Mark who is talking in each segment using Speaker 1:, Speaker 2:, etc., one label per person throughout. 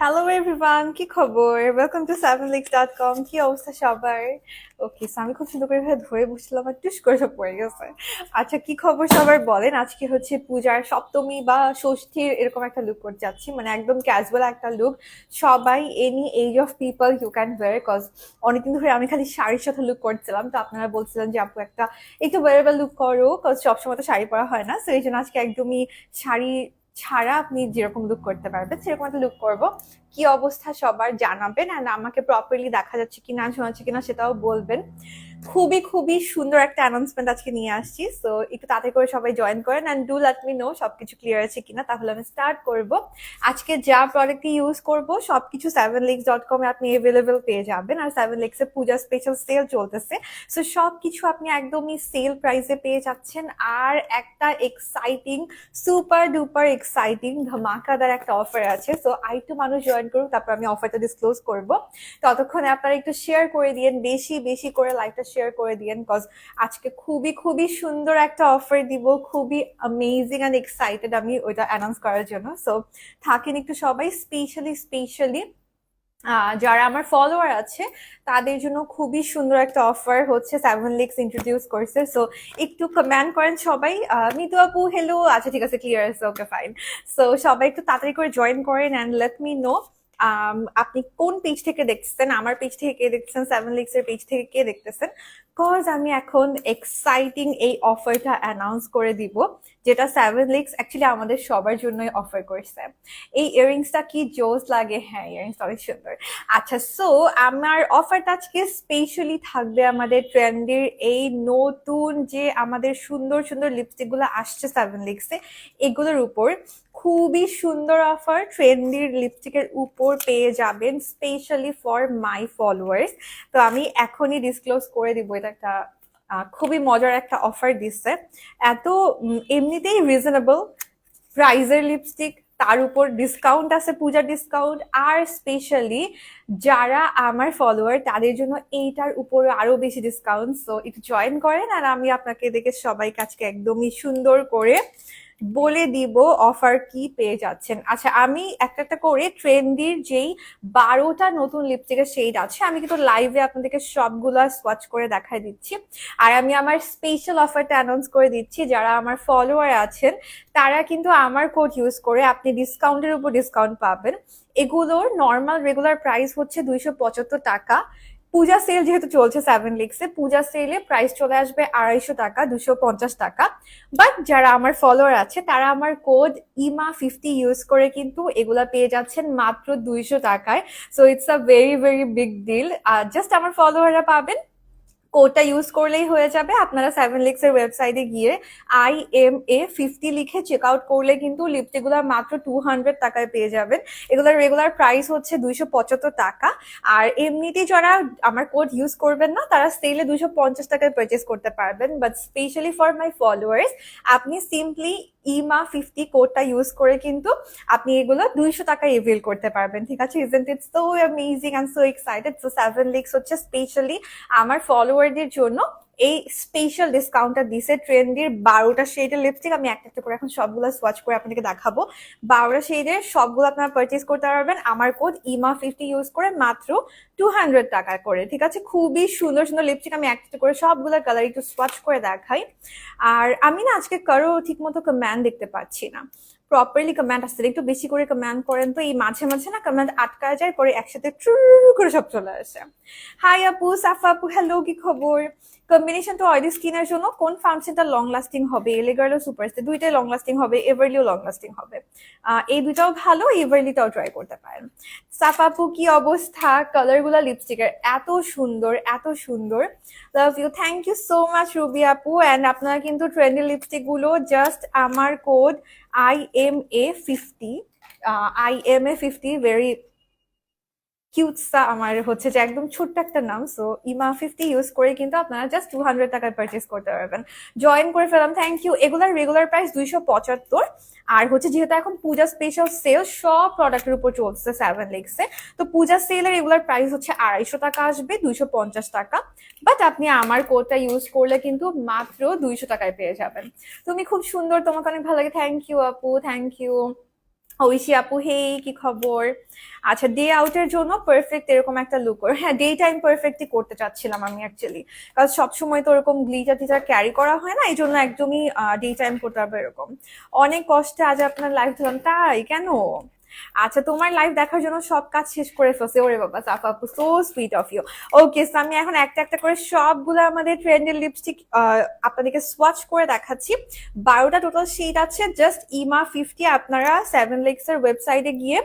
Speaker 1: Hello everyone, কি খবর? Welcome to 7leaks.com। কি অবস্থা সবার? ওকে, সো আমি খুব সুন্দর করে ধরে বসছিলাম আর টুস করে সব পড়ে গেছে। আচ্ছা, কি খবর সবার বলেন? আজকে হচ্ছে পূজার সপ্তমী বা ষষ্ঠীর এরকম একটা লুক করতে যাচ্ছি, মানে একদম ক্যাজুয়াল একটা লুক। সবাই any age of people you can wear, cause অনেকদিন ধরে আমি খালি শাড়ির সাথে লুক করছিলাম, তো আপনারা বলছিলেন যে আপু একটা একটু ওয়ারেবল লুক করো, কজ সবসময় তো শাড়ি পরা হয় না। সো এই জন্য আজকে একদমই শাড়ি ছাড়া আপনি যেরকম লুক করতে পারবেন সেরকম একটা লুক করবো। কি অবস্থা সবার জানাবেন, আর আমাকে প্রপারলি দেখা যাচ্ছে কিনা, শোনাচ্ছে কিনা সেটাও বলবেন। খুবই খুবই সুন্দর একটা অ্যানাউন্সমেন্ট আজকে নিয়ে আসছি, সো একটু তাড়াতাড়ি করে সবাই জয়েন করেন and do let me no সবকিছু ক্লিয়ার আছে কিনা, তাহলে আমি স্টার্ট করব। আজকে যা প্রোডাক্ট ইউজ করব সবকিছু 7leaks.com এ আপনি অ্যাভেলেবেল পেয়ে যাবেন, আর 7leaks এ পূজা স্পেশাল সেল চলতেছে। সো সবকিছু আপনি একদমই সেল প্রাইসে পেয়ে যাচ্ছেন। আর একটা এক্সাইটিং, সুপার ডুপার এক্সাইটিং ধামাকাদার একটা অফার আছে। সো আইটু মানুষ জয়েন করুক, তারপর আমি অফারটা ডিসক্লোজ করব। ততক্ষণে আপনারা একটু শেয়ার করে দিয়েন, বেশি বেশি করে লাইভটা শেয়ার করে দিয়েন, কজ আজকে খুবই খুবই সুন্দর একটা অফার দিব, খুবই অ্যামেজিং অ্যান্ড এক্সাইটেড আমি ওইটা অ্যানাউন্স করার জন্য। সো থাকেন একটু সবাই, স্পেশালি যারা আমার ফলোয়ার আছে তাদের জন্য খুবই সুন্দর একটা অফার হচ্ছে 7leaks ইন্ট্রোডিউস করছে। সো একটু কমেন্ট করেন সবাই। মিতু আপু হেলো, আচ্ছা ঠিক আছে, ক্লিয়ার আছে, ওকে ফাইন। সো সবাই একটু তাড়াতাড়ি করে জয়েন করেন অ্যান্ড লেট মি নো আপনি কোন পেজ থেকে দেখতেছেন, আমার পেজ থেকে কে দেখতেছেন, 7leaks এর পেজ থেকে কে দেখতেছেন। কজ আমি এখন এক্সাইটিং এই অফারটা অ্যানাউন্স করে দিব, যেটা 7leaks অ্যাকচুয়ালি আমাদের সবার জন্যই অফার করছে। এই ইয়ারিংসটা কি জোস লাগে! হ্যাঁ, ইয়ারিংস অনেক সুন্দর। আচ্ছা, সো আমার অফারটা আজকে স্পেশালি থাকবে আমাদের ট্রেন্ডির এই নতুন যে আমাদের সুন্দর সুন্দর লিপস্টিক গুলো আসছে 7leaks এ, এগুলোর উপর খুবই সুন্দর অফার ট্রেন্ডির লিপস্টিকের উপর পেয়ে যাবেন স্পেশালি ফর মাই ফলোয়ার্স। তো আমি এখনই ডিসক্লোজ করে দিব, এটা একটা খুবই মজার একটা অফার দিচ্ছে। এত এমনিতেই রিজনেবল প্রাইজের লিপস্টিক, তার উপর ডিসকাউন্ট আছে, পূজার ডিসকাউন্ট, আর স্পেশালি যারা আমার ফলোয়ার তাদের জন্য এইটার উপরে আরো বেশি ডিসকাউন্ট। সো একটু জয়েন করেন আর আমি আপনাকে দেখে সবাই কাছকে একদমই সুন্দর করে বলে দিব অফার কি পেয়ে যাচ্ছেন। আচ্ছা, আমি একটা একটা করে ট্রেন্ডির যেই 12টা নতুন লিপস্টিকের শেড আছে, আমি কিন্তু লাইভে আপনাদেরকে সবগুলা সোয়াচ করে দেখাই দিচ্ছি। আর আমি আমার স্পেশাল অফারটা অ্যানাউন্স করে দিচ্ছি, যারা আমার ফলোয়ার আছেন তারা কিন্তু আমার কোড ইউজ করে আপনি ডিসকাউন্টের উপর ডিসকাউন্ট পাবেন। এগুলোর নর্মাল রেগুলার প্রাইস হচ্ছে 275 টাকা। পূজা সেল যেহেতু চলছে 7leaks এ, পূজা সেলে প্রাইস চলে আসবে 250 টাকা, 250 টাকা। বাট যারা আমার ফলোয়ার আছে তারা আমার কোড ইমা50 ইউজ করে কিন্তু এগুলা পেয়ে যাচ্ছেন মাত্র 200 টাকায়। So it's a very very big deal. Just আমার ফলোয়াররা পাবেন, কোডটা ইউজ করলেই হয়ে যাবে। আপনারা 7leaks এর ওয়েবসাইটে গিয়ে IMA50 লিখে চেক আউট করলে কিন্তু লিপস্টিক গুলো মাত্র 200 টাকায় পেয়ে যাবেন। এগুলোর রেগুলার প্রাইস হচ্ছে 275 টাকা। আর এমনিতেই যারা আমার কোড ইউজ করবেন না তারা সেলে 250 টাকায় পারচেস করতে পারবেন, but specially for my followers আপনি সিম্পলি ইমা50 কোডটা ইউজ করে কিন্তু আপনি এগুলো 200 টাকায় এভেল করতে পারবেন। ঠিক আছে, isn't it so amazing and so excited. So 7leaks হচ্ছে স্পেশালি আমার ফলোয়ারদের জন্য এই স্পেশাল ডিসকাউন্টটা দিছে। ট্রেন্ডির 12টা শেডের লিপস্টিক আমি একটা একটা করে এখন সবগুলো সোয়াচ করে আপনাদেরকে দেখাবো। 12টা শেডের সবগুলো আপনারা পারচেস করতে পারবেন আমার কোড ইমা50 ইউজ করে মাত্র 200 টাকা করে। ঠিক আছে, খুবই সুন্দর সুন্দর লিপস্টিক আমি একটা করে সবগুলো কালার একটু সোয়াচ করে দেখাই। আর আমি না আজকে কারো ঠিক মতো কমেন্ট দেখতে পাচ্ছি না, প্রপারলি কমেন্ট আসছে, একটু বেশি করে কমেন্ট করেন তো। এই মাঝে মাঝে না কমেন্ট আটকায় যায়, পরে একসাথে ট্রু করে সব চলে আসে। হাই আপু, সাফা আপু হ্যালো, কি খবর? কম্বিনেশন তো অয়েলি স্কিনের জন্য কোন ফাউন্ডেশনটা লং লাস্টিং হবে? এলিগার্ল ও সুপারস্টার দুইটাই লং লাস্টিং হবে, এভারলিও লং লাস্টিং হবে। এই দুইটাও ভালো, এভারলিটাও ট্রাই করতে পারেন। সাফা আপু কি অবস্থা? কালার গুলা লিপস্টিকের এত সুন্দর, এত সুন্দর, love you, thank you so much Ruby আপু। অ্যান্ড আপনারা কিন্তু ট্রেন্ডি লিপস্টিক গুলো জাস্ট আমার কোড IMA50, IMA50 ভেরি কিউটসা আমার হচ্ছে যে একদম ছোট্ট একটা নাম। সো ইমা50 ইউজ করে কিন্তু আপনারা জাস্ট 200 টাকায় পারচেস করতে পারবেন। জয়েন করে ফেলাম, থ্যাংক ইউ। এগুলার রেগুলার প্রাইস 275। আর হচ্ছে যেহেতু এখন পূজা স্পেশাল সেল সব প্রোডাক্টের উপর চলছে 7leaks এ, তো পূজা সেলের রেগুলার প্রাইস হচ্ছে 250 টাকা আসবে, 250 টাকা। বাট আপনি আমার কোডটা ইউজ করলে কিন্তু মাত্র 200 টাকায় পেয়ে যাবেন। তুমি খুব সুন্দর, তোমাকে অনেক ভালো লাগে, থ্যাংক ইউ আপু, থ্যাংক ইউ। ঐশী আপু, হেই কি খবর? আচ্ছা, ডে আউটের জন্য পারফেক্ট এরকম একটা লুক, হ্যাঁ ডে টাইম পারফেক্টই করতে চাচ্ছিলাম আমি অ্যাকচুয়ালি, কারণ সবসময় তো ওরকম গ্লিটার টিচার ক্যারি করা হয় না, এই জন্য একদমই ডে টাইম করতে হবে এরকম। অনেক কষ্টে আজ আপনার লাইভ ধরলাম, তাই কেন? আচ্ছা, তোমার লাইভ দেখার জন্য সব কাজ শেষ করে ফেলছে, ওরে বাবা সাফা আপু, so sweet of you. Okay, so আমি এখন একটা একটা করে সবগুলো আমাদের ট্রেন্ডের লিপস্টিক আপনাদেরকে সোয়াচ করে দেখাচ্ছি। 12টা টোটাল শেড আছে, জাস্ট ইমা 50 আপনারা 7 Licks এর ওয়েবসাইটে গিয়ে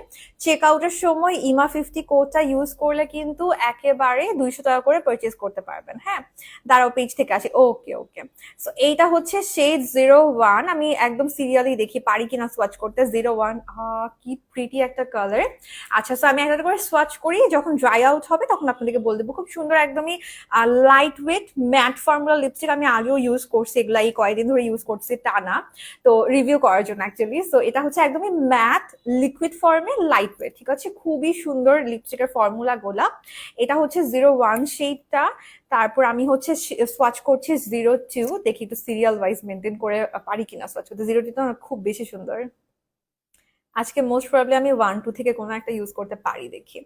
Speaker 1: চেক আউটের সময় ইমা 50 কোডটা ইউজ করলে কিন্তু একেবারে 200 টাকা করে পারচেস করতে পারবেন। হ্যাঁ, দাঁড়াও পেজ থেকে আসি। ওকে ওকে, সো এইটা হচ্ছে শেড 01। আমি একদম সিরিয়ালি দেখি পারি কিনা সোয়াচ করতে। 01, কি প্রিটি একটা কালার। আচ্ছা, সো আমি একটা করে সোয়াচ করি, যখন ড্রাই আউট হবে তখন আপনাদেরকে বলে দেবো। খুব সুন্দর একদমই light weight matte formula lipstick, আমি আগেও ইউজ করছি, এগুলা এই কয়েকদিন ধরে ইউজ করছি টানা, তো রিভিউ করার জন্য অ্যাকচুয়ালি। সো এটা হচ্ছে একদমই ম্যাট লিকুইড ফর্মে লাইট ওয়েট, ঠিক আছে, খুবই সুন্দর লিপস্টিকের ফর্মুলা গোলা। এটা হচ্ছে 01 শেডটা। তারপর আমি হচ্ছে সোয়াচ করছি 02, দেখি একটু সিরিয়াল ওয়াইজ মেনটেন করে পারি কিনা সোয়াচ করতে। 02 তো খুব বেশি সুন্দর। আজকে মোস্ট প্রবলি আমি 1-2 থেকে কোনো একটা ইউজ করতে পারি, দেখি।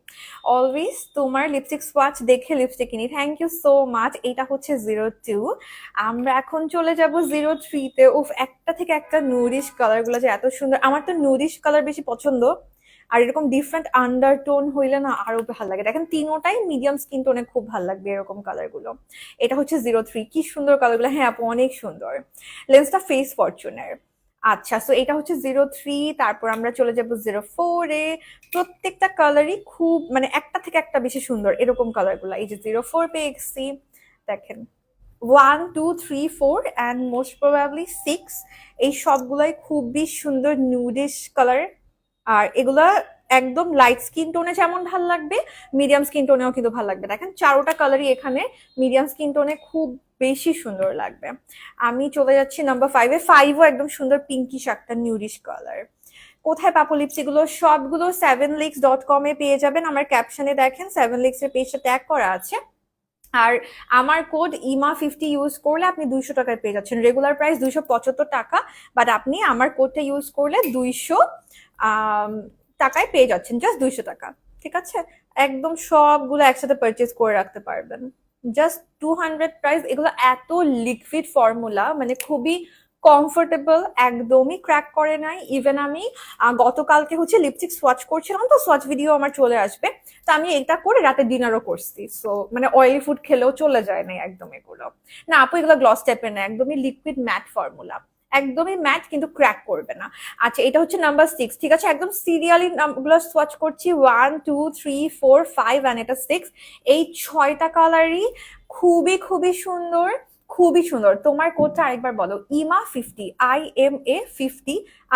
Speaker 1: অলওয়েজ তোমার লিপস্টিক সোয়াচ দেখে লিপস্টিক কিনি, থ্যাংক ইউ সো মাচ। এটা হচ্ছে 02। আমরা এখন চলে যাব 03-তে। উফ, একটা থেকে একটা নুডিশ কালার গুলো যে এত সুন্দর, আমার তো নুডিশ কালার বেশি পছন্দ, আর এরকম ডিফারেন্ট আন্ডারটোন হইলে না আরো ভালো লাগে। দেখেন তিনোটাই মিডিয়াম স্কিন টোনে খুব ভালো লাগবে এরকম কালার গুলো। এটা হচ্ছে 03, কি সুন্দর কালার গুলো, হ্যাঁ আপু অনেক সুন্দর। লেন্সটা ফেস ফরচুনের। আচ্ছা, সো এটা হচ্ছে 03। তারপর আমরা চলে যাব 04-এ। প্রত্যেকটা কালারই খুব মানে একটা থেকে একটা বেশি সুন্দর এরকম কালার গুলা। এই যে 04 পেয়ে গেছি, দেখেন 1, 2, 3, 4 অ্যান্ড মোস্ট প্রবাবলি 6, এই সবগুলাই খুবই সুন্দর নিউডিশ কালার। আর এগুলা একদম লাইট স্কিন টোনে যেমন ভাল লাগবে, মিডিয়াম স্কিন টোনেও কিন্তু ভাল লাগবে। দেখেন চারোটা কালারই এখানে মিডিয়াম স্কিন টোনে খুব বেশি সুন্দর লাগবে। আমি চলে যাচ্ছি নাম্বার 5-এ। 5ও একদম সুন্দর পিঙ্কিশ একটা নিউডিশ কালার। কোথায় পাবো লিপস্টিক গুলো? সবগুলো 7licks.com এ পেয়ে যাবেন। আমার ক্যাপশনে দেখেন 7licks এর পেজটা ট্যাগ করা আছে। আর আমার কোড ইমা 50 ইউজ করলে আপনি 200 টাকায় পেয়ে যাচ্ছেন। রেগুলার প্রাইস 275 টাকা, বাট আপনি আমার কোডটা ইউজ করলে 200 টাকায় পেয়ে যাচ্ছেন, জাস্ট 200 টাকা। ঠিক আছে, একদম সবগুলো একসাথে পারচেজ করে রাখতে পারবেন, জাস্ট 200 প্রাইস। এগুলো এত লিকুইড ফর্মুলা, মানে খুবই কমফোর্টেবল, একদমই ক্র্যাক করে নাই। ইভেন আমি গতকালকে হচ্ছে লিপস্টিক সোয়াচ করছিলাম, তো সোয়াচ ভিডিও আমার চলে আসবে, তো আমি এটা করে রাতে ডিনারও করছি। সো মানে অয়েলি ফুড খেলেও চলে যায় না একদম এগুলো। না আপু, এগুলো গ্লস টাইপের না, একদমই লিকুইড ম্যাট ফর্মুলা, একদমই ম্যাট কিন্তু ক্র্যাক করবে না। আচ্ছা, এটা হচ্ছে নাম্বার 6, ঠিক আছে, একদম সিরিয়ালি নামগুলো সোয়াচ করছি, 1, 2, 3, 4, 5 অ্যান্ড এটা 6। এই 6টা কালারই খুবই খুবই সুন্দর, খুবই সুন্দর। তোমার কোডটা আরেকবার বলো, ইমা 50, IMA 50,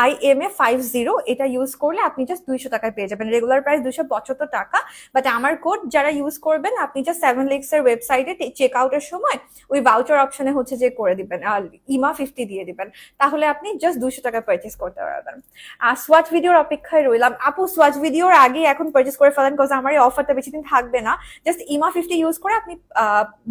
Speaker 1: IMA 50, এটা ইউজ করলে আপনি জাস্ট 200 টাকায় পেয়ে যাবেন। রেগুলার প্রাইস 275 টাকা, বাট আমার কোড যারা ইউজ করবেন, আপনি জাস্ট 7Licks এর ওয়েবসাইটে চেক আউটের সময় ওই ভাউচার অপশনে হচ্ছে যে করে দিবেন, ইমা 50 দিয়ে দিবেন, তাহলে আপনি জাস্ট 200 টাকা পারচেস করতে পারবেন। আর সোয়াচ ভিডিওর অপেক্ষায় রইলাম। আপু সোয়াচ ভিডিওর আগে এখন পারচেস করে ফেলেন, বিকজ আমার এই অফারটা বেশি দিন থাকবে না। জাস্ট ইমা 50 ইউজ করে আপনি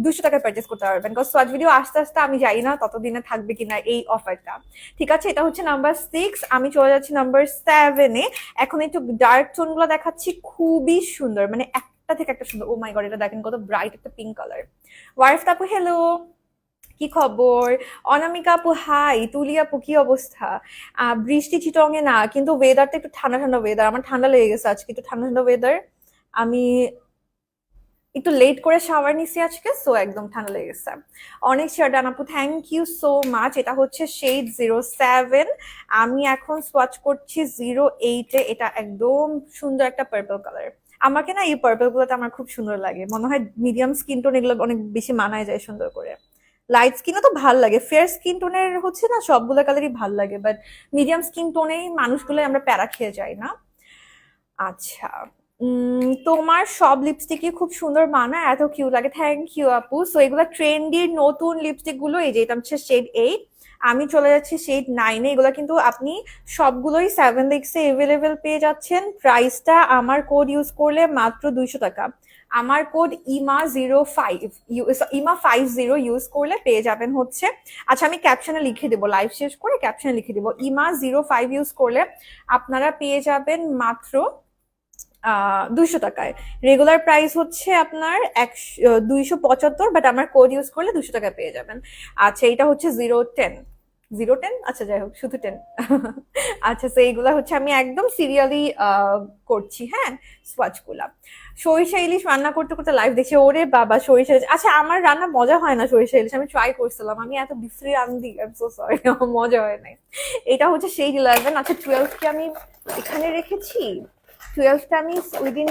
Speaker 1: 200 টাকায় পারচেস করতে পারবেন, বিকজ সোয়াচ ভিডিও আস্তে আস্তে আমি জানি না ততদিনে থাকবে কিনা এই অফারটা। ঠিক আছে, এটা হচ্ছে নাম্বার 6। আমি চলে যাচ্ছি নাম্বার 7-এ। এখন একটু ডার্ক টোন গুলো দেখাচ্ছি, খুবই সুন্দর, মানে একটা থেকে একটা সুন্দর। ও মাই গড, এটা দেখেন কত ব্রাইট একটা পিঙ্ক কালার। ওয়ারিফ আপু হ্যালো, কি খবর? অনামিকা আপু হাই, তুলি আপু কি অবস্থা? বৃষ্টি চিটংয়ে না, কিন্তু ওয়েদারটা একটু ঠান্ডা ঠান্ডা ওয়েদার, আমার ঠান্ডা লেগে গেছে আজকে, একটু ঠান্ডা ঠান্ডা ওয়েদার। আমি একটু লেট করে শাওয়ার নিছি আজকে, সো একদম ঠান্ডা লেগে গেছে। অনেক শেয়ারডান আপু, থ্যাংক ইউ সো মাচ। এটা হচ্ছে শেড 07। আমি এখন সোয়াচ করছি 08-এ। এটা একদম সুন্দর একটা পার্পল কালার। আমাকে না এই পার্পল গুলোতে আমার খুব সুন্দর লাগে, মনে হয় মিডিয়াম স্কিন টোন এগুলো অনেক বেশি মানায় যায় সুন্দর করে। লাইট স্কিনও তো ভাল লাগে, ফেয়ার স্কিন টোনের হচ্ছে না সবগুলো কালারই ভাল লাগে, বাট মিডিয়াম স্কিন টোনেই মানুষগুলো আমরা প্যারা খেয়ে যাই না। আচ্ছা, তোমার সব লিপস্টিকই খুব সুন্দর মানায়, এত কিউট লাগে, থ্যাংক ইউ আপু। সো এগুলো ট্রেন্ডির নতুন লিপস্টিক গুলো, এই যে এটা হচ্ছে শেড 8, আমি চলে যাচ্ছি শেড 9-এ। এগুলো কিন্তু আপনি সবগুলোই 7Licks-এ এভেলেবেল পেয়ে যাচ্ছেন। প্রাইসটা আমার কোড ইউজ করলে মাত্র 200 টাকা, আমার কোড IMA05 IMA50 ইউজ করলে পেয়ে যাবেন হচ্ছে, আচ্ছা আমি ক্যাপশনে লিখে দেবো, লাইভ শেষ করে ক্যাপশনে লিখে দেবো, IMA05 ইউজ করলে আপনারা পেয়ে যাবেন মাত্র 200 টাকায়। রেগুলার প্রাইস হচ্ছে আপনার 275, বাট আমার কোড ইউজ করলে 200 টাকায় পেয়ে যাবেন। আচ্ছা এটা হচ্ছে 010, আচ্ছা যাই হোক শুধু 10। আচ্ছা তো এইগুলা হচ্ছে আমি একদম সিরিয়ালি করছি, হ্যাঁ সোয়াচ গুলা। সরিষা ইলিশ রান্না করতে করতে লাইভ দেখছি, ওরে বাবা সরিষা ইলিশ, আচ্ছা আমার রান্না মজা হয় না সরিষা ইলিশ, আমি ট্রাই করছিলাম, আমি এত বিশ্রী রান্ধি, আই এম সো সরি, আমার মজা হয় নাই। এটা হচ্ছে সেই 11, আচ্ছা 12 কে আমি এখানে রেখেছি, 12টা আমি ওই দিন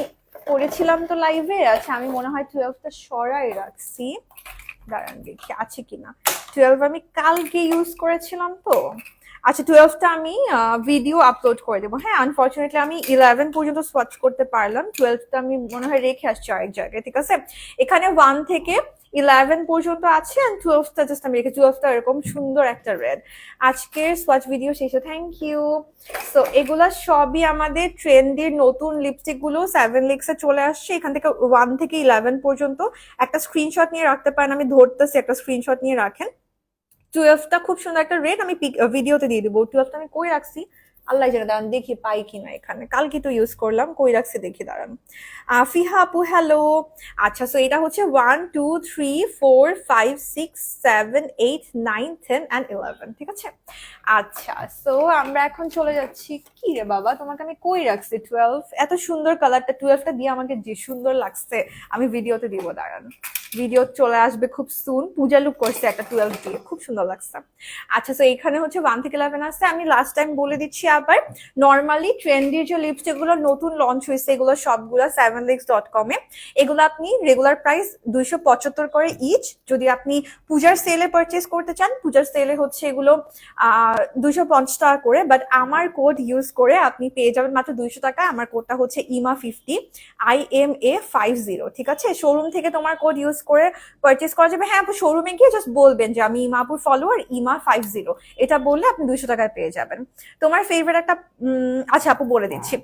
Speaker 1: করেছিলাম তো লাইভে, আচ্ছা আমি মনে হয় 12টা সরাই রাখছি, দাঁড়ান দেখি আছে কিনা। 12 আমি কালকে ইউজ করেছিলাম তো, আচ্ছা 12টা আমি ভিডিও আপলোড করে দেবো, হ্যাঁ আনফর্চুনেটলি আমি 11 পর্যন্ত সোয়াচ করতে পারলাম, 12টা আমি মনে হয় রেখে আসছি আরেক জায়গায়, ঠিক আছে। এখানে 1 থেকে 11 পর্যন্ত আছে, এন্ড 12টা জাস্ট আমি রেখে, 12টা এরকম সুন্দর একটা রেড। আজকের সোয়াচ ভিডিও শেষে, থ্যাংক ইউ। সো এগুলা সবই আমাদের ট্রেন্ডির নতুন লিপস্টিক গুলো 7 লিক্সে চলে আসছে, এখান থেকে 1 থেকে 11 পর্যন্ত একটা স্ক্রিনশট নিয়ে রাখতে পারেন, আমি ধরতেছি, একটা স্ক্রিনশট নিয়ে রাখেন। 12টা খুব সুন্দর একটা রেড, আমি ভিডিওতে দিয়ে দিবো। 12টা আমি কই রাখছি আল্লাহ জানে, দাঁড়ান দেখি পাই কিনা, এখানে কালকে তো ইউজ করলাম, কই রাখছি দেখি দাঁড়ান। ফিহা আপু হ্যালো। আচ্ছা সো এটা হচ্ছে 1 2 3 4 5 6 7 8 9 10 and 11, ঠিক আছে। আচ্ছা সো আমরা এখন চলে যাচ্ছি, কি রে বাবা তোমাকে আমি কই রাখছি 12, এত সুন্দর কালারটা 12টা দিয়ে আমাকে যে সুন্দর লাগছে, আমি ভিডিওতে দিব, দাঁড়ান ভিডিও চলে আসবে খুব সুন। পূজা লুক করছে একটা 12 দিয়ে, খুব সুন্দর লাগছে। আচ্ছা তো এখানে হচ্ছে 1 থেকে 11 আছে, আমি লাস্ট টাইম বলে দিচ্ছি আবার, নর্মালি ট্রেন্ডির যে লিপস্টিক গুলো নতুন লঞ্চ হয়েছে এগুলো সবগুলো 7leaks.com এ, এগুলো আপনি রেগুলার প্রাইস 275 করে ইচ, যদি আপনি পূজার সেলে পারচেস করতে চান, পূজার সেলে হচ্ছে এগুলো 250 টাকা করে, বাট আমার কোড ইউজ করে আপনি পেয়ে যাবেন মাত্র 200 টাকা। আমার কোডটা হচ্ছে IMA50, IMA50, ঠিক আছে। শোরুম থেকে তোমার কোড ইউজ করে পারচেস করা যাবে, হ্যাঁ আপু শোরুমে গিয়ে জাস্ট বলবেন যে আমি ইমাপুর ফলোয়ার IMA50, এটা বললে আপনি 200 টাকায় পেয়ে যাবেন। তোমার ফেভারিট একটা আচ্ছা আপু বলে দিচ্ছি,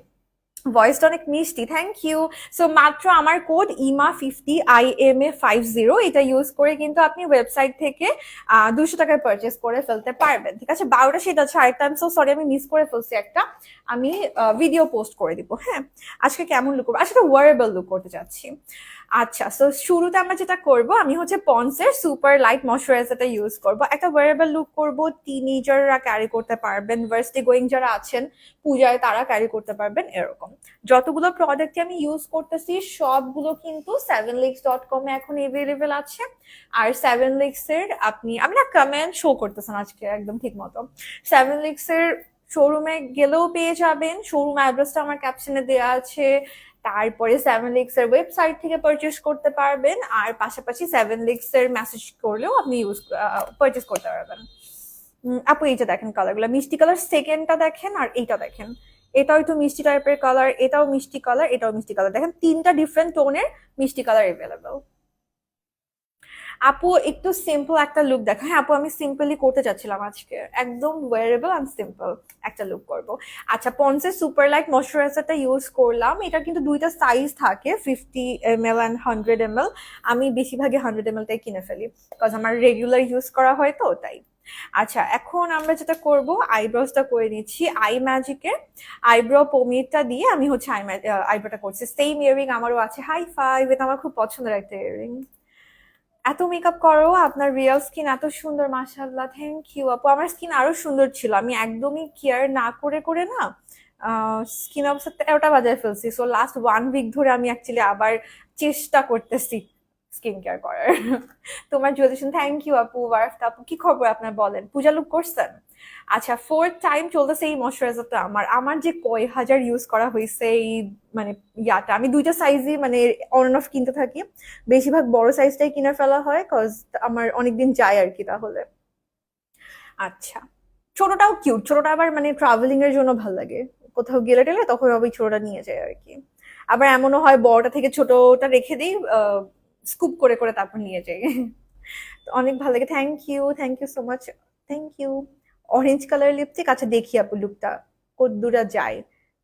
Speaker 1: ভয়েসটা অনেক মিষ্টি, থ্যাংক ইউ। সো মাত্র আমার কোড IMA50, IMA50, এটা ইউজ করে কিন্তু আপনি ওয়েবসাইট থেকে 200 টাকায় পারচেস করে ফেলতে পারবেন, ঠিক আছে। 12টা সেট আছে, আরেকটা আমি সো সরি আমি মিস করে ফেলছি একটা, আমি ভিডিও পোস্ট করে দিব, হ্যাঁ। আজকে কেমন লুক করবো, আজকে ওয়ারেবল লুক করতে চাচ্ছি। আচ্ছা সো শুরুতে আমরা যেটা করব, আমি হচ্ছে পন্সের সুপার লাইট ময়শ্চারাইজারটা ইউজ করব, একটা ওয়ারেবল লুক করব, টিনেজাররা ক্যারি করতে পারবেন, ভার্সিটি গোয়িং যারা আছেন পূজায় তারা ক্যারি করতে পারবেন, এরকম। যতগুলো প্রোডাক্ট আমি ইউজ করতেছি সবগুলো কিন্তু 7leaks.com এ এখন এভেলেবেল আছে। আর 7leaks এর আমি না কমেন্ট শো করতেছেন আজকে একদম ঠিক মতো, 7leaks এর শোরুমে গেলেও পেয়ে যাবেন, শোরুম অ্যাড্রেসটা আমার ক্যাপশনে দেওয়া আছে। তারপরে 7leaks এর ওয়েবসাইট থেকে পারচেস করতে পারবেন, আর পাশাপাশি 7leaks এর মেসেজ করলেও আপনি পারচেস করতে পারবেন। আপু এইটা দেখেন কালারগুলো, মিষ্টি কালার, সেকেন্ডটা দেখেন আর এইটা দেখেন, এটাও একটু মিষ্টি টাইপের কালার, এটাও মিষ্টি কালার, এটাও মিষ্টি কালার, দেখেন 3টা ডিফারেন্ট টোনের মিষ্টি কালার এভেলেবেল। আপু একটু সিম্পল একটা লুক দেখো, হ্যাঁ আপু আমি সিম্পলি করতে চাচ্ছিলাম আজকে, একদম ওয়ারেবল এন্ড সিম্পল একটা লুক করব। আচ্ছা পন্সের সুপার লাইট ময়শ্চারাইজারটা ইউজ করলাম, এটা কিন্তু দুইটা সাইজ থাকে, 50 ml and 100 ml, আমি বেশিরভাগই 100 ml টাই কিনে ফেলি, বিকজ আমার রেগুলার ইউজ করা হয় তো তাই। আচ্ছা এখন আমরা যেটা করব, আইব্রোসটা করে নিচ্ছি, আই ম্যাজিকের আইব্রো পমিরটা দিয়ে আমি হচ্ছে আইব্রোটা করছি। সেম ইয়ারিং আমারও আছে, হাই ফাইভ, এটা আমার খুব পছন্দের একটা ইয়ারিং। এত মেকআপ করো, আপনার রিয়েল স্কিন এত সুন্দর, মাশাআল্লাহ, থ্যাংক ইউ আপু। আমার স্কিন আরো সুন্দর ছিল, আমি একদমই কেয়ার না করে করে না স্কিন অবস্থা 13টা বাজায় ফেলছি। সো লাস্ট 1 উইক ধরে আমি অ্যাকচুয়ালি আবার চেষ্টা করতেছি স্কিন কেয়ার করার। তোমার জুয়েলেশন, থ্যাংক ইউ আপু। ওয়ারফতা আপু কি খবর আপনার বলেন, পূজা লুক করছেন? আচ্ছা 4th টাইম চলতেছে এই ময়শ্চারাইজারটা, আমার যে কয় হাজার ইউজ করা হয়েছে এই মানে ইয়াটা, আমি দুইটা সাইজই মানে অন অফ কিনতে থাকি, বেশিরভাগ বড় সাইজটাই কিনে ফেলা হয়, কজ আমার অনেকদিন যায় আর কি তাহলে। আচ্ছা ছোটটাও কিউট, ছোটটা আবার মানে ট্রাভেলিং এর জন্য ভালো লাগে, কোথাও গেলে টেলে তখন আমি ছোটটা নিয়ে যাই আর কি। আবার এমনও হয় বড়টা থেকে ছোটটা রেখে দিই, স্কুপ করে করে তারপর নিয়ে যাই। অনেক ভালো লাগে, thank you so much, thank you. Orange colour lipstick, আচ্ছা দেখি আপু লুকটা কদ্দুরা যায়,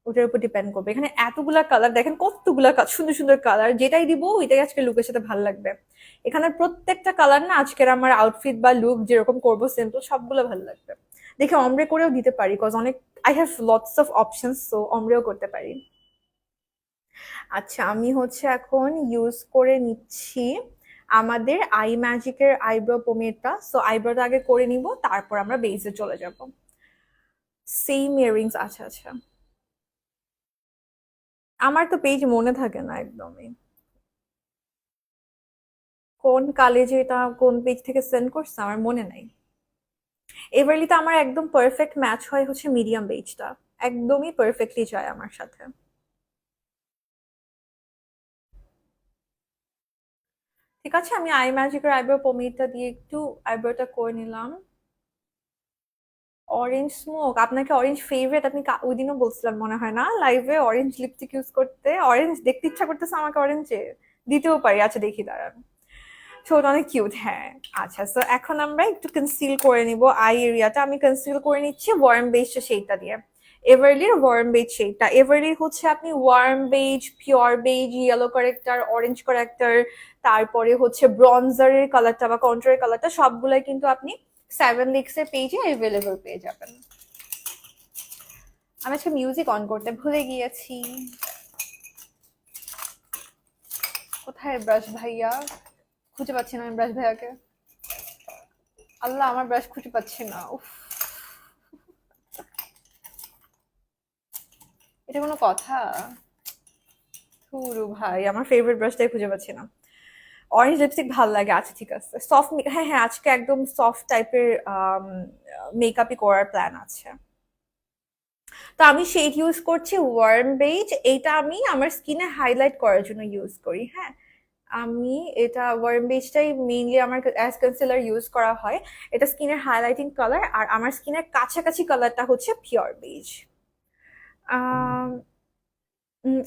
Speaker 1: ওটার উপর ডিপেন্ড করবে। এখানে এতগুলা কালার, দেখেন কতগুলা সুন্দর সুন্দর কালার, যেটাই দিব ওইটাই আজকে লুকের সাথে ভালো লাগবে। এখানে প্রত্যেকটা কালার না আজকের আমার আউটফিট বা লুক যেরকম করবো সিম্পল সবগুলো ভালো লাগবে। দেখে অমরে করেও দিতে পারি, কজ অনেক I have lots of options, so অমরেও করতে পারি। আচ্ছা আমি হচ্ছে এখন ইউজ করে নিচ্ছি আমাদের আই ম্যাজিকের আইব্রো পোমেডটা। সো আইব্রোটা আগে করে নিব, তারপর আমরা বেসে চলে যাব। সেম ইয়াররিংস, আচ্ছা আচ্ছা। আমার তো পেজ মনে থাকে না একদমই, কোন কালে যে এটা কোন পেজ থেকে সেন্ড করছে আমার মনে নাই। এভারলি তো আমার একদম পারফেক্ট ম্যাচ হয় হচ্ছে মিডিয়াম পেজটা, একদমই পারফেক্টলি যায় আমার সাথে। ঠিক আছে, আমি আই ম্যাজিকের আইব্রো পমিটটা দিয়ে একটু আইব্রোটা করে নিলাম। অরেঞ্জ স্মোক, আপনাকে অরেঞ্জ ফেভারিট, আপনি ওই দিনও বলছিলেন মনে হয় না লাইভে অরেঞ্জ লিপস্টিক ইউজ করতে। অরেঞ্জ দেখতে ইচ্ছা করতেছে আমাকে, অরেঞ্জে দিতেও পারি। আচ্ছা দেখি দাঁড়ান, ছোট অনেক কিউট, হ্যাঁ। আচ্ছা সো এখন আমরা একটু কনসিল করে নিব আই এরিয়াটা। আমি কনসিল করে নিচ্ছি ওয়ার্ম বেজটা সেইটা দিয়ে, এভারলির ওয়ার্ম বেজ সেইটা। এভারলির হচ্ছে আপনি warm beige, pure beige, yellow character, orange character, তারপরে হচ্ছে ব্রঞ্জারের কালারটা বা কন্ট্রারের কালারটা সবগুলাই কিন্তু আপনি 7 লিক্সের পেজে অ্যাভেলেবল পেয়ে যাবেন। আমি আজকে মিউজিক অন করতে ভুলে গিয়েছি। কোথায় ব্রাশ ভাইয়া? খুঁজে পাচ্ছি না আমি ব্রাশ ভাইয়াকে। আল্লাহ, আমার ব্রাশ খুঁজে পাচ্ছি না, উফ। এটা কোনো কথা? থুরু ভাই, আমার ফেভারিট ব্রাশটাই খুঁজে পাচ্ছি না। অরেঞ্জ লিপস্টিক ভালো লাগে, আচ্ছা ঠিক আছে। সফট, হ্যাঁ হ্যাঁ, আজকে একদম সফট টাইপের মেকআপই করার প্ল্যান আছে। তো আমি শেড ইউজ করছি ওয়ার্ম বেজ। এইটা আমি আমার স্কিনে হাইলাইট করার জন্য ইউজ করি, হ্যাঁ। আমি এটা ওয়ার্ম বেজটাই মেইনলি আমার অ্যাজ কনসিলার ইউজ করা হয়। এটা স্কিনের হাইলাইটিং কালার, আর আমার স্কিনের কাছাকাছি কালারটা হচ্ছে পিওর বেজ।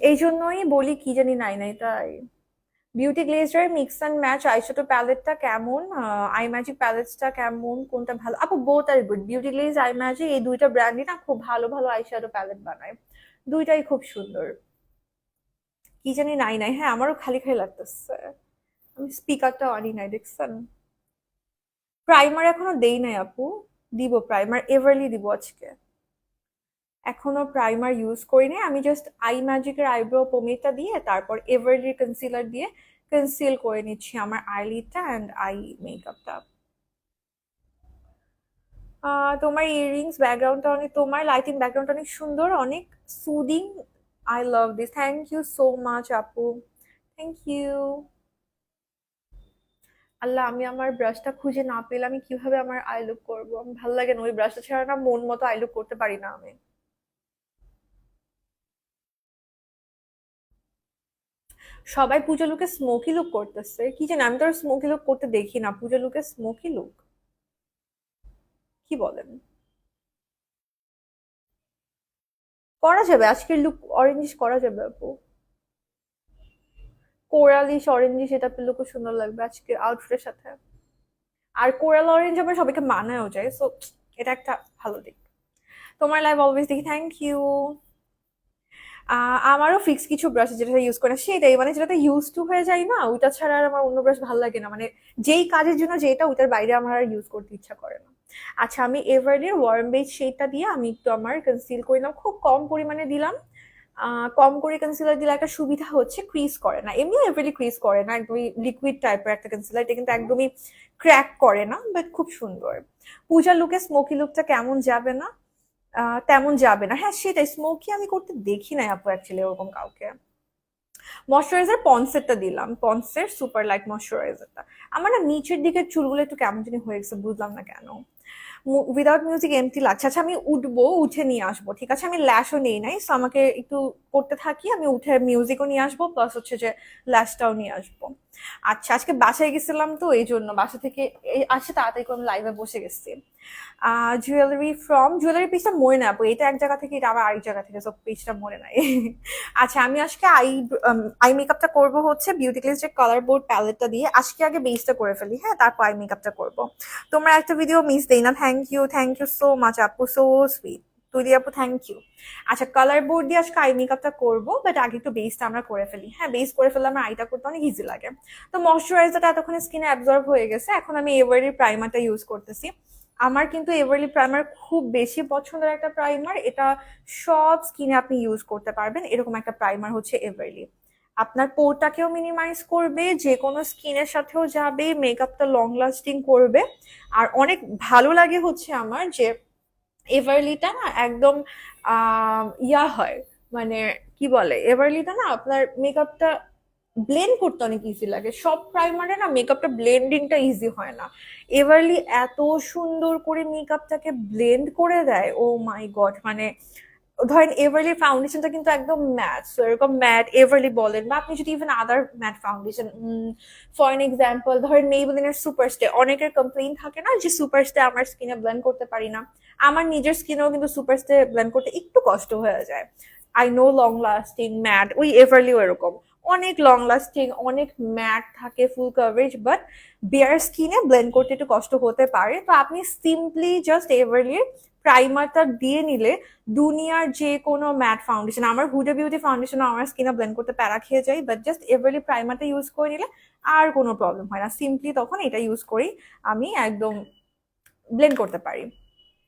Speaker 1: এই জন্যই বলি কি জানি নাই নাই তাই। Beauty glazer mix and match eyeshadow প্যালেটটা কেমন, আই ম্যাজিক প্যালেটসটা কেমন, কোনটা ভালো? আপু both are good, beauty glaze eye magic এই দুইটা ব্র্যান্ডই না খুব ভালো ভালো আইশ্যাডো প্যালেট বানায়, দুইটাই খুব সুন্দর। কি জানি নাই নাই, হ্যাঁ আমারও খালি খালি লাগতেছে। আমি স্পিকারটা আনি নাই, দেখছেন? প্রাইমার এখনো দেই নাই আপু, দিব প্রাইমার, এভারলি দিব আজকে। এখনো প্রাইমার ইউজ করিনি, আমি জাস্ট আই ম্যাজিকের আইব্রো পোমেটা দিয়ে তারপর এভারলি কনসিলার দিয়ে কনসিল করে নিচ্ছি আমার আইলিডটা অ্যান্ড আই মেকআপটা। তোমার ইয়াররিংস ব্যাকগ্রাউন্ডটা অনেক, তোমার লাইটিং ব্যাকগ্রাউন্ডটা অনেক সুন্দর, অনেক soothing. I love this, thank you so much আপু, থ্যাংক ইউ। আল্লাহ, আমি আমার ব্রাশটা খুঁজে না পেলে আমি কিভাবে আমার আই লুক করবো? আমি ভালো লাগে না ওই ব্রাশটা ছাড়া, না মন মতো আই লুক করতে পারি না আমি। সবাই পূজা লুকে স্মোকি লুক করতেছে, কি জানি, আমি তো আর স্মোকি লুক করতে দেখি না। পূজা লুকে স্মোকি লুক, কি বলেন? করা যাবে, আজকের লুক অরেঞ্জিশ করা যাবে আপু। কোরালিশ অরেঞ্জিশ এটা পেলে খুব সুন্দর লাগবে আজকে আউটফিটের সাথে। আর কোরাল অরেঞ্জ আবার সবাইকে মানায়ও যায়, সো এটা একটা ভালো দিক। তোমার লাইভ অলওয়েজ দেখি, থ্যাংক ইউ। আমারও ফিক্স কিছু ব্রাশ যেটা ইউজ করে না সেটাই, মানে যেটাতে ইউজ টু হয়ে যায় না, ওইটা ছাড়া আর আমার অন্য ব্রাশ ভালো লাগে না, মানে যেই কাজের জন্য যেটা, ওইটার বাইরে আমার আর ইউজ করতে ইচ্ছা করে না। আচ্ছা আমি এভারলির ওয়ার্ম বেজ শেডটা দিয়ে আমি একটু আমার কনসিল করলাম, খুব কম পরিমাণে দিলাম। কম করে কনসিলার দিলে একটা সুবিধা হচ্ছে ক্রিজ করে না, এমনি এভারলি ক্রিজ করে না, একদমই লিকুইড টাইপের একটা কনসিলার, এটা কিন্তু একদমই ক্র্যাক করে না, বাট খুব সুন্দর। পূজা লুকে স্মোকি লুকটা কেমন যাবে না? তেমন যাবে না, হ্যাঁ সেটাই, স্মোকি আমি করতে দেখি নাই আপু অ্যাকচুয়ালি ওরকম কাউকে। ময়শ্চারাইজার পন্সেরটা দিলাম, পন্সের সুপার লাইট ময়শ্চারাইজারটা। আমার না নিচের দিকের চুলগুলো একটু কেমন জানি হয়ে গেছে, বুঝলাম না কেন। উইদাউট মিউজিক এমটি লাগছে। আচ্ছা আমি উঠবো, উঠে নিয়ে আসবো, ঠিক আছে? আমি ল্যাশও নেই নাই, সো আমাকে একটু করতে থাকি, আমি উঠে মিউজিকও নিয়ে আসবো, প্লাস হচ্ছে যে ল্যাশটাও নিয়ে আসবো। আচ্ছা আজকে বাসায় গেছিলাম তো এই জন্য, বাসা থেকে আসে তাড়াতাড়ি করে লাইভে বসে গেছি। জুয়েলারি ফ্রম, জুয়েলারি পিসটা মনে না আপু, এটা এক জায়গা থেকে, এটা আবার আরেক জায়গা থেকে, সব পিসটা মনে নাই। আচ্ছা আমি আজকে আই মেকআপটা করবো হচ্ছে বিউটি ক্লিজের কালার বোর্ড প্যালেটটা দিয়ে। আজকে আগে বেসটা করে ফেলি, হ্যাঁ, তারপর আই মেকআপটা করবো। তোমরা একটা ভিডিও মিস দেই না, থ্যাংক ইউ সো মাচ আপু, সো সুইট। তুই আপু থ্যাংক ইউ। আচ্ছা কালার বোর্ড দিয়ে আজকে আই মেকআপটা করবো, বাট আগে একটু বেসটা আমরা করে ফেলি। হ্যাঁ বেস করে ফেললে আমার আইটা করতে অনেক ইজি লাগে। তো ময়শ্চারাইজারটা এতক্ষণে স্কিনে অ্যাবজর্ব হয়ে গেছে, এখন আমি এভারলি প্রাইমারটা ইউজ করতেছি। আমার কিন্তু এভারলি প্রাইমার খুব বেশি পছন্দের একটা প্রাইমার, এটা সব স্কিনে আপনি ইউজ করতে পারবেন, এরকম একটা প্রাইমার হচ্ছে এভারলি। আপনার পোরটাকেও মিনিমাইজ করবে, যে কোনো স্কিনের সাথেও যাবে, মেকআপটা লং লাস্টিং করবে। আর অনেক ভালো লাগে হচ্ছে আমার যে এভারলিটা না একদম ইয়া হয়, মানে কি বলে, এভারলিটা না আপনার মেকআপটা ব্লেন্ড করতে অনেক ইজি লাগে। সব প্রাইমারে না মেকআপটা ব্লেন্ডিংটা ইজি হয় না, এভারলি এত সুন্দর করে মেকআপটাকে ব্লেন্ড করে দেয়, ও মাই গড। মানে ধরেন এভারলি ফাউন্ডেশনটা কিন্তু একদম ম্যাট, সো এরকম ম্যাট এভারলি বলেন, বা আপনি যদি even other matte foundation, for an example ধরেন মেইবেলিনের সুপারস্টে, অনেকের কমপ্লেইন থাকে না যে সুপারস্টে আমার স্কিনে ব্লেন্ড করতে পারি না। আমার নিজের স্কিনেও কিন্তু সুপারস্টে ব্লেন্ড করতে একটু কষ্ট হয়ে যায়। I know long lasting matte, ওই এভারলিও এরকম অনেক লং লাস্টিং, অনেক ম্যাট থাকে, ফুল কভারেজ, বাট বেয়ার স্কিনে ব্লেন্ড করতে একটু কষ্ট হতে পারে। তো আপনি সিম্পলি জাস্ট এভারলির প্রাইমারটা দিয়ে নিলে দুনিয়ার যে কোনো ম্যাট ফাউন্ডেশন, আমার হুডা বিউটি ফাউন্ডেশন আমার স্কিনে ব্লেন্ড করতে প্যারা খেয়ে যায়, বাট জাস্ট এভারলি প্রাইমারটা ইউজ করে নিলে আর কোনো প্রবলেম হয় না। সিম্পলি তখন এটা ইউজ করেই আমি একদম ব্লেন্ড করতে পারি।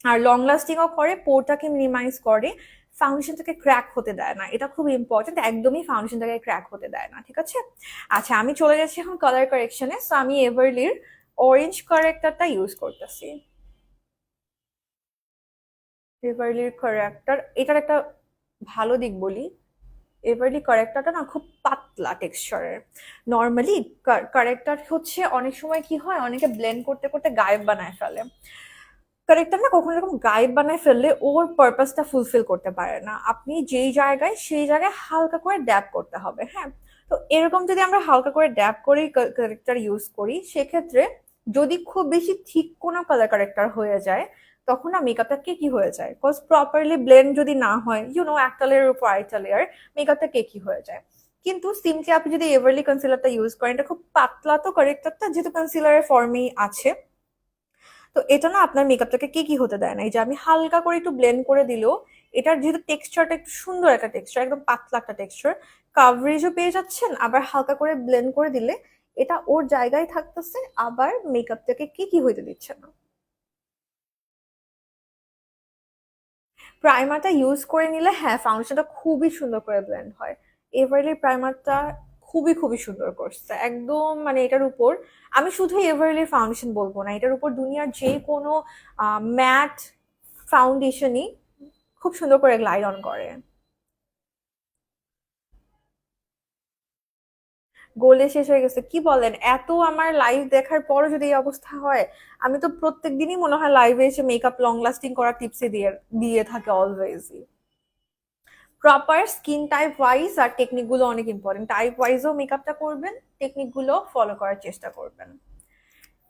Speaker 1: আর লং লাস্টিংও করে, পোরটাকে মিনিমাইজ করে, ফাউন্ডেশনটাকে ক্র্যাক হতে দেয় না, এটা খুব ইম্পর্টেন্ট, একদমই ফাউন্ডেশনটাকে ক্র্যাক হতে দেয় না, ঠিক আছে। আচ্ছা আমি চলে যাচ্ছি এখন কালার কারেকশনে। সো আমি এভারলির অরেঞ্জ কারেক্টারটা ইউজ করতেছি। এভারলির কারেক্টার, এটার একটা ভালো দিক বলি, এভারলি কারেক্টারটা না খুব পাতলা টেক্সচারের। নর্মালি কারেক্টার হচ্ছে অনেক সময় কি হয়, অনেকে ব্লেন্ড করতে করতে গায়েব বানায় ফেলে। কারেক্টার না কখনো এরকম গায়েব বানায় ফেললে ওর পারপাসটা ফুলফিল করতে পারে না। আপনি যেই জায়গায় সেই জায়গায় হালকা করে ড্যাব করতে হবে, হ্যাঁ। তো এরকম যদি আমরা হালকা করে ড্যাব করেই কারেক্টার ইউজ করি, সেক্ষেত্রে যদি খুব বেশি ঠিক কোনো কালার কারেক্টার হয়ে যায়, তখন না মেকআপটা কি হয়ে যায়, বিকজ প্রপারলি ব্লেন্ড যদি না হয়, একটা লেয়ারের উপর আরেকটা লেয়ার, মেকআপটা কি হয়ে যায়। কিন্তু সিম্পলি আপনি যদি এভারলি কনসিলারটা ইউজ করেন, এটা খুব পাতলা তো কারেক্টারটা, যেহেতু কনসিলারের ফর্মেই আছে, তো এটা না আপনার মেকআপটাকে কি হতে দেয় না। এই যে আমি হালকা করে একটু ব্লেন্ড করে দিলেও, এটার যেহেতু টেক্সচারটা একটু সুন্দর একটা টেক্সচার, একদম পাতলা একটা টেক্সচার, কাভারেজও পেয়ে যাচ্ছেন, আবার হালকা করে ব্লেন্ড করে দিলে এটা ওর জায়গায় থাকতেছে, আবার মেকআপটাকে কি হইতে দিচ্ছে না। প্রাইমারটা ইউজ করে নিলে হ্যাঁ ফাউন্ডেশনটা খুবই সুন্দর করে ব্লেন্ড হয়। এভারলি প্রাইমারটা খুবই খুবই সুন্দর করছে একদম, মানে এটার উপর আমি শুধু এভারলি ফাউন্ডেশন বলবো না, এটার উপর দুনিয়ার যে কোনো ম্যাট ফাউন্ডেশনই খুব সুন্দর করে গ্লাইড অন করে। গোলে শেষ হয়ে গেছে কি বলেন, এত আমার লাইভ দেখার পরও যদি এই অবস্থা হয়, আমি তো প্রত্যেক দিনই মনে হয় লাইভে এসে মেকআপ লং লাস্টিং করার টিপসে দিয়ে দিয়ে থাকে অলওয়েজই। প্রপার স্কিন টাইপ ওয়াইজ আর টেকনিক গুলো অনেক ইম্পর্টেন্ট, টাইপ ওয়াইজও মেকআপটা করবেন, টেকনিক গুলো ফলো করার চেষ্টা করবেন।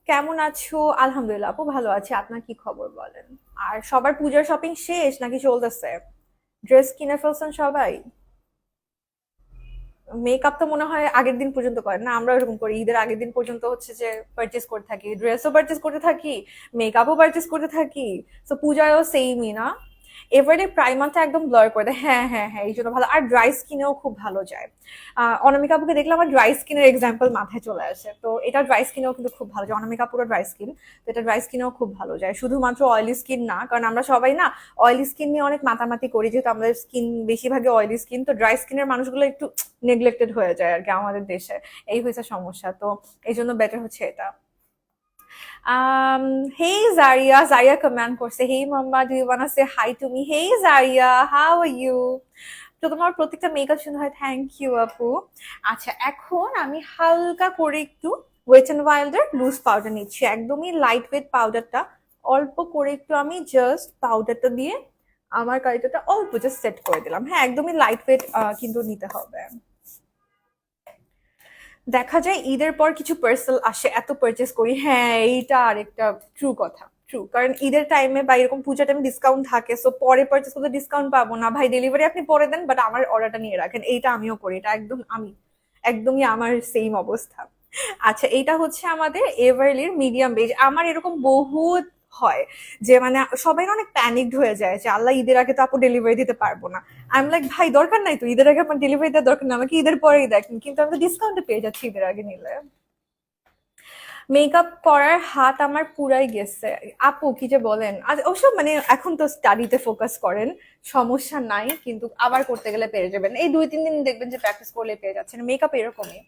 Speaker 1: কেমন আছো? আলহামদুলিল্লাহ আপু ভালো আছি, আপনার কি খবর বলেন? আর সবার পূজার শপিং শেষ নাকি চলতেছে? ড্রেস কিনে ফেলছেন সবাই? মেকআপ তো মনে হয় আগের দিন পর্যন্ত করেন না, আমরা এরকম করি, ঈদের আগের দিন পর্যন্ত হচ্ছে যে পারচেস করতে থাকি, ড্রেসও পারচেস করতে থাকি, মেকআপও পারচেস করতে থাকি। তো পূজায়ও সেমই না? এবারে প্রাইমারটা একদম ব্লার করে দেয়, হ্যাঁ হ্যাঁ হ্যাঁ, এই জন্য ভালো। আর ড্রাই স্কিনেও খুব ভালো যায়। অনামিকা আপুকে দেখলে আমার ড্রাই স্কিনের এক্সাম্পল মাথায় চলে আসে, তো এটা ড্রাই স্কিনেও কিন্তু খুব ভালো যায়। অনামিকা পুরো ড্রাই স্কিন, তো এটা ড্রাই স্কিনেও খুব ভালো যায়, শুধুমাত্র অয়েলি স্কিন না, কারণ আমরা সবাই না অয়েলি স্কিন নিয়ে অনেক মাতামাতি করি, যেহেতু আমাদের স্কিন বেশিরভাগই অয়েলি স্কিন, তো ড্রাই স্কিনের মানুষগুলো একটু নেগলেক্টেড হয়ে যায় আর কি আমাদের দেশে, এই হয়েছে সমস্যা। তো এই জন্য বেটার হচ্ছে এটা। Hey Zaria, Zaria command করছে, Hey Mama, do you wanna say hi to me? Hey Zaria, how are you? তো তোমার প্রত্যেকটা মেকআপ সুন্দর হয়, থ্যাংক ইউ আপু। আচ্ছা এখন আমি হালকা করে একটু ওয়েট এন্ড ওয়াইল্ডের লুজ পাউডার নিচ্ছি, একদমই লাইট ওয়েট পাউডারটা, অল্প করে একটু আমি জাস্ট পাউডারটা দিয়ে আমার কালিটাটা অল্প জাস্ট সেট করে দিলাম। হ্যাঁ একদমই লাইট ওয়েট কিন্তু নিতে হবে। দেখা যায় ঈদের পর কিছু পার্সেল আসে, এত পারচেস করি, হ্যাঁ এইটা আরেকটা ট্রু কথা, ট্রু, কারণ ঈদের টাইমে বা এরকম পূজা টাইমে ডিসকাউন্ট থাকে, সো পরে পারচেস করতে ডিসকাউন্ট পাবো না, ভাই ডেলিভারি আপনি পরে দেন বাট আমার অর্ডারটা নিয়ে রাখেন, এইটা আমিও করি, এটা একদম আমি একদমই আমার সেম অবস্থা। আচ্ছা এইটা হচ্ছে আমাদের এভারলির মিডিয়াম বেজ, আমার এরকম বহুত হয়, যে মানে সবাই না অনেক প্যানিকড হয়ে যায় যে আল্লাহ ঈদের আগে তো আপু ডেলিভারি দিতে পারবো না। আই এম লাইক ভাই দরকার নাই তো, ঈদের আগে আমার ডেলিভারি দেওয়ার দরকার না, আমাকে ঈদের পরেই দেখেন, কিন্তু আমি তো ডিসকাউন্টে পেয়ে যাচ্ছি ঈদের আগে নিলে। মেকআপ করার হাত আমার পুরাই গেছে। আপু কি যে বলেন, আর ওসব মানে এখন তো স্টাডিতে ফোকাস করেন, সমস্যা নাই, কিন্তু আবার করতে গেলে পেরে যাবেন, এই 2-3 দিন দেখবেন যে প্র্যাকটিস করলে পেয়ে যাচ্ছেন। মেকআপ এরকমই,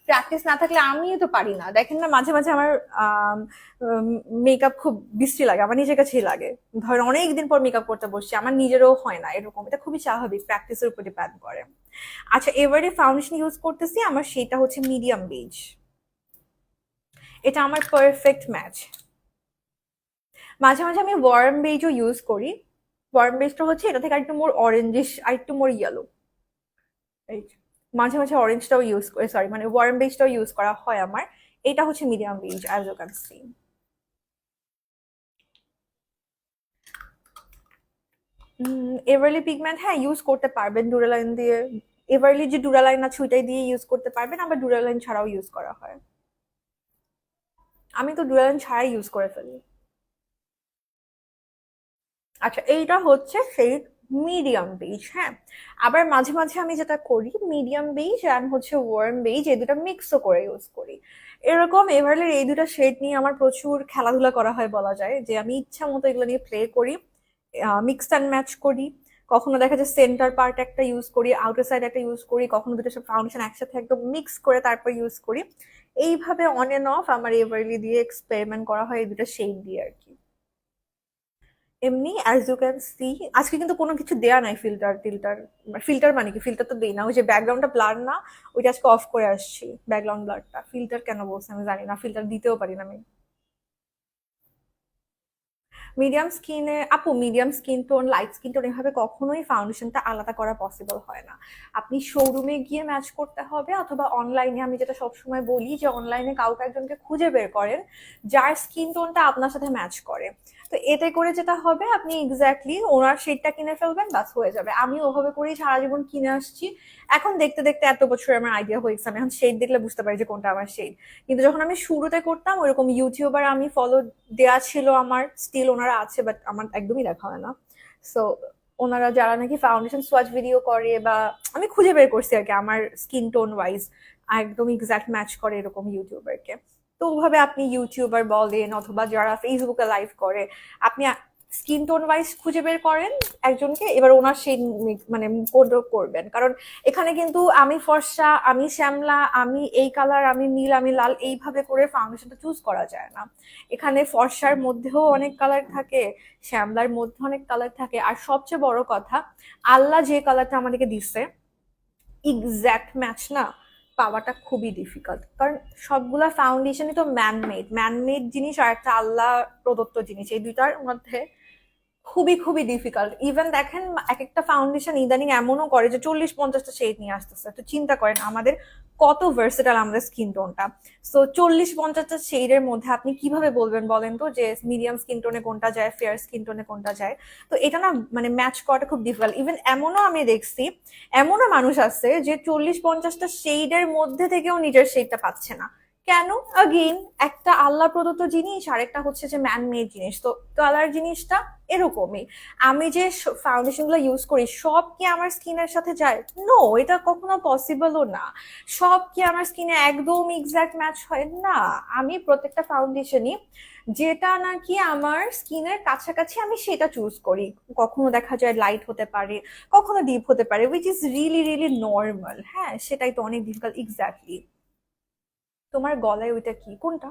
Speaker 1: প্র্যাকটিস না থাকলে আমিও তো পারি না, দেখেন না মাঝে মাঝে আমার মেকআপ খুব বিশ্রী লাগে, আমার নিজের কাছেই লাগে। ধরেন অনেকদিন পর মেকআপ করতে বসছি, আমার নিজেরও হয় না এরকম, এটা খুবই স্বাভাবিক, প্র্যাকটিসের উপর ডিপেন্ড করে। আচ্ছা, এবারে ফাউন্ডেশন ইউজ করতেছি, আমার সেটা হচ্ছে মিডিয়াম বেজ, এটা আমার পারফেক্ট ম্যাচ। মাঝে মাঝে আমি ওয়ার্ম বেজও ইউজ করি, ওয়ার্ম বেজটা হচ্ছে এটা থেকে আরেকটু মোর অরেঞ্জিশ, আরেকটু মোর ইয়েলো। এই যে, মাঝে মাঝে অরেঞ্জটাও ইউজ করে, সরি মানে ওয়ার্ম বেজটাও ইউজ করা হয় আমার। এটা হচ্ছে medium base, as you can see. Everly pigment হ্যাঁ ইউজ করতে পারবেন ডুরালাইন দিয়ে, এভারলি যে ডুরালাইন আছে ওইটাই দিয়ে ইউজ করতে পারবেন, আবার ডুরালাইন ছাড়াও ইউজ করা হয়। আমি তো ডুরালাইন ছাড়াই ইউজ করে ফেলি। আচ্ছা, এইটা হচ্ছে সেই মিডিয়াম বেজ, হ্যাঁ। আবার মাঝে মাঝে আমি যেটা করি, মিডিয়াম বেজ অ্যান্ড হচ্ছে ওয়ার্ম বেজ এই দুটা মিক্সও করে ইউজ করি। এরকম এভারলের এই দুটা শেড নিয়ে আমার প্রচুর খেলাধুলা করা হয় বলা যায়, যে আমি ইচ্ছা মতো এগুলো নিয়ে প্লে করি, মিক্স অ্যান্ড ম্যাচ করি। কখনো দেখা যায় সেন্টার পার্ট একটা ইউজ করি, আউটার সাইড একটা ইউজ করি, কখনো দুটো সব ফাউন্ডেশন একসাথে একদম মিক্স করে তারপর ইউজ করি। এইভাবে অন এন্ড অফ আমার এভারলি দিয়ে এক্সপেরিমেন্ট করা হয় এই দুটো শেড দিয়ে আর কি। এমনি অ্যাজ ইউ ক্যান সি, আজকে কিন্তু কোনো কিছু দেয়া নাই, ফিল্টার টিল্টার, ফিল্টার মানে কি, ফিল্টার তো দেই না, ওই যে ব্যাকগ্রাউন্ডটা ব্লার না, ওইটা আজকে অফ করে আসছি, ব্যাকগ্রাউন্ড ব্লারটা। ফিল্টার কেন বলছে আমি জানি না, ফিল্টার দিতেও পারি না আমি। মিডিয়াম স্কিনে আপু, medium skin tone light skin tone এভাবে কখনোই ফাউন্ডেশনটা আলাদা করা পসিবল হয় না। আপনি শোরুমে গিয়ে ম্যাচ করতে হবে, অথবা অনলাইনে, আমি যেটা সবসময় বলি যে অনলাইনে কাউকে একজনকে খুঁজে বের করেন যার স্কিন টোনটা আপনার সাথে ম্যাচ করে। তো এতে করে যেটা হবে, আপনি এক্স্যাক্টলি ওনার শেডটা কিনে ফেলবেন, বাস হয়ে যাবে। আমি ওভাবে করেই সারা জীবন কিনে আসছি, এখন দেখতে দেখতে এত বছর আমার আইডিয়া হয়ে গেছে, আমি এখন শেড দেখলে বুঝতে পারি যে কোনটা আমার শেড। কিন্তু যখন আমি শুরুতে করতাম, ওইরকম ইউটিউবার আমি ফলো দেয়া ছিল আমার, স্টিল ওনারা আছে, বাট আমার একদমই দেখা হয় না। সো ওনারা যারা নাকি ফাউন্ডেশন সোয়াচ ভিডিও করে, বা আমি খুঁজে বের করছি আর কি আমার স্কিন টোন ওয়াইজ একদম এক্সাক্ট ম্যাচ করে এরকম ইউটিউবারকে। তো ওভাবে আপনি ইউটিউবার বলেন অথবা যারা ফেসবুকে লাইভ করে, আপনি স্কিন টোন ওয়াইজ খুঁজে বের করেন একজনকে, এবার ওনার সেই মানে কোড করবেন। কারণ এখানে কিন্তু আমি ফর্সা, আমি শ্যামলা, আমি এই কালার, আমি নীল, আমি লাল, এইভাবে করে ফাউন্ডেশনটা চুজ করা যায় না। এখানে ফর্সার মধ্যেও অনেক কালার থাকে, শ্যামলার মধ্যে অনেক কালার থাকে, আর সবচেয়ে বড় কথা, আল্লাহ যে কালারটা আমাদেরকে দিচ্ছে এক্স্যাক্ট ম্যাচ না পাওয়াটা খুবই ডিফিকাল্ট। কারণ সবগুলা ফাউন্ডেশনই তো ম্যানমেড, ম্যানমেড জিনিস আর একটা আল্লাহ প্রদত্ত জিনিস, এই দুইটার মধ্যে খুবই খুবই ডিফিকাল্ট। ইভেন দেখেন এক একটা ফাউন্ডেশন ইদানিং এমনও করে যে 40-50টা শেড নিয়ে আসতেছে, তো চিন্তা করেন আমাদের কত ভার্সেটাইল আমাদের স্কিন টোনটা। সো 40-50টা শেডের মধ্যে আপনি কিভাবে বলবেন বলেন তো যে মিডিয়াম স্কিন টোনে কোনটা যায়, ফেয়ার স্কিন টোনে কোনটা যায়? তো এটা না মানে ম্যাচ করাটা খুব ডিফিকাল্ট। ইভেন এমনও আমি দেখছি, এমনও মানুষ আছে যে 40-50টা শেডের মধ্যে থেকেও নিজের শেডটা পাচ্ছে না। কেন? আগেইন একটা আল্লাহ প্রদত্ত জিনিস, আরেকটা হচ্ছে যে ম্যান মেড জিনিস। তো কালার জিনিসটা এরকমই। আমি যে ফাউন্ডেশন গুলো ইউজ করি সব কি আমার স্কিনের সাথে যায়? নো, এটা কখনো পসিবলও না। সব কি আমার স্কিনে একদম এক্সাক্ট ম্যাচ হয় না। আমি প্রত্যেকটা ফাউন্ডেশনই যেটা নাকি আমার স্কিনের কাছাকাছি আমি সেটা চুজ করি। কখনো দেখা যায় লাইট হতে পারে, কখনো ডিপ হতে পারে, which is really really normal. হ্যাঁ, সেটাই তো অনেক ডিফিকাল্ট। এক্স্যাক্টলি। তোমার গলায় ওইটা কি, কোনটা?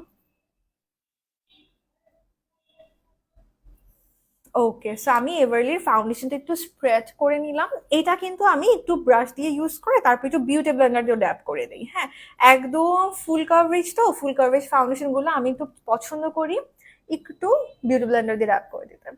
Speaker 1: ওকে, সো আমি এভারলির ফাউন্ডেশনটা একটু স্প্রেড করে নিলাম। এটা কিন্তু আমি একটু ব্রাশ দিয়ে ইউজ করে তারপর একটু বিউটি ব্লেন্ডার দিয়ে ড্যাব করে দিই, হ্যাঁ। একদম ফুল কাভারেজ, তো ফুল কাভারেজ ফাউন্ডেশন গুলো আমি একটু পছন্দ করি একটু বিউটি ব্লেন্ডার দিয়ে ড্যাব করে দিতে।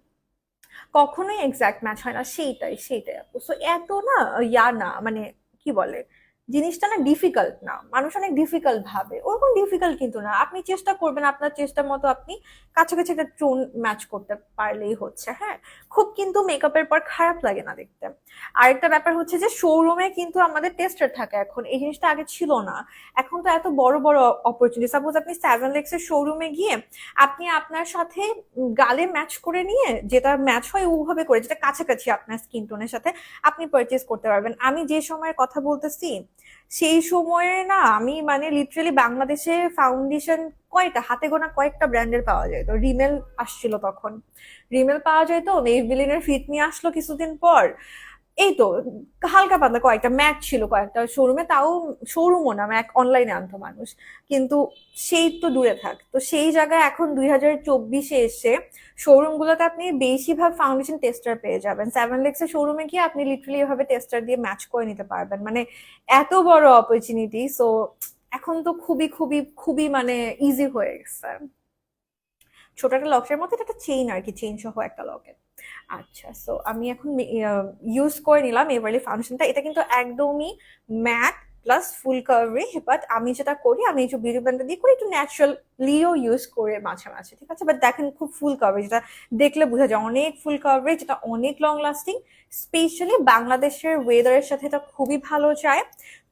Speaker 1: কখনোই এক্সাক্ট ম্যাচ হয় না, সেইটাই সেইটাই আপু। সো এত না ইয়া না, মানে কি বলে, জিনিসটা না ডিফিকাল্ট না, মানুষ অনেক ডিফিকাল্ট ভাবে, ওরকম ডিফিকাল্ট কিন্তু না। আপনি চেষ্টা করবেন, আপনার চেষ্টা মতো আপনি কাছাকাছি একটা টোন ম্যাচ করতে পারলেই হচ্ছে, হ্যাঁ। খুব কিন্তু মেকআপের পর খারাপ লাগে না দেখতে। আরেকটা ব্যাপার হচ্ছে যে শোরুমে কিন্তু আমাদের টেস্টার থাকে এখন, এই জিনিসটা আগে ছিল না। এখন তো এত বড় বড় অপরচুনিটি, সাপোজ আপনি সেভেন লেক্স এর শোরুমে গিয়ে আপনি আপনার সাথে গালে ম্যাচ করে নিয়ে, যেটা ম্যাচ হয় ওভাবে করে, যেটা কাছাকাছি আপনার স্কিন টোনের সাথে, আপনি পারচেজ করতে পারবেন। আমি যে সময়ের কথা বলতেছি, সেই সময়ে না আমি মানে লিটারালি বাংলাদেশে ফাউন্ডেশন কয়টা হাতে গোনা কয়েকটা ব্র্যান্ডের পাওয়া যায়। তো রিমেল আসছিল তখন, রিমেল পাওয়া যায়, তো মেবলিনের ফিট নিয়ে আসলো কিছুদিন পর। এই তো হালকা পাতলা কয়েকটা ম্যাক ছিল কয়েকটা শোরুমে, তাও শোরুমও না, ম্যাক অনলাইনে আনতো মানুষ। কিন্তু সেই তো দূরে থাক, তো সেই জায়গায় এখন 2024-এ এসে শোরুম গুলোতে আপনি বেশিরভাগ ফাউন্ডেশন টেস্টার পেয়ে যাবেন। সেভেন লেক্স এর শোরুমে গিয়ে আপনি লিটারালি এভাবে টেস্টার দিয়ে ম্যাচ করে নিতে পারবেন, মানে এত বড় অপরচুনিটি। সো এখন তো খুবই খুবই খুবই মানে ইজি হয়ে গেছে। ছোট একটা লকেটের মধ্যে এটা একটা চেইন আর কি, চেইন সহ একটা লকেট। আচ্ছা, সো আমি এখন ইউজ করে নিলাম এভারলি ফাউন্ডেশনটা। এটা কিন্তু একদমই matte plus full coverage, but আমি যেটা করি, আমি এই যে বিউটি ব্লেন্ডার দিয়ে করি, একটু ন্যাচারালিও ইউজ করে মাঝে মাঝে, ঠিক আছে। বাট দেখেন খুব ফুল কাভারেজ, এটা দেখলে বোঝা যায় অনেক ফুল কাভারেজ, এটা অনেক লং লাস্টিং। স্পেশালি বাংলাদেশের ওয়েদারের সাথে এটা খুবই ভালো যায়।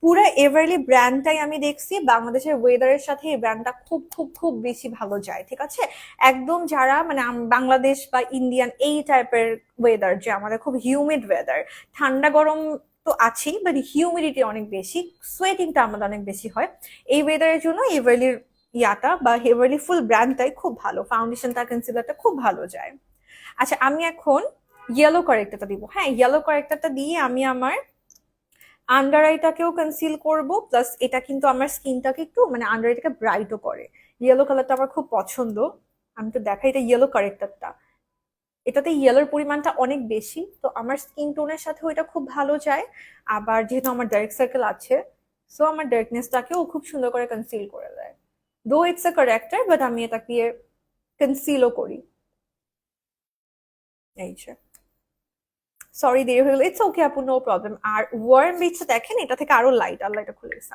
Speaker 1: পুরো এভারলি ব্র্যান্ডটাই আমি দেখছি বাংলাদেশের ওয়েদারের সাথে এই ব্র্যান্ডটা খুব খুব খুব বেশি ভালো যায়, ঠিক আছে। একদম যারা মানে বাংলাদেশ বা ইন্ডিয়ান এই টাইপের ওয়েদার, যে আমাদের খুব হিউমিড ওয়েদার, ঠান্ডা গরম তো আছেই, বাট হিউমিডিটি অনেক বেশি, সোয়েটিংটা আমাদের অনেক বেশি হয়। এই ওয়েদারের জন্য এভারলির ইয়াটা বা এভারলি ফুল ব্র্যান্ডটাই খুব ভালো, ফাউন্ডেশনটা কনসিলারটা খুব ভালো যায়। আচ্ছা, আমি এখন ইয়েলো কারেক্টারটা দিব। হ্যাঁ, ইয়েলো কারেক্টারটা দিয়ে আমি আমার আন্ডার আইটাকেও কনসিল করব, প্লাস এটা কিন্তু আমার স্কিনটাকে একটু মানে আন্ডার আইটাকে ব্রাইটও করে। ইয়েলো কালারটা আমার খুব পছন্দ। আমি তো দেখাই, এটা ইয়েলো কারেক্টারটা, এটাতে ইয়েলোর পরিমাণটা অনেক বেশি, তো আমার স্কিন টোনের সাথেও এটা খুব ভালো যায়। আবার যেহেতু আমার ডার্ক সার্কেল আছে, সো আমার ডার্কনেসটাকেও খুব সুন্দর করে কনসিল করে দেয়। দো ইটস এ কারেক্টার, বাট আমি এটাকে কনসিলও করি। এই যে, সরি দেরি হয়ে গেলো, ইটস ওকে আপু, নো প্রবলেম। আর ওয়ার্ম বিটটা দেখেন, এটা থেকে আরো লাইট, আল্লাহ এটা খুলে গেছে,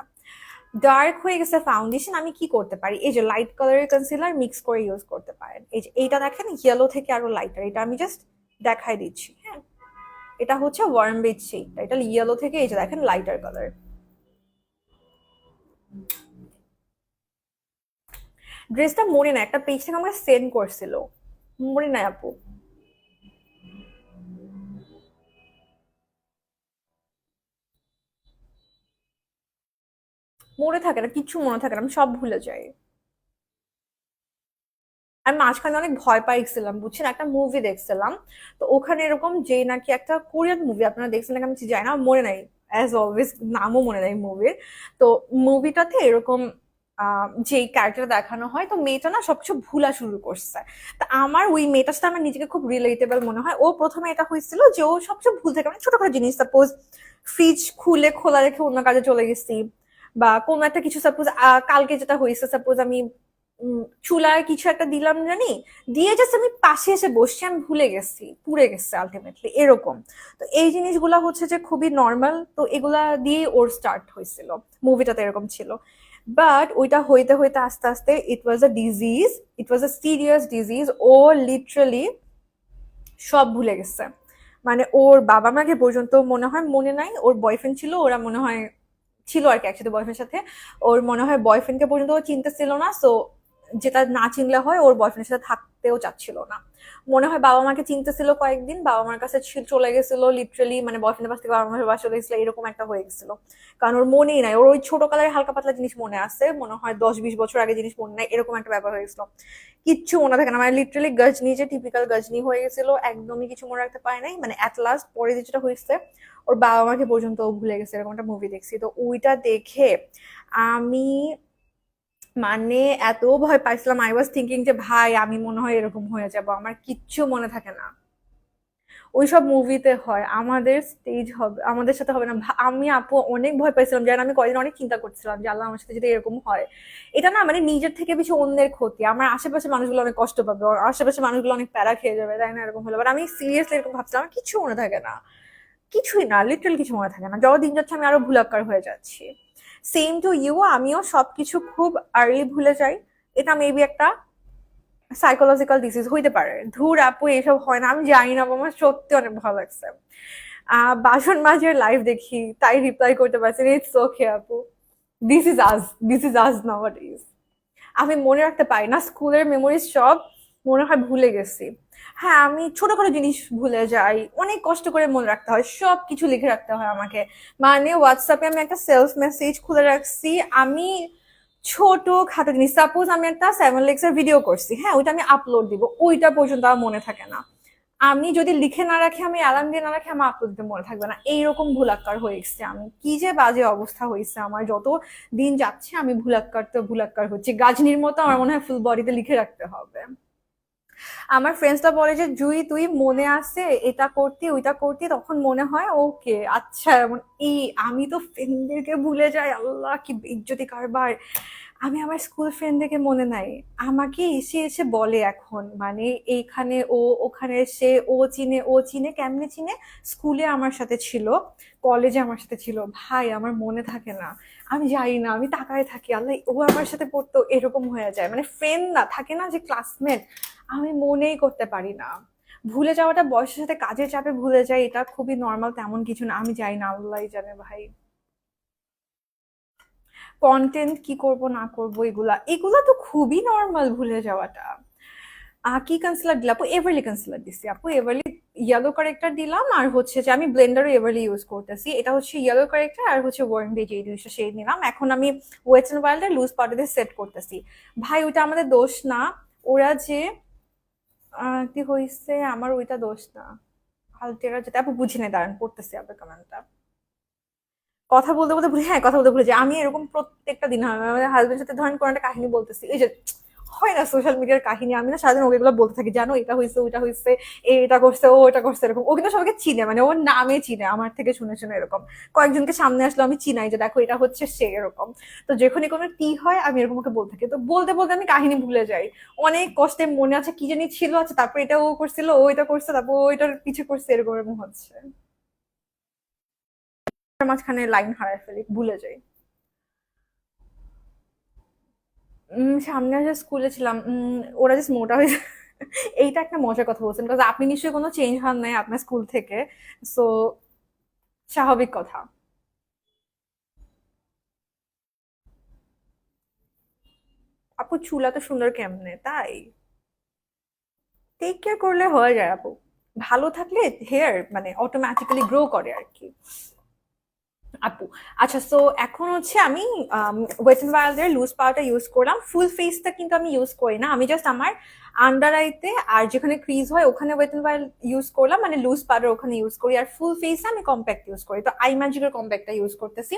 Speaker 1: ডার্ক হয়ে গেছে ফাউন্ডেশন। আমি কি করতে পারি, এই যে লাইট কালারের কনসিলার মিক্স করে ইউজ করতে পারেন। এই যে এইটা দেখেন ইয়েলো থেকে আরো লাইটার, এটা আমি জাস্ট দেখাই দিচ্ছি। হ্যাঁ, এটা হচ্ছে ওয়ার্ম বিচ শেডটা, এটা ইয়েলো থেকে এই যে দেখেন লাইটার কালার। ড্রেসটা মনে নাই, একটা পেজ থেকে আমাকে সেন্ড করছিল, মনে নাই আপু। মনে থাকে না, কিচ্ছু মনে থাকে না, আমি সব ভুলে যাই। আমি মাঝখানে অনেক ভয় পাইছিলাম বুঝছেন, একটা মুভি দেখছিলাম, তো ওখানে এরকম যে নাকি একটা কোরিয়ান মুভি, আপনারা দেখছেন নাকি আমি জানি না, মনে নাই, অ্যাজ অলওয়েজ নামও মনে নাই মুভির। তো মুভিটাতে এরকম যে ক্যারেক্টার দেখানো হয়, তো মেয়েটা না সবকিছু ভুলা শুরু করছে। তা আমার ওই মেয়েটার সাথে আমার নিজেকে খুব রিলেটেবল মনে হয়। ও প্রথমে এটা হয়েছিল যে ও সবকিছু ভুল থাকে, মানে ছোটখাটো জিনিস, সাপোজ ফ্রিজ খুলে খোলা রেখে অন্য কাজে চলে গেছি, বা কোনো একটা কিছু, সাপোজ কালকে যেটা হয়েছে, সাপোজ আমি চুলায় কিছু একটা দিলাম জানি, দিয়ে জাস্ট আমি পাশে এসে বসছি, আমি ভুলে গেছি, পুড়ে গেছে আলটিমেটলি, এরকম। তো এই জিনিসগুলা হচ্ছে যে খুবই নর্মাল, তো এগুলা দিয়ে ওর স্টার্ট হয়েছিল, মুভিটাতে এরকম ছিল। বাট ওইটা হইতে হইতে আস্তে আস্তে it was a disease, it was a serious disease. ও লিটারালি সব ভুলে গেছে, মানে ওর বাবা মাকে পর্যন্ত মনে হয় মনে নাই, ওর বয়ফ্রেন্ড ছিল, ওরা মনে হয় ছিল আর কি একসাথে বয়ফ্রেন্ডের সাথে। ওর মনে হয় বয়ফ্রেন্ডকে পর্যন্ত ও চিনতেছিল না, সো যেটা না চিনলে হয়, ওর বয়ফ্রেন্ডের সাথে থাকতেও চাচ্ছিল না। মনে হয় বাবা মাকে চিনতেছিল কয়েকদিন, বাবা মার কাছে চলে গেছিল লিটারালি, মানে বয়ফ্রেন্ডের পাশ থেকে বাবা মার বাসা চলে গেছিল, এরকম একটা হয়ে গেছিল। কারণ ওর মনেই নাই, ওর ওই ছোট কালের হালকা পাতলা জিনিস মনে আছে, মনে হয় 10-20 বছর আগে জিনিস মনে নাই, এরকম একটা ব্যাপার হয়ে গেছিল। কিচ্ছু মনে থাকে না, মানে লিটারালি গজনি, যে টিপিক্যাল গজনি হয়ে গেছিল, একদমই কিছু মনে রাখতে পারে নাই। মানে অ্যাট লাস্ট পরে যেটা হয়েছে, ওর বাবা মাকে পর্যন্ত ভুলে গেছে, এরকম একটা মুভি দেখছি। তো ওইটা দেখে আমি মানে এত ভয় পাইছিলাম, আই ওয়াজ থিঙ্কিং যে ভাই আমি মনে হয় এরকম হয়ে যাব, আমার কিচ্ছু মনে থাকে না। ওইসব মুভিতে হয়, আমাদের স্টেজ হবে, আমাদের সাথে হবে না। আমি আপু অনেক ভয় পাইছিলাম, যেন আমি কয়দিন অনেক চিন্তা করছিলাম যে আল্লাহ আমার সাথে যদি এরকম হয়। এটা না মানে নিজের থেকে বেশি অন্যের ক্ষতি, আমার আশেপাশে মানুষগুলো অনেক কষ্ট পাবে, আশেপাশে মানুষগুলো অনেক প্যারা খেয়ে যাবে, তাই না, এরকম হলো। বাট আমি সিরিয়াসলি এরকম ভাবছিলাম, আমার কিছু মনে থাকে না, কিছুই না, লিটারাল কিছু মনে থাকে না। যত দিন যাচ্ছে আমি আরো ভুলাক্কার হয়ে যাচ্ছি। সেম টু ইউ, আমিও সবকিছু খুব আর্লি ভুলে যাই। এটা মেবি একটা সাইকোলজিক্যাল ডিজিজ হইতে পারে। ধুর আপু, এসব হয় না, আমি জানি না, আমার সত্যি অনেক ভালো লাগছে। বাসন মাঝের লাইভ দেখি তাই রিপ্লাই করতে পারছি না। ইটস ওকে আপু, দিস ইজ আস নাওয়াডেজ। আমি মনে রাখতে পারি না, স্কুলের মেমোরিজ সব মনে হয় ভুলে গেছি। হ্যাঁ, আমি ছোটখাটো জিনিস ভুলে যাই, অনেক কষ্ট করে মনে রাখতে হয়, সব কিছু লিখে রাখতে হয় আমাকে। মানে হোয়াটসঅ্যাপে আমি একটা সেলফ মেসেজ খুলে রাখছি, আমি ছোট খাটো জিনিস, সাপোজ আমি একটা 7 লেক্সের ভিডিও করছি, হ্যাঁ ওইটা আমি আপলোড দিব, ওইটা পর্যন্ত আমার মনে থাকে না। আমি যদি লিখে না রাখি, আমি অ্যালার্ম দিয়ে না রাখি, আমার আপলোড দিতে মনে থাকবে না। এইরকম ভুলাক্কার হয়ে গেছে আমি, কি যে বাজে অবস্থা হয়েছে আমার। যত দিন যাচ্ছে আমি ভুলাক্কার তো ভুলাক্কার হচ্ছে, গাজনির মতো আমার মনে হয় ফুল বডিতে লিখে রাখতে হবে। আমার ফ্রেন্ডসটা বলে যে জুই তুই মনে আছে এটা করতি ওইটা করতি, তখন মনে হয় ওকে আচ্ছা এমন। এই আমি তো ফ্রেন্ডদেরকে ভুলে যাই, আল্লাহ কি ইজ্জতি কারবার। আমি আমার স্কুল ফ্রেন্ডদেরকে মনে নাই, আমাকে এসে এসে বলে এখন, মানে এইখানে ও ওখানে সে, ও চিনে কেমনে চিনে, স্কুলে আমার সাথে ছিল, কলেজে আমার সাথে ছিল, ভাই আমার মনে থাকে না। আমি যাই না, আমি তাকায় থাকি, আল্লাহ ও আমার সাথে পড়তো, এরকম হয়ে যায়। মানে ফ্রেন্ড না থাকে না যে ক্লাসমেট, আমি মনেই করতে পারি না। ভুলে যাওয়াটা বয়সের সাথে কাজের চাপে ভুলে যাই, এটা খুবই নর্মাল, তেমন কিছু না। আমি যাই না, আল্লাহ জানে ভাই। কন্টেন্ট কি করব না করব, এগুলা এগুলা তো খুবই নর্মাল ভুলে যাওয়াটা। কি কনসিলার দিলাম আপু? এভারলি কনসিলার দিছি আপু, এভারলি ইয়েলো কারেক্টার দিলাম। আর হচ্ছে যে আমি ব্লেন্ডারও এভারলি ইউজ করতেছি, এটা হচ্ছে ইয়েলো কারেক্টার আর হচ্ছে ওয়ার্ম বেজ, এই দুইটা শেড নিলাম। এখন আমি ওয়েট এন্ড ওয়াইল্ডের লুজ পাউডার দিয়ে সেট করতেছি। ভাই ওটা আমাদের দোষ না, ওরা যে কি হয়েছে, আমার ওইটা দোষ না। আলটেরা যেটা আপু বুঝি নাই, দাঁড়ান পড়তেছি আপনার কমেন্টটা। কথা বলতে বলতে ভুলে, হ্যাঁ কথা বলতে ভুলে যাই আমি, এরকম প্রত্যেকটা দিন হয়। আমার হাজবেন্ডের সাথে ধরেন কোনো একটা কাহিনী বলতেছি, এই যে হয় না সোশ্যাল মিডিয়ার কাহিনী, আমি না সারাদিন ওগুলো বলতে থাকি, জানো এটা হয়েছে ওইটা হয়েছে, এটা করছে ও এটা করছে, এরকম। ও কিন্তু সবাইকে চিনে, মানে ওর নামে চিনে আমার থেকে শুনে শুনে, এরকম কয়েকজনকে সামনে আসলো আমি চিনাই যে দেখো এটা হচ্ছে সে, এরকম। তো যখনই কোনো টি হয় আমি এরকম ওকে বলতে থাকি, তো বলতে বলতে আমি কাহিনী ভুলে যাই। অনেক কষ্টে মনে আছে কি জানি ছিল, আছে তারপর এটা ও করছিল, ও এটা করছে, তারপর ও এটার পিছু করছে, এরকম এরকম হচ্ছে। মাঝখানে লাইন হারায় ফেলি, ভুলে যাই। সামনে যে স্কুলে ছিলাম, ওরা জাস্ট মোটা হয়েছে। এইটা একটা মজার কথা বলছেন, কারণ আপনি নিশ্চয়ই কোনো চেঞ্জ হন নাই আপনার স্কুল থেকে। সো স্বাভাবিক কথা। আপু চুল এত সুন্দর কেমনে তাই? টেক কেয়ার করলে হয়ে যায় আপু, ভালো থাকলে হেয়ার মানে অটোমেটিক্যালি গ্রো করে আর কি আপু। আচ্ছা, সো এখন হচ্ছে আমি ওয়েট এন্ড ওয়াইল্ডের লুজ পাউডার ইউজ করলাম। ফুল ফেসটা কিন্তু আমি ইউজ করি না, আমি জাস্ট আমার আন্ডার আইতে আর যেখানে ক্রিজ হয় ওখানে ওয়েট এন্ড ওয়াইল্ড ইউজ করলাম, মানে লুজ পাউডার ওখানে ইউজ করি। আর ফুল ফেসে আমি কম্প্যাক্ট ইউজ করি, তো আই ম্যাজিকের কম্প্যাক্টটা ইউজ করতেছি।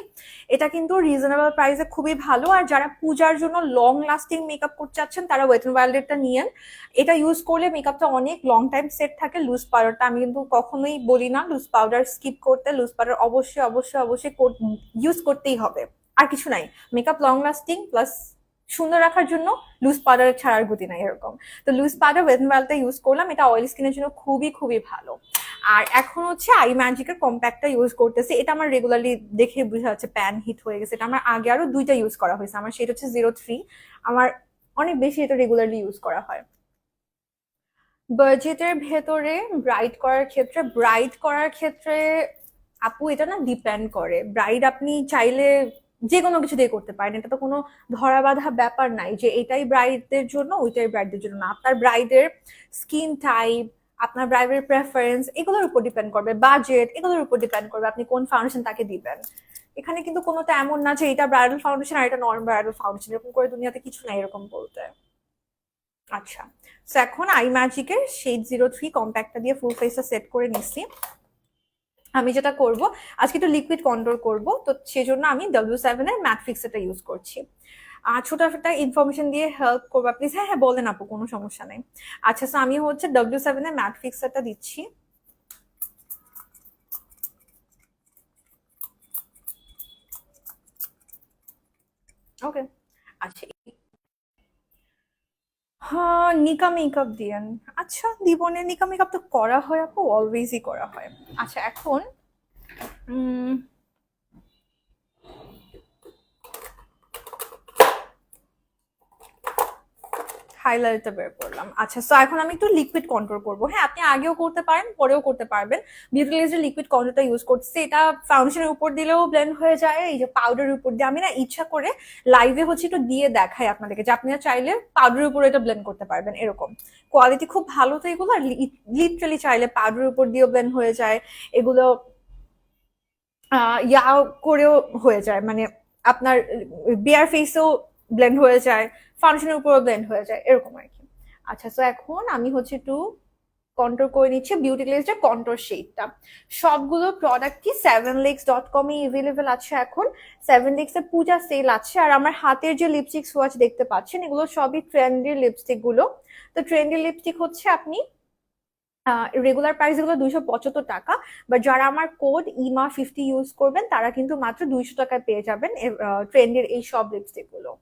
Speaker 1: এটা কিন্তু রিজনেবল প্রাইসে খুবই ভালো। আর যারা পূজার জন্য লং লাস্টিং মেকআপ করতে চাচ্ছেন তারা ওয়েট এন্ড ওয়াইল্ডেরটা নিয়েন। এটা ইউজ করলে মেকআপটা অনেক লং টাইম সেট থাকে। লুজ পাউডারটা আমি কিন্তু কখনোই বলি না লুজ পাউডার স্কিপ করতে, লুজ পাউডার অবশ্যই অবশ্যই অবশ্যই ইউজ করতেই হবে। আর কিছু নাই, মেকআপ লং লাস্টিং প্লাস সুন্দর রাখার জন্য লুজ পাউডার ছাড়ার গতি নাই, এরকম। তো লুজ পাউডার ওয়েট এন্ড ওয়াইল্ডটা ইউজ করলাম, এটা অয়েল স্কিনের জন্য খুবই খুবই ভালো। আর এখন হচ্ছে আই ম্যাজিকের কম্প্যাক্টটা ইউজ করতেছি, এটা আমার রেগুলারলি দেখে বোঝা যাচ্ছে প্যান হিট হয়ে গেছে। এটা আমার আগে আরো দুইটা ইউজ করা হয়েছে, আমার সেটা হচ্ছে 03। আমার অনেক বেশি এটা রেগুলারলি ইউজ করা হয়। বাজেটের ভেতরে ব্রাইট করার ক্ষেত্রে আপু এটা না ডিপেন্ড করে। ব্রাইড আপনি চাইলে যে কোনো কিছু দিয়ে করতে পারেন, এটা তো কোনো ধরা বাঁধা ব্যাপার নাই যে এটাই ব্রাইডদের জন্য ওইটাই ব্রাইডদের জন্য না। আপনার ব্রাইডের স্কিন টাইপ, আপনার ব্রাইডের প্রেফারেন্স, এগুলোর উপর ডিপেন্ড করবে, বাজেট এগুলোর উপর ডিপেন্ড করবে আপনি কোন ফাউন্ডেশন তাকে দিবেন। এখানে কিন্তু কোনোটা এমন না যে এটা ব্রাইডাল ফাউন্ডেশন আর এটা নন ব্রাইডাল ফাউন্ডেশন, এরকম করে দুনিয়াতে কিছু নাই এরকম বলতে। আচ্ছা, তো এখন আই ম্যাজিকের শেড 03 কম্প্যাক্টটা দিয়ে ফুল ফেসটা সেট করে নিচ্ছি। আমি যেটা করব আজকে একটু লিকুইড কন্ট্রোল করব, তো সেজন্য আমি W7 এর ম্যাট ফিক্সারটা ইউজ করছি। ছোট একটা ইনফরমেশন দিয়ে হেল্প করবা প্লিজ? হ্যাঁ হ্যাঁ বলেন আপু, কোনো সমস্যা নেই। আচ্ছা, তো আমি হচ্ছে W7 এর ম্যাট ফিক্সারটা দিচ্ছি। ওকে। আচ্ছা, হ্যাঁ নিকা মেকআপ দিয়েন। আচ্ছা দিবনে নিকা মেকআপ তো করা হয় আপু, অলওয়েজই করা হয়। আচ্ছা এখন উম হাইলাইটটা বের করলাম। আচ্ছা, সো এখন আমি একটু লিকুইড কন্ট্রোল করবো। হ্যাঁ, আপনি আগেও করতে পারেন, পরেও করতে পারবেন। বিউটিলাইজার লিকুইড কন্ট্রোলটা ইউজ করতেছি, এটা ফাউন্ডেশনের উপর দিলেও ব্লেন্ড হয়ে যায়, এই যে পাউডারের উপর দিয়ে। আমি না ইচ্ছা করে লাইভে হচ্ছে একটু দিয়ে দেখাই আপনাদেরকে, যে আপনারা চাইলে পাউডারের উপর এটা ব্লেন্ড করতে পারবেন, এরকম কোয়ালিটি খুব ভালো। তো এগুলো লিটারালি চাইলে পাউডারের উপর দিয়েও ব্লেন্ড হয়ে যায় এগুলো, ইয়া করেও হয়ে যায়, মানে আপনার বিয়ার ফেসেও ব্লেন্ড হয়ে যায়, ফাউন্ডেশনের উপরও ব্লেন্ড হয়ে যায়, এরকম আর কি। আচ্ছা, তো এখন আমি হচ্ছে একটু কন্ট্রোল করে নিচ্ছি বিউটি গ্লেজের কন্ট্রোল শেডটা। সবগুলো প্রোডাক্টই 7legs.com এ এভেলেবেল আছে এখন। 7legs এর পূজা সেল আছে। আর আমার হাতের যে লিপস্টিক সোয়াচ দেখতে পাচ্ছেন, এগুলো সবই ট্রেন্ডি লিপস্টিক গুলো। তো ট্রেন্ডি লিপস্টিক হচ্ছে আপনি রেগুলার প্রাইস গুলো 275 টাকা, বা যারা আমার কোড ইমা50 ইউজ করবেন তারা কিন্তু মাত্র 200 টাকায় পেয়ে যাবেন ট্রেন্ডের এই সব লিপস্টিক গুলো।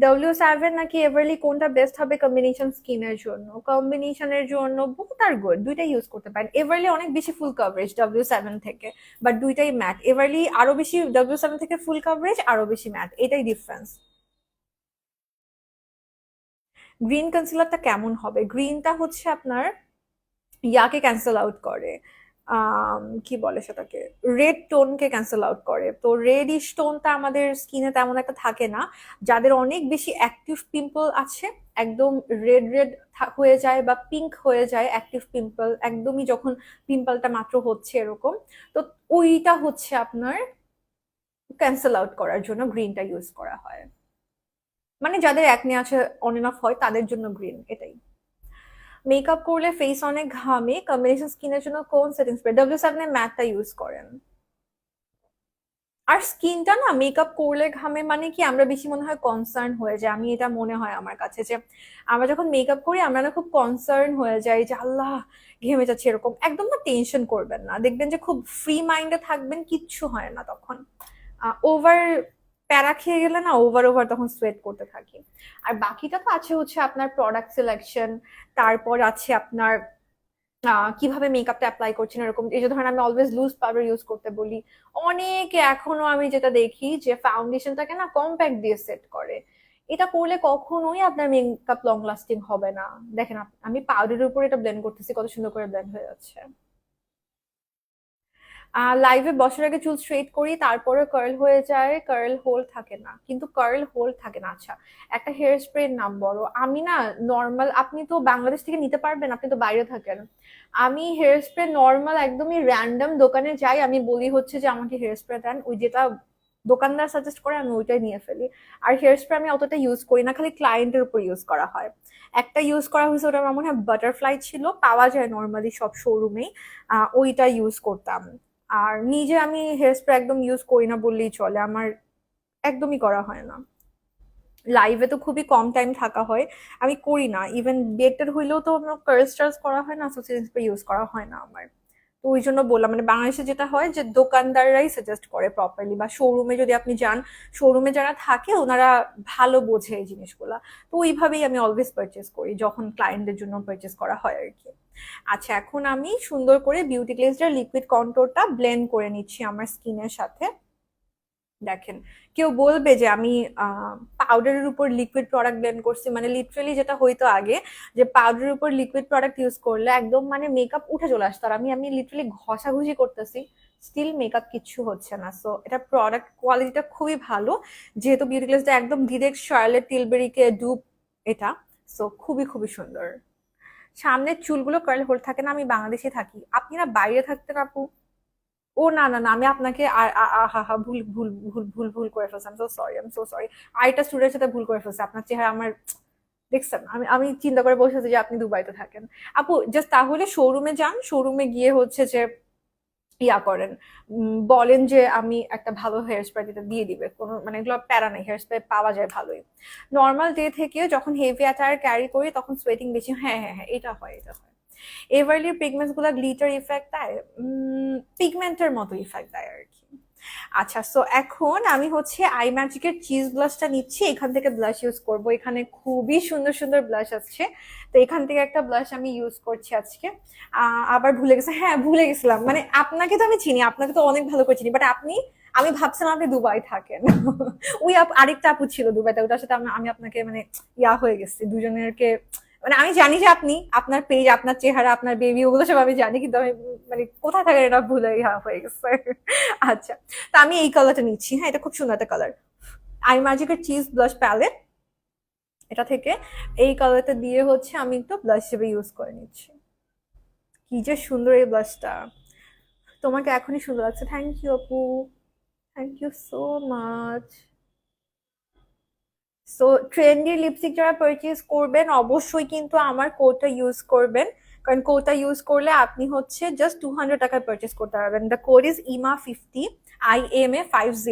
Speaker 1: W7 নাকি এভারলি কোনটা বেস্ট হবে কম্বিনেশন স্কিনের জন্য? কম্বিনেশনের জন্য বোথ আর গুড, দুইটাই ইউজ করতে পারেন। এভারলি অনেক বেশি ফুল কভারেজ W7 থেকে, বাট দুইটাই ম্যাট। এভারলি আরো বেশি, W7 থেকে ফুল কভারেজ, আরো বেশি ম্যাট, এটাই ডিফারেন্স। গ্রিন কনসিলারটা কেমন হবে? গ্রিনটা হচ্ছে আপনার ইয়াকে ক্যান্সেল আউট করে, কি বলে সেটাকে, রেড টোনকে ক্যান্সেল আউট করে। তো রেডিশ টোনটা আমাদের স্কিনে তেমন একটা থাকে না। যাদের অনেক বেশি অ্যাক্টিভ পিম্পল আছে, একদম রেড রেড হয়ে যায় বা পিঙ্ক হয়ে যায় অ্যাক্টিভ পিম্পল, একদমই যখন পিম্পলটা মাত্র হচ্ছে এরকম, তো ওইটা হচ্ছে আপনার ক্যান্সেল আউট করার জন্য গ্রিনটা ইউজ করা হয়। মানে যাদের অ্যাকনে আছে অন এন্ড অফ হয় তাদের জন্য গ্রিন, এটাই। মেকআপ করলে ফেস অনেক ঘামে, কম্বিনেশন স্কিনের জন্য কোন সেটিং স্প্রে? W7 এর ম্যাটটা ইউজ করেন। আর স্কিনটা না মেকআপ করলে ঘামে মানে কি, আমরা বেশি মনে হয় কনসার্ন হয়ে যায়। আমি এটা মনে হয় আমার কাছে যে আমরা যখন মেকআপ করি আমরা না খুব কনসার্ন হয়ে যাই যে আল্লাহ ঘেমে যাচ্ছে, এরকম। একদম না টেনশন করবেন না, দেখবেন যে খুব ফ্রি মাইন্ডে থাকবেন, কিচ্ছু হয় না তখন। ওভার প্যারা খেয়ে গেলে না ওভার ওভার তখন সোয়েট করতে থাকি। আর বাকিটা তো আছে হচ্ছে আপনার প্রোডাক্ট সিলেকশন, তারপর আছে আপনার কিভাবে মেকআপটা অ্যাপ্লাই করছেন এরকম। এই যে ধরেন আমি অলওয়েজ লুজ পাউডার ইউজ করতে বলি, অনেকে এখনো আমি যেটা দেখি যে ফাউন্ডেশনটাকে না কম্প্যাক্ট দিয়ে সেট করে। এটা করলে কখনোই আপনার মেকআপ লং লাস্টিং হবে না। দেখেন আমি পাউডারের উপর এটা ব্লেন্ড করতেছি, কত সুন্দর করে ব্লেন্ড হয়ে যাচ্ছে। লাইভে বসার আগে চুল স্ট্রেট করি, তারপরে কার্ল হয়ে যায়, কার্ল হোল থাকে না। কিন্তু কার্ল হোল থাকে না। আচ্ছা, একটা হেয়ার স্প্রে নাম বলো। আমি না নর্মাল, আপনি তো বাংলাদেশ থেকে নিতে পারবেন, আপনি তো বাইরে থাকেন। আমি হেয়ার স্প্রে নর্মাল একদমই র্যান্ডম দোকানে যাই, আমি বলি হচ্ছে যে আমাকে হেয়ার স্প্রে দেন, ওই যেটা দোকানদার সাজেস্ট করে আমি ওইটাই নিয়ে ফেলি। আর হেয়ার স্প্রে আমি অতটা ইউজ করি না, খালি ক্লায়েন্টের উপর ইউজ করা হয়। একটা ইউজ করা হয়েছে, ওটা আমার মনে হয় বাটারফ্লাই ছিল, পাওয়া যায় নর্মালি সব শোরুমেই, ওইটা ইউজ করতাম। আর নিজে আমি হেয়ার স্প্রে একদম ইউজ করি না বললেই চলে, আমার একদমই করা হয় না। লাইভে তো খুবই কম টাইম থাকা হয়, আমি করি না। ইভেন বেটার হইলেও তো আমার কার্ল স্টার্স করা হয় না, সোসিয়াল স্প্রে ইউজ করা হয় না আমার। তো ওই জন্য বললাম, মানে বাংলাদেশে যেটা হয় যে দোকানদাররাই সাজেস্ট করে প্রপারলি, বা শোরুমে যদি আপনি যান, শোরুমে যারা থাকে ওনারা ভালো বোঝে এই জিনিসগুলা। তো ওইভাবেই আমি অলওয়েজ পারচেস করি যখন ক্লায়েন্টদের জন্য পারচেস করা হয় আর কি। আচ্ছা, এখন আমি সুন্দর করে বিউটি গ্লেজের লিকুইড কন্ট্রোলটা ব্লেন্ড করে নিচ্ছি আমার স্কিনের সাথে। দেখেন, কেউ বলবে যে আমি পাউডারের উপর লিকুইড প্রোডাক্ট ব্লেন্ড করছি, মানে লিটারালি যেটা হইতো আগে, যে পাউডারের উপর লিকুইড প্রোডাক্ট ইউজ করলে একদম মানে মেকআপ উঠে চলে আসতো, আর আমি লিটারালি ঘষাঘষি করতেছি, স্টিল মেকআপ কিচ্ছু হচ্ছে না। সো এটা প্রোডাক্ট কোয়ালিটিটা খুবই ভালো, যেহেতু বিউটি গ্লেজটা একদম ডিরেক্ট শার্লেট টিলবেরিকে ডুপ এটা। সো খুবই খুবই সুন্দর। সামনের চুলগুলো কার্ল হোল থাকে না, আমি বাংলাদেশে থাকি, আপনি না বাইরে থাকতেন আপু। ও না না না, আমি আপনাকে হা হা ভুল ভুল ভুল ভুল ভুল করে ফেলছি। I am so sorry, I am so sorry. আরেকটা স্টুডেন্টের সাথে ভুল করে ফেলছি। আপনার চেহারা আমার দেখছেন, আমি আমি চিন্তা করে বসে আছি যে আপনি দুবাইতে থাকেন। আপু জাস্ট তাহলে শোরুমে যান, শোরুমে গিয়ে হচ্ছে যে ইয়া করেন, বলেন যে আমি একটা ভালো হেয়ার স্প্রে যেটা দিয়ে দিবে, কোনো মানে এগুলো প্যারা নেই, হেয়ার স্প্রে পাওয়া যায় ভালোই। নর্মাল ডে থেকে যখন হেভি অ্যাটায়ার ক্যারি করি তখন সোয়েটিং বেশি, হ্যাঁ হ্যাঁ হ্যাঁ, এটা হয় এটা হয়। এভারলি পিগমেন্টস গুলা গ্লিটার ইফেক্ট দেয়, পিগমেন্টের মতো ইফেক্ট দেয় আর কি। আচ্ছা, সো এখন আমি হচ্ছে আই ম্যাজিকের চিজ ব্লাশটা নিচ্ছি, এখান থেকে ব্লাশ ইউজ করব। এখানে খুবই সুন্দর সুন্দর ব্লাশ আছে, তো এখান থেকে একটা ব্লাশ আমি ইউজ করছি আজকে। আবার ভুলে গেছি, হ্যাঁ ভুলে গেছিলাম, মানে আপনাকে তো আমি চিনি, আপনাকে তো অনেক ভালো করে চিনি, বাট আপনি আমি ভাবছিলাম আপনি দুবাই থাকেন। ওই আরেকটা আপু ছিল দুবাইতে, ওটার সাথে আমি আপনাকে মানে ইয়া হয়ে গেছি দুজনেরকে। মানে আমি জানি যে আপনি, আপনার পেজ, আপনার চেহারা, আপনার বেবি, ওগুলো সব আমি জানি, কিন্তু আমি মানে কোথায় থাকেন এটা ভুলে ইয়া হয়ে গেছে। আচ্ছা, তো আমি এই কালারটা নিচ্ছি। হ্যাঁ, এটা খুব সুন্দর একটা কালার। আই ম্যাজিকের চিজ ব্লাশ প্যালেট, এটা থেকে এই কালারটা দিয়ে হচ্ছে আমি একটু ব্লাশ হিসেবে ইউজ করে নিচ্ছি। কি যে সুন্দর এই ব্লাশটা, তোমাকে এখনই সুন্দর লাগছে। থ্যাংক ইউ আপু, thank you so much. So trendy lipstick যারা পারচেজ করবেন অবশ্যই কিন্তু আমার কোডটা ইউজ করবেন, কারণ কোডটা ইউজ করলে আপনি হচ্ছে জাস্ট 200 টাকায় পারচেজ করতে পারবেন। The code is IMA50, IMA50।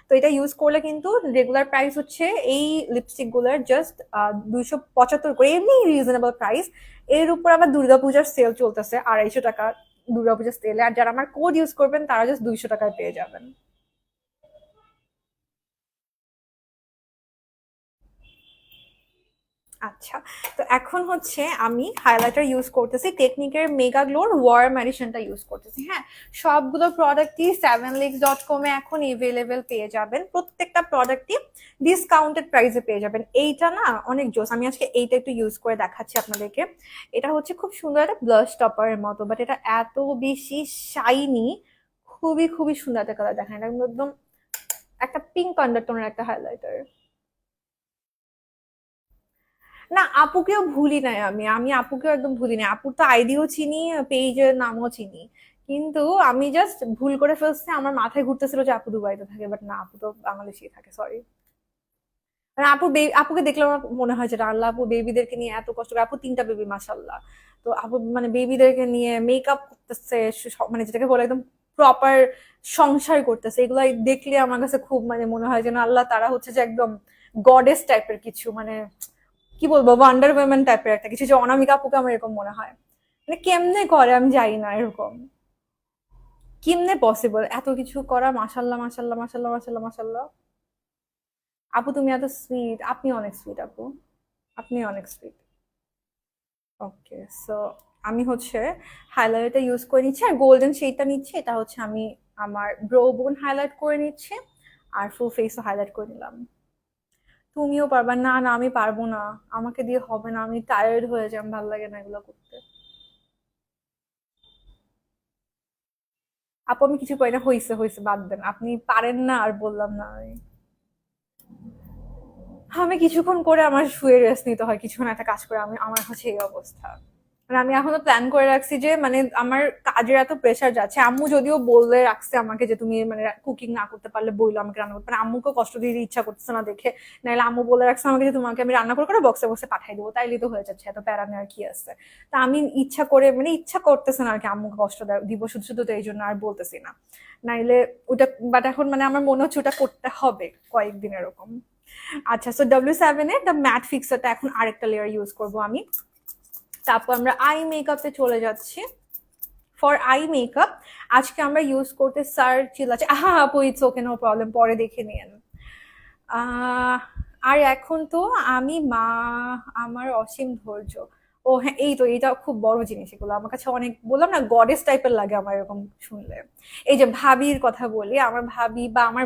Speaker 1: তো এটা ইউজ করলে কিন্তু রেগুলার প্রাইস হচ্ছে এই লিপস্টিক গুলার জাস্ট 275 করে, এমনি রিজনেবল প্রাইস। এর উপর আবার দুর্গাপূজার সেল চলতেছে 250 টাকা দুর্গাপূজার সেলে, আর যারা আমার কোড ইউজ করবেন তারা জাস্ট 200 টাকায় পেয়ে যাবেন। আচ্ছা, তো এখন হচ্ছে আমি হাইলাইটার ইউজ করতেছি টেকনিকের মেগা গ্লোর ওয়ার্ম এডিশনটা ইউজ করতেছি। হ্যাঁ, সবগুলো প্রোডাক্টই 7legs.com এ এখন এভেলেবেল পেয়ে যাবেন। প্রত্যেকটা প্রোডাক্টই ডিসকাউন্টেড প্রাইসে পেয়ে যাবেন। এইটা না অনেক জোস, আমি আজকে এইটা একটু ইউজ করে দেখাচ্ছি আপনাদেরকে। এটা হচ্ছে খুব সুন্দর একটা ব্লাশ টপারের মতো, বাট এটা এত বেশি শাইনি, খুবই খুবই সুন্দর একটা কালার। দেখেন, এটা একদম একটা পিঙ্ক আন্ডারটোনের একটা হাইলাইটার। না, আপুকেও ভুলি নাই আমি, আপুকেও একদম ভুলি নাই। আপুর তো আইডিও চিনি, পেজের নামও চিনি, কিন্তু আমি জাস্ট ভুল করে ফেলছি। আমার মাথায় ঘুরতেছিল যে আপু দুবাইতে থাকে, বাট না, আপু তো বাংলাদেশেই থাকে, সরি। মানে আপুকে দেখলে আমার মনে হয় যে আল্লাহ, আপু বেবিদেরকে নিয়ে এত কষ্ট করে, আপু 3টা বেবি মাশাল্লাহ। তো আপু মানে বেবিদেরকে নিয়ে মেকআপ করতেছে, মানে যেটাকে বলে একদম প্রপার সংসার করতেছে, এগুলো দেখলে আমার কাছে খুব মানে মনে হয় যেন আল্লাহ তারা হচ্ছে যে একদম গডেস টাইপের কিছু, মানে কি বলবো, ওয়ান্ডার ওমেন টাইপের একটা কিছু, যে অনামিকা আপুকে আমার এরকম মনে হয়। মানে কেমনে করে আমি জানি না এরকম, কেমনে পসিবল এত কিছু করা। মাশাল্লাহ মাশাল্লাহ মাশাল্লাহ মাশাল্লাহ মাশাল্লাহ। আপু তুমি এত সুইট, আপনি অনেক সুইট আপু, আপনি অনেক সুইট। ওকে, সো আমি হচ্ছে হাইলাইটার ইউজ করে নিচ্ছি, আর গোল্ডেন শেডটা নিচ্ছি। এটা হচ্ছে আমি আমার ব্রো বোন হাইলাইট করে নিচ্ছি, আর ফুল ফেসও হাইলাইট করে নিলাম। তুমিও পারবা? না না, আমি পারবো না, আমাকে দিয়ে হবে না, আমি টায়ার্ড হয়ে যাই, আমার ভালো লাগে না এগুলো করতে। আপু আমি কিছু করি না, হইছে হইছে, বাদ দেন, আপনি পারেন না আর বললাম না আমি। আমি কিছুক্ষণ করে আমার শুয়ে রেস্ট নিতে হয়, কিছুক্ষণ একটা কাজ করে, আমার হচ্ছে এই অবস্থা। মানে আমি এখনো প্ল্যান করে রাখছি যে মানে আমার কাজের এত প্রেশার যাচ্ছে। আম্মু যদিও বলে রাখছে আমাকে যে তুমি মানে কুকিং না করতে পারলে বইলো আমাকে রান্না করতে, মানে আম্মুকে কষ্ট দিয়ে ইচ্ছা করতেছে না দেখে। নাহলে আম্মু বলে রাখছে আমাকে যে তোমাকে আমি রান্না করে করে বক্সে বক্সে পাঠাই দেবো, তাইলে তো হয়ে যাচ্ছে, এত প্যারা নেওয়ার কি আছে। তা আমি ইচ্ছা করে মানে ইচ্ছা করতেছে না আর কি আম্মুকে কষ্ট দিব শুধু শুধু, তো এই জন্য আর বলতেছি না। নাইলে ওটা, বাট এখন মানে আমার মনে হচ্ছে ওটা করতে হবে কয়েকদিন এরকম। আচ্ছা, সো W7 এর দ্য ম্যাট ফিক্সারটা এখন আরেকটা লেয়ার ইউজ করব আমি। তারপর আমরা আই মেকআপে চলে যাচ্ছি। ফর আই মেকআপ আজকে আমরা ইউজ করতে সার চিল আছে। আপু ইটস ওকে, নো প্রবলেম, পরে দেখে নিন। আর এখন তো আমি মা, আমার অসীম ধৈর্য। ও হ্যাঁ, এই তো, এটা খুব বড় জিনিস, এগুলো আমার কাছে অনেক, বললাম না, গডেস টাইপের লাগে আমার এরকম শুনলে। এই যে ভাবির কথা বলি, আমার ভাবি বা আমার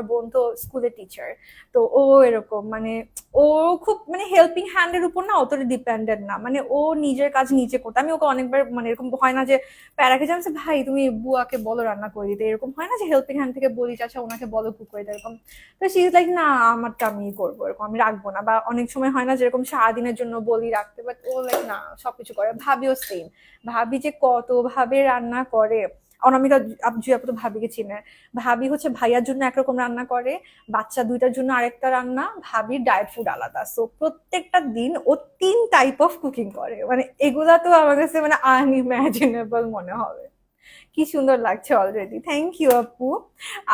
Speaker 1: বোন তো স্কুলের টিচার। তো ও এরকম মানে ও খুব মানে হেল্পিং হ্যান্ডের উপর না অতটা ডিপেন্ডেন্ট না, মানে ও নিজের কাজ নিজে করতে। আমি ওকে অনেকবার মানে এরকম হয় না যে প্যারাকে জানছে ভাই তুমি বুয়াকে বলো রান্না করে দিতে, এরকম হয় না যে হেল্পিং হ্যান্ড থেকে বলি আচ্ছা ওনাকে বলো কুক করে দিতে, এরকম। তো শি ইজ লাইক না, আমারটা আমি করবো, এরকম আমি রাখবো না। বা অনেক সময় হয় না যেরকম সারাদিনের জন্য বলি রাখতে, বাট ও লাইক না, সবকিছু করে। ভাবিও সেম, ভাবি যে কত ভাবে রান্না করে। অনামিকা আপজু আপু তো ভাবিকে চিনে। ভাবি হচ্ছে ভাইয়ার জন্য একরকম রান্না করে, বাচ্চা দুইটার জন্য আরেকটা রান্না, ভাবির ডায়েট ফুড আলাদা। সো প্রত্যেকটা দিন ও 3 টাইপ অফ কুকিং করে, মানে এগুলা তো আমার কাছে মানে আনইম্যাজিনেবল মনে হবে। কি সুন্দর লাগছে অলরেডি, থ্যাংক ইউ আপু।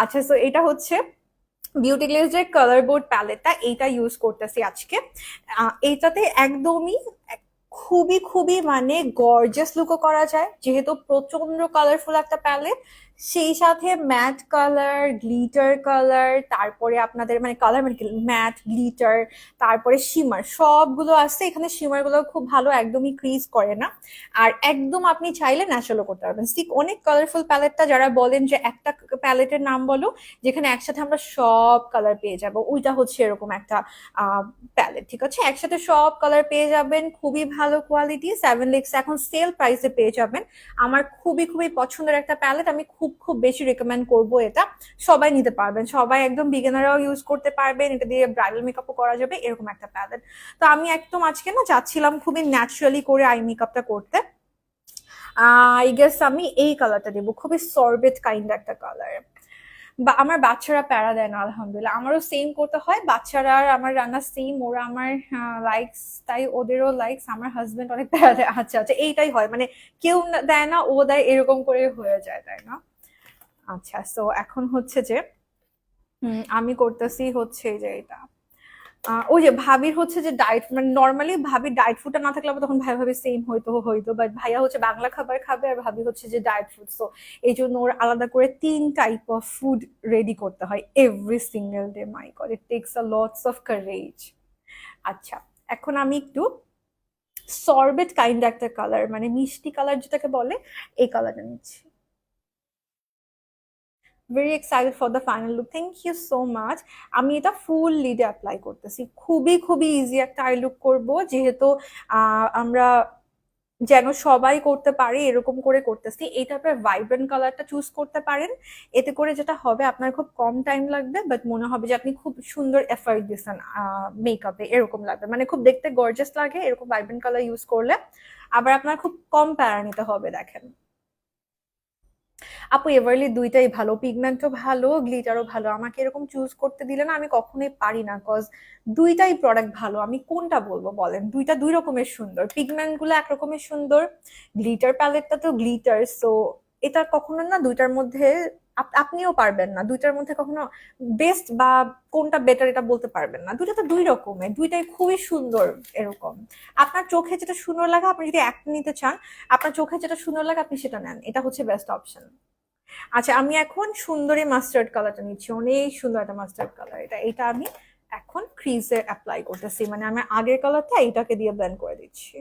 Speaker 1: আচ্ছা, সো এটা হচ্ছে বিউটি গ্লেজের কালার বোর্ড প্যালেটটা, এইটা ইউজ করতেছি আজকে। এইটাতে একদমই খুবই খুবই মানে গর্জিয়াস লুকও করা যায়, যেহেতু প্রচন্ড কালারফুল একটা প্যালেট। সেই সাথে ম্যাট কালার, গ্লিটার কালার, তারপরে আপনাদের মানে কালার মানে ম্যাট, গ্লিটার, তারপরে শিমার সবগুলো আছে এখানে। শিমার গুলো খুব ভালো, একদমই ক্রিজ করে না। আর একদম আপনি চাইলে ন্যাচারালও করতে পারবেন। ঠিক অনেক কালারফুল প্যালেটটা যারা বলেন যে একটা প্যালেটের নাম বলো যেখানে একসাথে আমরা সব কালার পেয়ে যাব, ওইটা হচ্ছে এরকম একটা প্যালেট। ঠিক আছে, একসাথে সব কালার পেয়ে যাবেন, খুবই ভালো কোয়ালিটি। 7 লেক্স এখন সেল প্রাইসে পেয়ে যাবেন। আমার খুবই খুবই পছন্দের একটা প্যালেট, আমি খুব খুব বেশি রেকমেন্ড করব এটা। সবাই নিতে পারবেন, সবাই একদম বিগিনাররাও ইউজ করতে পারবেন, এটা দিয়ে ব্রাইডাল মেকআপও করা যাবে, এরকম একটা প্যালেট। তো আমি একদম আজকে না চাচ্ছিলাম খুবই ন্যাচারালি করে আই মেকআপটা করতে। আই গেস আমি এই কালারটা দেবো, খুবই সরবেট কাইন্ড একটা কালার। বা আমার বাচ্চারা প্যারা দেয় না, আলহামদুলিল্লাহ। আমারও সেম করতে হয়, বাচ্চারা আর আমার রান্না সেম, ওরা আমার লাইকস, তাই ওদেরও লাইকস। আমার হাজবেন্ড অনেক প্যারা দেয়। আচ্ছা আচ্ছা, এইটাই হয়, মানে কেউ দেয় না ও দেয়, এরকম করে হয়ে যায়, তাই না? আচ্ছা, সো এখন হচ্ছে যে আমি করতেছি হচ্ছে যে এটা ওই যে ভাবির হচ্ছে যে ডায়েট, মানে নর্মালি ভাবির ডায়েট ফুডটা না থাকলে আবার তখন ভাই ভাবি সেম হইতো হইতো, বাট ভাইয়া হচ্ছে বাংলা খাবার খাবে আর ভাবি হচ্ছে যে ডায়েট ফুড। সো এই জন্য ওর আলাদা করে 3 টাইপ অফ ফুড রেডি করতে হয় every single day. My god, it takes a lots of courage. আচ্ছা, এখন আমি একটু সরবেট কাইন্ড একটা কালার, মানে মিষ্টি কালার যেটাকে বলে, এই কালারটা নিচ্ছি। Very excited for the final look, thank you so much. আমি এটা ফুল লিডে অ্যাপ্লাই করতেছি, খুবই খুবই ইজি একটা আই লুক করবো, যেহেতু আমরা যেন সবাই করতে পারে এরকম করে করতেছি। এই টাইপের ভাইব্রেন্ট কালারটা চুজ করতে পারেন, এতে করে যেটা হবে আপনার খুব কম টাইম লাগবে, বাট মনে হবে যে আপনি খুব সুন্দর এফার্ট দিচ্ছেন মেকআপে, এরকম লাগবে, মানে খুব দেখতে গর্জাস লাগে এরকম ভাইব্রেন্ট কালার ইউজ করলে। আবার আপনার খুব কম প্যারা নিতে হবে। দেখেন আপু, এভারলি দুইটাই ভালো, পিগমেন্টও ভালো, গ্লিটারও ভালো। আমাকে এরকম চুজ করতে দিলে না আমি কখনোই পারি না, কজ দুইটাই প্রোডাক্ট ভালো। আমি কোনটা বলবো বলেন, দুইটা দুই রকমের সুন্দর, পিগমেন্ট গুলো এক রকমের সুন্দর, গ্লিটার প্যালেটটা তো গ্লিটার। সো এটা কখনো না দুইটার মধ্যে আপনিও পারবেন না দুইটার মধ্যে কখনো বেস্ট বা কোনটা বেটার এটা বলতে পারবেন না। দুইটা তো দুই রকমের, দুইটাই খুবই সুন্দর। এরকম আপনার চোখে যেটা সুন্দর লাগে, আপনি যদি একটা নিতে চান, আপনার চোখে যেটা সুন্দর লাগে আপনি সেটা নেন, এটা হচ্ছে বেস্ট অপশন। আচ্ছা, আমি এখন সুন্দরী মাস্টার্ড কালারটা নিচ্ছি, অনেক সুন্দর একটা মাস্টার্ড কালার এটা। এটা আমি এখন ক্রিজে অ্যাপ্লাই করতেছি, মানে আমি আগের কালারটা এইটাকে দিয়ে ব্লেন্ড করে দিচ্ছি।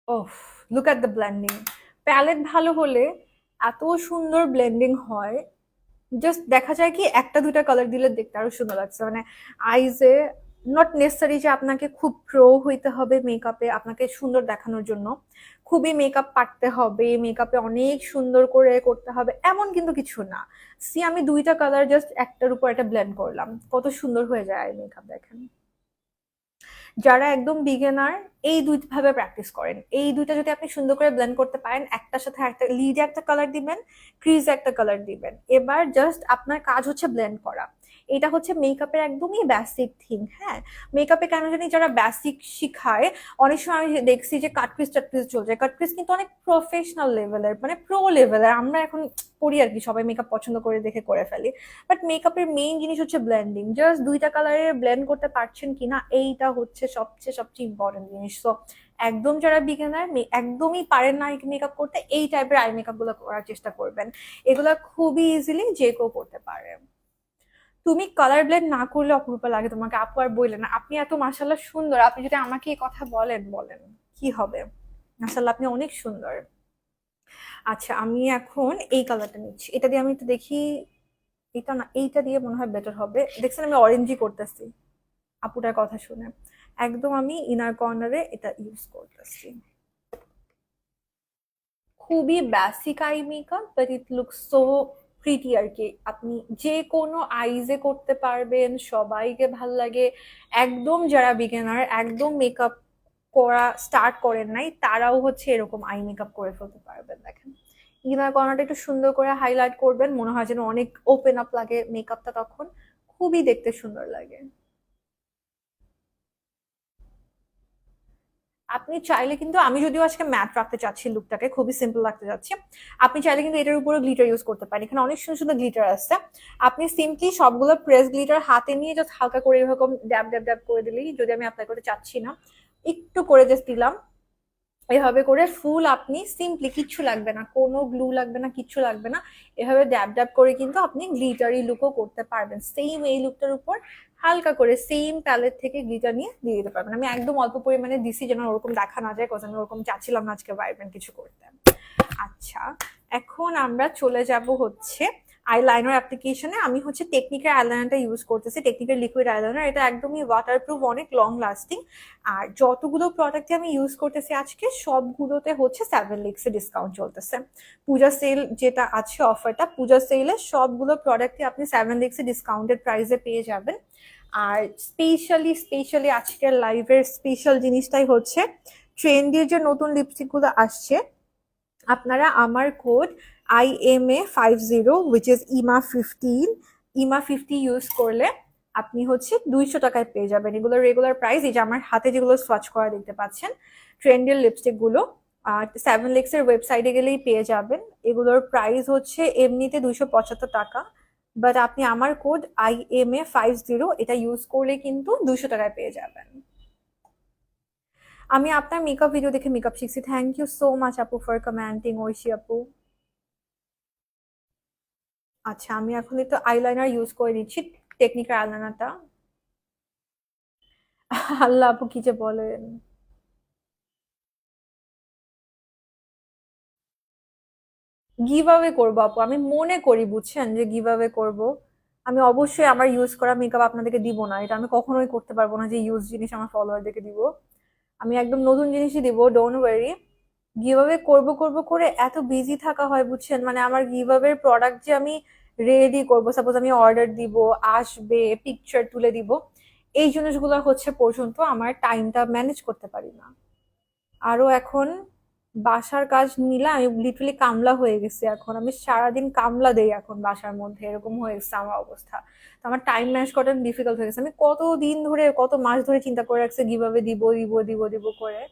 Speaker 1: ওহ, লুক এট দ্য ব্লেন্ডিং। প্যালেট ভালো হলে এত সুন্দর ব্লেন্ডিং হয়, জাস্ট দেখা যায় কি একটা দুইটা কালার দিলে দেখতে আরো সুন্দর লাগছে, মানে আইজে। নট নেসেসারি যে আপনাকে খুব প্রো হইতে হবে মেকআপে আপনাকে সুন্দর দেখানোর জন্য, খুবই মেকআপ পারতে হবে, মেকআপে অনেক সুন্দর করে করতে হবে, এমন কিন্তু কিছু না। সি আমি দুইটা কালার জাস্ট একটার উপর একটা ব্লেন্ড করলাম, কত সুন্দর হয়ে যায় মেকআপ, দেখেন। যারা একদম বিগিনার এই দুইভাবে প্র্যাকটিস করেন, এই দুইটা যদি আপনি সুন্দর করে ব্লেন্ড করতে পারেন, একটার সাথে একটা লিডে একটা কালার দিবেন, ক্রিজে একটা কালার দিবেন, এবার জাস্ট আপনার কাজ হচ্ছে ব্লেন্ড করা। এটা হচ্ছে মেকআপের একদমই বেসিক থিং। হ্যাঁ, মেকআপে কেন জানি যারা বেসিক শিখায়, অনেক সময় আমি দেখছি যে কাটক্রিজ টাটক্রিজ চলছে, কাটক্রিজ কিন্তু অনেক প্রফেশনাল লেভেলের, মানে প্রো লেভেলের। আমরা এখন করি আর কি, সবাই মেকআপ পছন্দ করে দেখে করে ফেলি, বাট মেকআপের মেইন জিনিস হচ্ছে ব্লেন্ডিং। জাস্ট দুইটা কালারে ব্লেন্ড করতে পারছেন কিনা, এইটা হচ্ছে সবচেয়ে সবচেয়ে ইম্পর্টেন্ট জিনিস। তো একদম যারা বিগিনার, একদমই পারেন না মেকআপ করতে, এই টাইপের আই মেকআপ গুলো করার চেষ্টা করবেন, এগুলা খুবই ইজিলি যে কেউ করতে পারে। তুমি কালার ব্লেন্ড না করলে অপরূপা লাগে তোমাকে, আপু আর বললেন না, আপনি এত মাশাল্লাহ সুন্দর, আপনি যদি আমাকে এই কথা বলেন বলেন কি হবে। মাশাল্লাহ, আপনি অনেক সুন্দর। আচ্ছা, আমি এখন এই কালারটা নিচ্ছি, এটা দিয়ে আমি একটু দেখি। এটা না, এইটা দিয়ে মনে হয় বেটার হবে। দেখছেন আমি অরেঞ্জই করতেছি আপুটার কথা শুনে। একদম আমি ইনার কর্নারে এটা ইউজ করতেছি। খুবই basic eye makeup, but it look so pretty আর কি। আপনি যে কোনো আইজে করতে পারবেন, সবাইকে ভাল লাগে। একদম যারা বিগিনার, একদম মেকআপ করা স্টার্ট করেন নাই, তারাও হচ্ছে এরকম আই মেকআপ করে ফেলতে পারবেন। দেখেন ইনার কর্নারটা একটু সুন্দর করে হাইলাইট করবেন, মনে হয় যেন অনেক ওপেন আপ লাগে মেকআপটা, তখন খুবই দেখতে সুন্দর লাগে। আপনি চাইলে কিন্তু, আমি যদিও আজকে ম্যাট রাখতে চাচ্ছি, লুকটাকে খুবই সিম্পল রাখতে চাচ্ছি, আপনি চাইলে কিন্তু এটার উপরে গ্লিটার ইউজ করতে পারেন। এখানে অনেক সুন্দর সুন্দর গ্লিটার আছে। আপনি সিম্পলি সবগুলো প্রেস গ্লিটার হাতে নিয়ে জাস্ট হালকা করে এরকম ড্যাব ড্যাব ড্যাব করে দিলেই, যদি আমি অ্যাপ্লাই করতে চাচ্ছি না, একটু করে জাস্ট দিলাম, এভাবে করে ফুল আপনি সিম্পলি, কিচ্ছু লাগবে না, কোনো গ্লু লাগবে না, কিচ্ছু লাগবে না, এভাবে ড্যাব ড্যাব করে কিন্তু আপনি গ্লিটারি লুকও করতে পারবেন। সেম এই লুকটার উপর হালকা করে সেম প্যালেট থেকে গ্লিটার নিয়ে দিয়ে দিতে পারবেন। আমি একদম অল্প পরিমাণে দিছি, যেন ওরকম দেখা না যায়, কারণ আমি ওরকম চাচ্ছিলাম না আজকে ভাইব্রেন্ট কিছু করতে। আচ্ছা, এখন আমরা চলে যাব হচ্ছে আইলাইনার অ্যাপ্লিকেশনে। আমি হচ্ছে টেকনিকের আইলাইনারটা ইউজ করতেছি, টেকনিকের লিকুইড আইলাইনার। এটা একদমই ওয়াটারপ্রুফ, অনেক লং লাস্টিং। আর যতগুলো প্রোডাক্টে আমি ইউজ করতেছি আজকে, সবগুলোতে হচ্ছে 7 লিক্সে ডিসকাউন্ট চলতেছে। পূজা সেল যেটা আছে অফারটা, পূজা সেলে সবগুলো প্রোডাক্টে আপনি 7 লিক্সে ডিসকাউন্টেড প্রাইসে পেয়ে যাবেন। আর স্পেশালি আজকের লাইভের স্পেশাল জিনিসটাই হচ্ছে ট্রেন্ডির যে নতুন লিপস্টিকগুলো আসছে, আপনারা আমার code IMA50 which is IMA50 use করলে আপনি হচ্ছে 200 টাকায় পেয়ে যাবেন। এগুলোর রেগুলার প্রাইস, এই যে আমার হাতে যেগুলো সোয়াচ করা দেখতে পাচ্ছেন ট্রেন্ডির লিপস্টিক গুলো, 7 লিক্সের ওয়েবসাইটে গেলেই পেয়ে যাবেন। এগুলোর প্রাইস হচ্ছে এমনিতে 275 টাকা, বাট আপনি আমার কোড IMA50 এটা ইউজ করলে কিন্তু 200 টাকায় পেয়ে যাবেন। আমি আপনার মেকআপ ভিডিও দেখে মেকআপ শিখছি। থ্যাংক ইউ সো মাচ আপু ফর কমেন্টিং, ঐশী আপু। আচ্ছা, আমি এখন একটু আইলাইনার ইউজ করে দিচ্ছি, টেকনিকের আইলাইনারটা। আল্লাহ আপু, কি যে বলেন। গিভ আওয়ে করবো আপু, আমি মনে করি, বুঝছেন, যে গিভ আওয়ে করবো। আমি অবশ্যই আমার ইউজ করা মেকআপ আপনাদেরকে দিব না, এটা আমি কখনোই করতে পারবো না যে ইউজ জিনিস আমার ফলোয়ারদেরকে দিব। আমি একদম নতুন জিনিসই দিব, ডোন্ট ওয়ারি। গিভ আওয়ে করবো করবো করে এত বিজি থাকা হয়, বুঝছেন, মানে আমার গিভ আওয়ের প্রোডাক্ট যে আমি রেডি করবো, সাপোজ আমি অর্ডার দিব, আসবে, পিকচার তুলে দিব, এই জিনিসগুলো হচ্ছে পর্যন্ত আমার টাইমটা ম্যানেজ করতে পারি না। আরো এখন বাসার কাজ নিলে আমি লিটারালি কামলা হয়ে গেছি। এখন আমি সারাদিন কামলা দেই এখন বাসার মধ্যে, এরকম হয়ে গেছে আমার অবস্থা। তো আমার টাইম ম্যানেজ করাটা ডিফিকাল্ট হয়ে গেছে। আমি কত দিন ধরে, কত মাস ধরে চিন্তা করে রাখছি কিভাবে দিব দিব দিব দিব করে,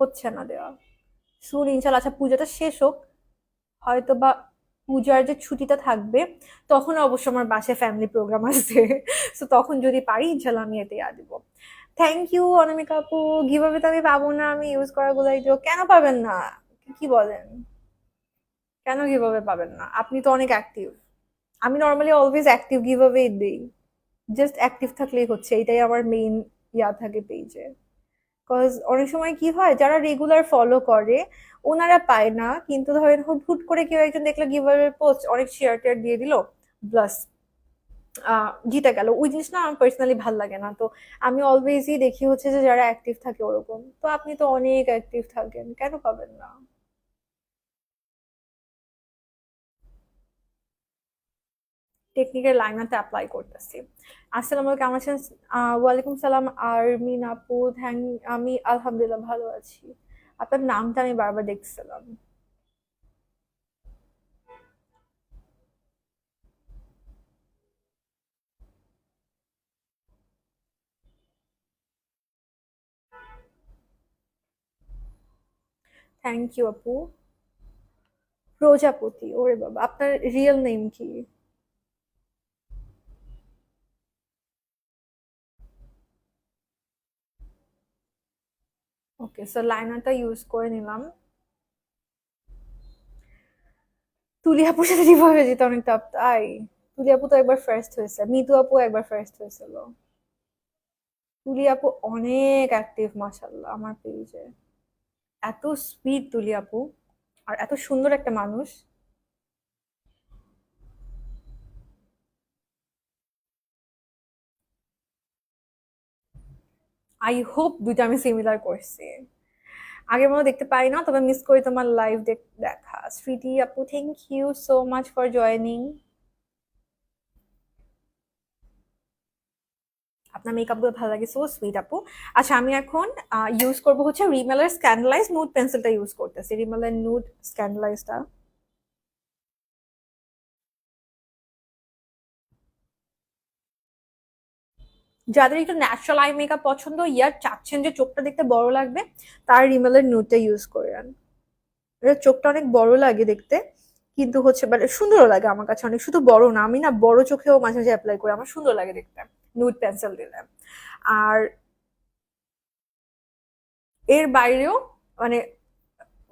Speaker 1: হচ্ছে না দেওয়া। শুন ইনশাল্লাহ। আচ্ছা, পূজাটা শেষ হোক, হয়তো বা পূজার যে ছুটিটা থাকবে, তখন অবশ্য আমার বাসায় ফ্যামিলি প্রোগ্রাম আছে। তো তখন যদি পারি ইনশাল্লাহ আমি এতে দিব। থ্যাংক ইউ অনামিকা আপু। গিভাবে তো আমি পাবো না, আমি ইউজ করা গুলাই দিও। কেন পাবেন না? কি বলেন? কেন গিভাবে পাবেন না? আপনি তো অনেক অ্যাক্টিভ। আমি নর্মালি অলওয়েজ অ্যাক্টিভ, গিভাবে দিই। জাস্ট অ্যাক্টিভ থাকলেই হচ্ছে, এটাই আমার মেইন ইয়া থাকে পেজে। কজ অনেক সময় কি হয়, যারা রেগুলার ফলো করে ওনারা পায় না, কিন্তু ধরেন হুট হুট করে কেউ একজন দেখলো গিভার পোস্ট, অনেক শেয়ার টেয়ার দিয়ে দিল, প্লাস জিতে গেল, ওই জিনিসটা আমার পার্সোনালি ভাল লাগে না। তো আমি অলওয়েজই দেখি হচ্ছে যে যারা অ্যাক্টিভ থাকে ওরকম। তো আপনি তো অনেক অ্যাক্টিভ থাকেন, কেন পাবেন না? টেকনিকের লাইনাতে অ্যাপ্লাই করতেছি। আসসালামু আলাইকুম, কেমন আছেন? ওয়ালাইকুম সালাম আরমিন আপু, আমি আলহামদুলিল্লাহ ভালো আছি। আপনার নামটা আমি বারবার দেখছিলাম। থ্যাংক ইউ আপু। প্রজাপতি, ওরে বাবা, আপনার রিয়েল নেম কি? ওকে, সো লাইনারটা ইউজ করে নিলাম। তুলি আপুর সাথে কিভাবে যেতে অনেক টাফ, তাই? তুলি আপু তো একবার ফার্স্ট হয়েছে, মিতু আপু একবার ফার্স্ট হয়েছিল। তুলি আপু অনেক অ্যাক্টিভ মাশাল্লাহ আমার পেজে। এত সুইট তুলি আপু, আর এত সুন্দর একটা মানুষ। আই হোপ দুইটা আমি সিমিলার করছি। আগের মতো দেখতে পাই না, তবে মিস করি তোমার লাইভ দেখা। স্মৃতি আপু, thank you so much for joining. আপনার মেকআপ গুলো ভালো লাগে, সো সুইট আপু। আচ্ছা, আমি এখন ইউজ করবো হচ্ছে রিমেলের স্ক্যান্ডালাইজ নুড পেন্সিলটা ইউজ করতেছি, রিমেলের নুড স্ক্যান্ডালাইজটা। যাদের একটু ন্যাচারাল আই মেকআপ পছন্দ, ইয়ার চাচ্ছেন যে চোখটা দেখতে বড় লাগবে, তার রিমেলের নুডটা ইউজ করেন। এটা চোখটা অনেক বড় লাগে দেখতে, কিন্তু হচ্ছে মানে সুন্দরও লাগে আমার কাছে অনেক। শুধু বড় না, আমি না বড় চোখেও মাঝে মাঝে অ্যাপ্লাই করি, আমার সুন্দর লাগে দেখতে নুড পেন্সিল দিলে। আর এর বাইরেও মানে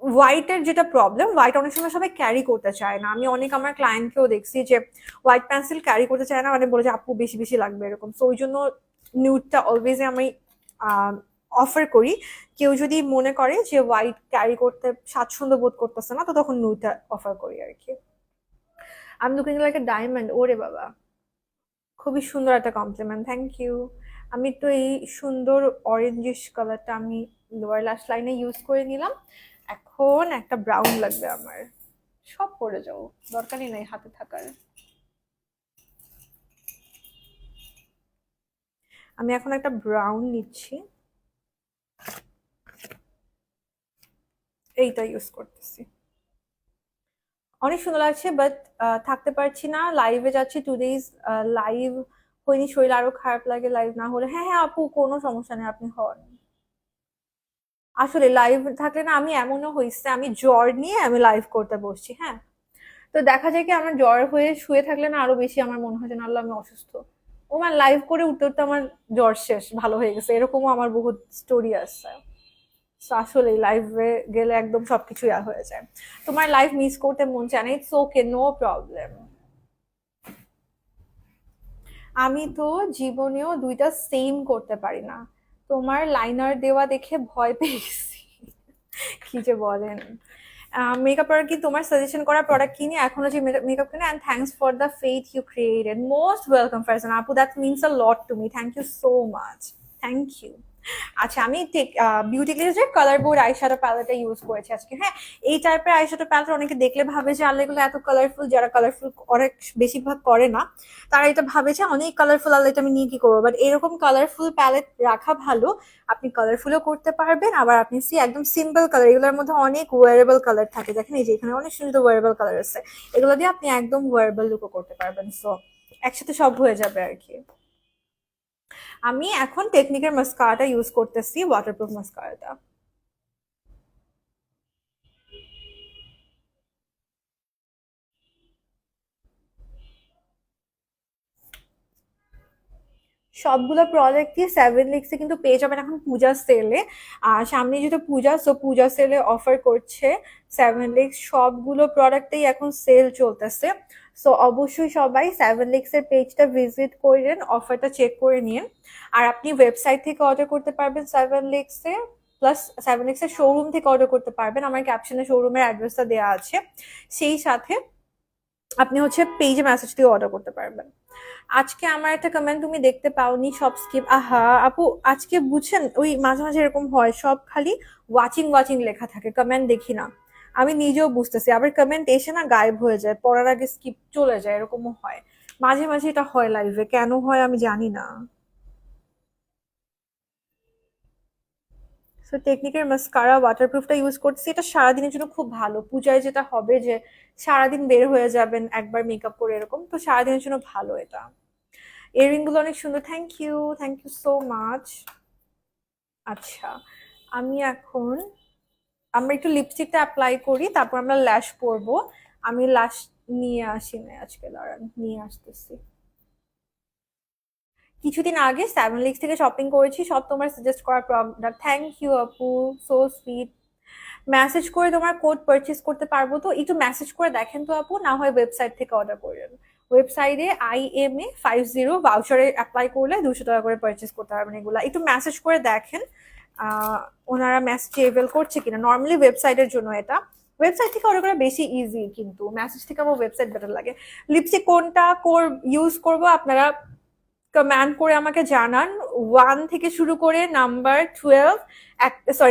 Speaker 1: হোয়াইটের যেটা প্রবলেম, হোয়াইট অনেক সময় সবাই ক্যারি করতে চায় না। আমি অনেক আমার ক্লায়েন্টকেও দেখছি যে হোয়াইট পেন্সিল ক্যারি করতে চায় না, মানে বলে যে আপু বেশি বেশি লাগবে এরকম। তো ওই জন্য নিউডটা অলওয়েজ আমি অফার করি। কেউ যদি মনে করে যে হোয়াইট ক্যারি করতে স্বাচ্ছন্দ্য বোধ করতেছে না, তো তখন নিউডটা অফার করি আর কি। আমি লুকিং লাইক এ ডায়মন্ড, ওরে বাবা, খুবই সুন্দর একটা কমপ্লিমেন্ট, থ্যাংক ইউ। আমি তো এই সুন্দর অরেঞ্জিশ কালারটা আমি লোয়ার লাস্ট লাইনে ইউজ করে নিলাম। এখন একটা ব্রাউন লাগবে আমার, সব পরে যাও, দরকারই নাই হাতে থাকার। আমি এখন একটা ব্রাউন নিচ্ছি, এইটা ইউজ করতেছি, অনেক সুন্দর লাগছে। বাট থাকতে পারছি না, লাইভে যাচ্ছি 2 days লাইভ হয়নি, শরীর আরো খারাপ লাগে লাইভ না হলে। হ্যাঁ হ্যাঁ আপু, কোনো সমস্যা নেই, আপনি হন। আসলে লাইভ থাকলে না, আমি এমনও হয়েছে আমি জ্বর নিয়ে আমি লাইভ করতে বসছি, হ্যাঁ। তো দেখা যায় কি আমার জ্বর হয়ে শুয়ে থাকলে না আরো বেশি আমার মনে হয় যে না, আল্লাহ আমি অসুস্থ। ও আমার লাইভ করে উঠতে উঠতে আমার জ্বর শেষ, ভালো হয়ে গেছে, এরকমও আমার বহুত স্টোরি আছে। So আসলে লাইভে গেলে একদম সবকিছু হয়ে যায়। তোমার লাইভ মিস করতে মন চায় না, ইটস ওকে, নো প্রবলেম। আমি তো জীবনেও দুইটা সেম করতে পারি না, তোমার লাইনার দেওয়া দেখে ভয় পেয়ে গেছি। কি যে বলেন। মেকআপ প্রোডাক্ট কি তোমার সাজেশন করা প্রোডাক্ট কিনি এখনো যে মেকআপ কিনে, and thanks for the faith you created, most welcome Farzana আপু, that means a lot to me, thank you so much, thank you. আচ্ছা, আমি বিউটি গ্লেজের কালার বোর্ড আইশ্যাডো প্যালেটটা ইউজ করেছি আজকে। হ্যাঁ, এই টাইপের আইশ্যাডো প্যালেট অনেকে দেখলে ভাবে যে আল্লাহ এগুলো এত কালারফুল, যারা কালারফুল অনেক বেশিরভাগ করে না তারা এটা ভাবে যে অনেক কালারফুল, আল্লাহ এটা আমি নিয়ে কি করবো। বাট এরকম কালারফুল প্যালেট রাখা ভালো, আপনি কালারফুলও করতে পারবেন, আবার আপনি একদম সিম্পল কালার, এগুলোর মধ্যে অনেক ওয়ারেবল কালার থাকে, দেখেন এই যে এখানে অনেক সুন্দর ওয়ারেবল কালার আছে, এগুলো দিয়ে আপনি একদম ওয়ারেবল লুকও করতে পারবেন। সো একসাথে সব হয়ে যাবে আর কি। আমি এখন টেকনিকের মাস্কারাটা ইউজ করতেছি, ওয়াটারপ্রুফ মাস্কারাটা। সবগুলো প্রোডাক্টই 7 লিক্সে কিন্তু পেয়ে যাবেন এখন পূজা সেলে। আর সামনে যেহেতু পূজা, সো পূজা সেলে অফার করছে 7 লিক্স, সবগুলো প্রোডাক্টেই এখন সেল চলতেছে। সো অবশ্যই সবাই 7 লিক্সের পেজটা ভিজিট করেন, অফারটা চেক করে নিন। আর আপনি ওয়েবসাইট থেকে অর্ডার করতে পারবেন 7 লিক্সে, প্লাস 7 লিক্সের শোরুম থেকে অর্ডার করতে পারবেন, আমার ক্যাপশনে শোরুমের অ্যাড্রেসটা দেওয়া আছে। সেই সাথে আপনি হচ্ছে পেজে মেসেজ দিয়ে অর্ডার করতে পারবেন। আজকে আমার একটা কমেন্ট তুমি দেখতে পাওনি, সব স্কিপ। আহা আপু, আজকে বুঝছেন ওই মাঝে মাঝে এরকম হয়, সব খালি ওয়াচিং ওয়াচিং লেখা থাকে, কমেন্ট দেখি না। আমি নিজেও বুঝতেছি, আবার কমেন্ট এসে না গায়েব হয়ে যায়, পড়ার আগে স্কিপ চলে যায়, এরকমও হয় মাঝে মাঝে। এটা হয় লাইভে, কেন হয় আমি জানি না। সো টেকনিকের মাস্কারা ওয়াটারপ্রুফটা ইউজ করতেছি, এটা সারাদিনের জন্য খুব ভালো। পূজায় যেটা হবে যে সারাদিন বের হয়ে যাবেন একবার মেকআপ করে এরকম, তো সারাদিনের জন্য ভালো এটা। ইয়াররিং গুলো অনেক সুন্দর, থ্যাংক ইউ সো মাচ। আচ্ছা, আমি এখন আমরা একটু লিপস্টিকটা অ্যাপ্লাই করি, তারপর আমরা ল্যাশ পরবো। আমি ল্যাশ নিয়ে আসি না আজকে, দাঁড়ান নিয়ে আসতেছি। কিছুদিন আগে 7 লিক্স থেকে শপিং করেছি, সব তোমার সাজেস্ট করা প্রোডাক্ট, থ্যাংক ইউ আপু, সো সুইট। মেসেজ করে তোমার কোড পারচেজ করতে পারবো তো? একটু মেসেজ করে দেখেন তো আপু, না হয় ওয়েবসাইট থেকে অর্ডার করেন। ওয়েবসাইটে IMA50 ভাউচারে অ্যাপ্লাই করলে 200 টাকা করে পারচেজ করতে পারবেন এগুলা, একটু মেসেজ করে দেখেন ওনারা মেসেজ এভেল করছে কিনা। নর্মালি ওয়েবসাইটের জন্য এটা, ওয়েবসাইট থেকে অর্ডার করা বেশি ইজি, কিন্তু মেসেজ থেকে আমার ওয়েবসাইট বেটার লাগে। লিপস্টিক কোনটা ইউজ করবো আপনারা কমেন্ট করে আমাকে জানান। 1 থেকে শুরু করে নাম্বার 12,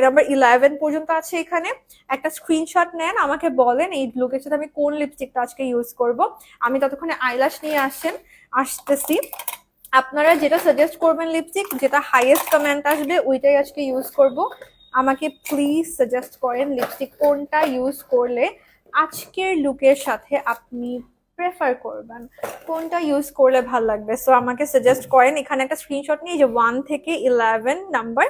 Speaker 1: নাম্বার 11 পর্যন্ত আছে এখানে। একটা স্ক্রিনশট নেন, আমাকে বলেন এই লুকের সাথে আমি কোন লিপস্টিকটা আজকে ইউজ করব। আমি ততক্ষণে আইল্যাশ নিয়ে আসতেছি। আপনারা যেটা সাজেস্ট করবেন লিপস্টিক, যেটা হাইয়েস্ট কমেন্ট আসবে ওইটাই আজকে ইউজ করব। আমাকে প্লিজ সাজেস্ট করেন লিপস্টিক কোনটা ইউজ করলে আজকের লুকের সাথে আপনি প্রেফার করবেন, কোনটা ইউজ করলে ভালো লাগবে? সো আমাকে সাজেস্ট করেন। এখানে একটা স্ক্রিনশট নিয়ে যে 1 থেকে 11 নাম্বার,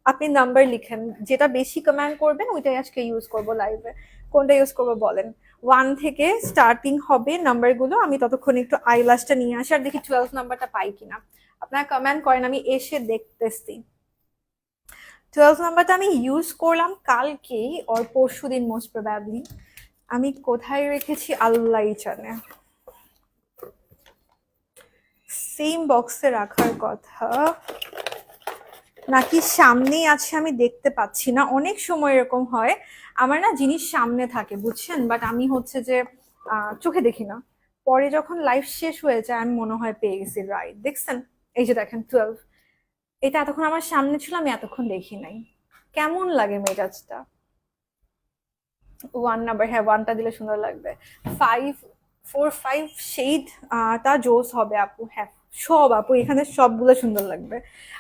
Speaker 1: আপনি নাম্বার লিখেন, যেটা বেশি কমেন্ট করবেন ওইটাই আজকে ইউজ করবো লাইভে। কোনটা ইউজ করবো বলেন? 1 থেকে স্টার্টিং হবে নাম্বারগুলো। আমি ততক্ষণ একটু আইল্যাশটা নিয়ে আসি আর দেখি 12 নাম্বারটা পাই কিনা। আপনারা কমেন্ট করেন, আমি এসে দেখতেছি। 12 নাম্বারটা আমি ইউজ করলাম কালকেই ওর পরশু দিন মোস্ট প্রবাবলি। আমি কোথায় রেখেছি আল্লাহই জানে, সেম বক্সে রাখার কথা নাকি সামনেই আছে আমি দেখতে পাচ্ছি না। অনেক সময় এরকম হয় আমার না, জিনিস সামনে থাকে বুঝছেন, বাট আমি হচ্ছে যে চোখে দেখি না। পরে যখন লাইফ শেষ হয়ে যায় আমি মনে হয় পেয়ে গেছি। রাইট, দেখছেন? এই যে দেখেন 12, এটা এতক্ষণ আমার সামনে ছিল, আমি এতক্ষণ দেখি নাই। কেমন লাগে মেজাজটা? 1 নাম্বার, হ্যাঁ 1টা দিলে সুন্দর লাগবে। 5, 4, 5 শেড তা জোস হবে আপু। হ্যাঁ সব আপু, এখানে সবগুলো সুন্দর লাগবে।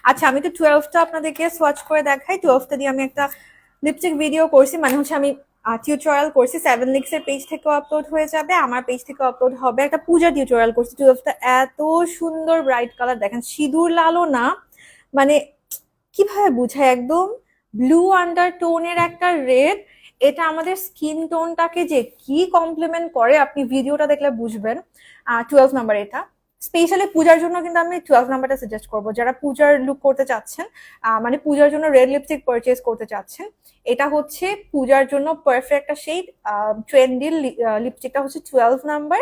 Speaker 1: আচ্ছা আমি তো 12টা আপনাদেরকে সোয়াচ করে দেখাই। 12টা দিয়ে আমি একটা লিপস্টিক ভিডিও করছি, মানে হচ্ছে আমি টিউটোরিয়াল করছি। 7 লিক্স এর পেজ থেকেও আপলোড হয়ে যাবে, আমার পেজ থেকেও আপলোড হবে। একটা পূজা টিউটোরিয়াল করছি। 12টা এত সুন্দর ব্রাইট কালার, দেখেন সিঁদুর লালও না, মানে কিভাবে বুঝায়, একদম ব্লু আন্ডারটোনের একটা রেড। এটা আমাদের স্কিন টোনটাকে যে কি কমপ্লিমেন্ট করে আপনি ভিডিওটা দেখলে বুঝবেন। 12 নাম্বার এটা স্পেশালি পূজার জন্য কিন্তু আমি 12 নাম্বারটা সাজেস্ট করবো, যারা পূজার লুক করতে চাচ্ছেন, মানে পূজার জন্য রেড লিপস্টিক পারচেজ করতে চাচ্ছেন। এটা হচ্ছে পূজার জন্য পারফেক্ট একটা শেড। ট্রেন্ডি লিপস্টিকটা হচ্ছে 12 নাম্বার।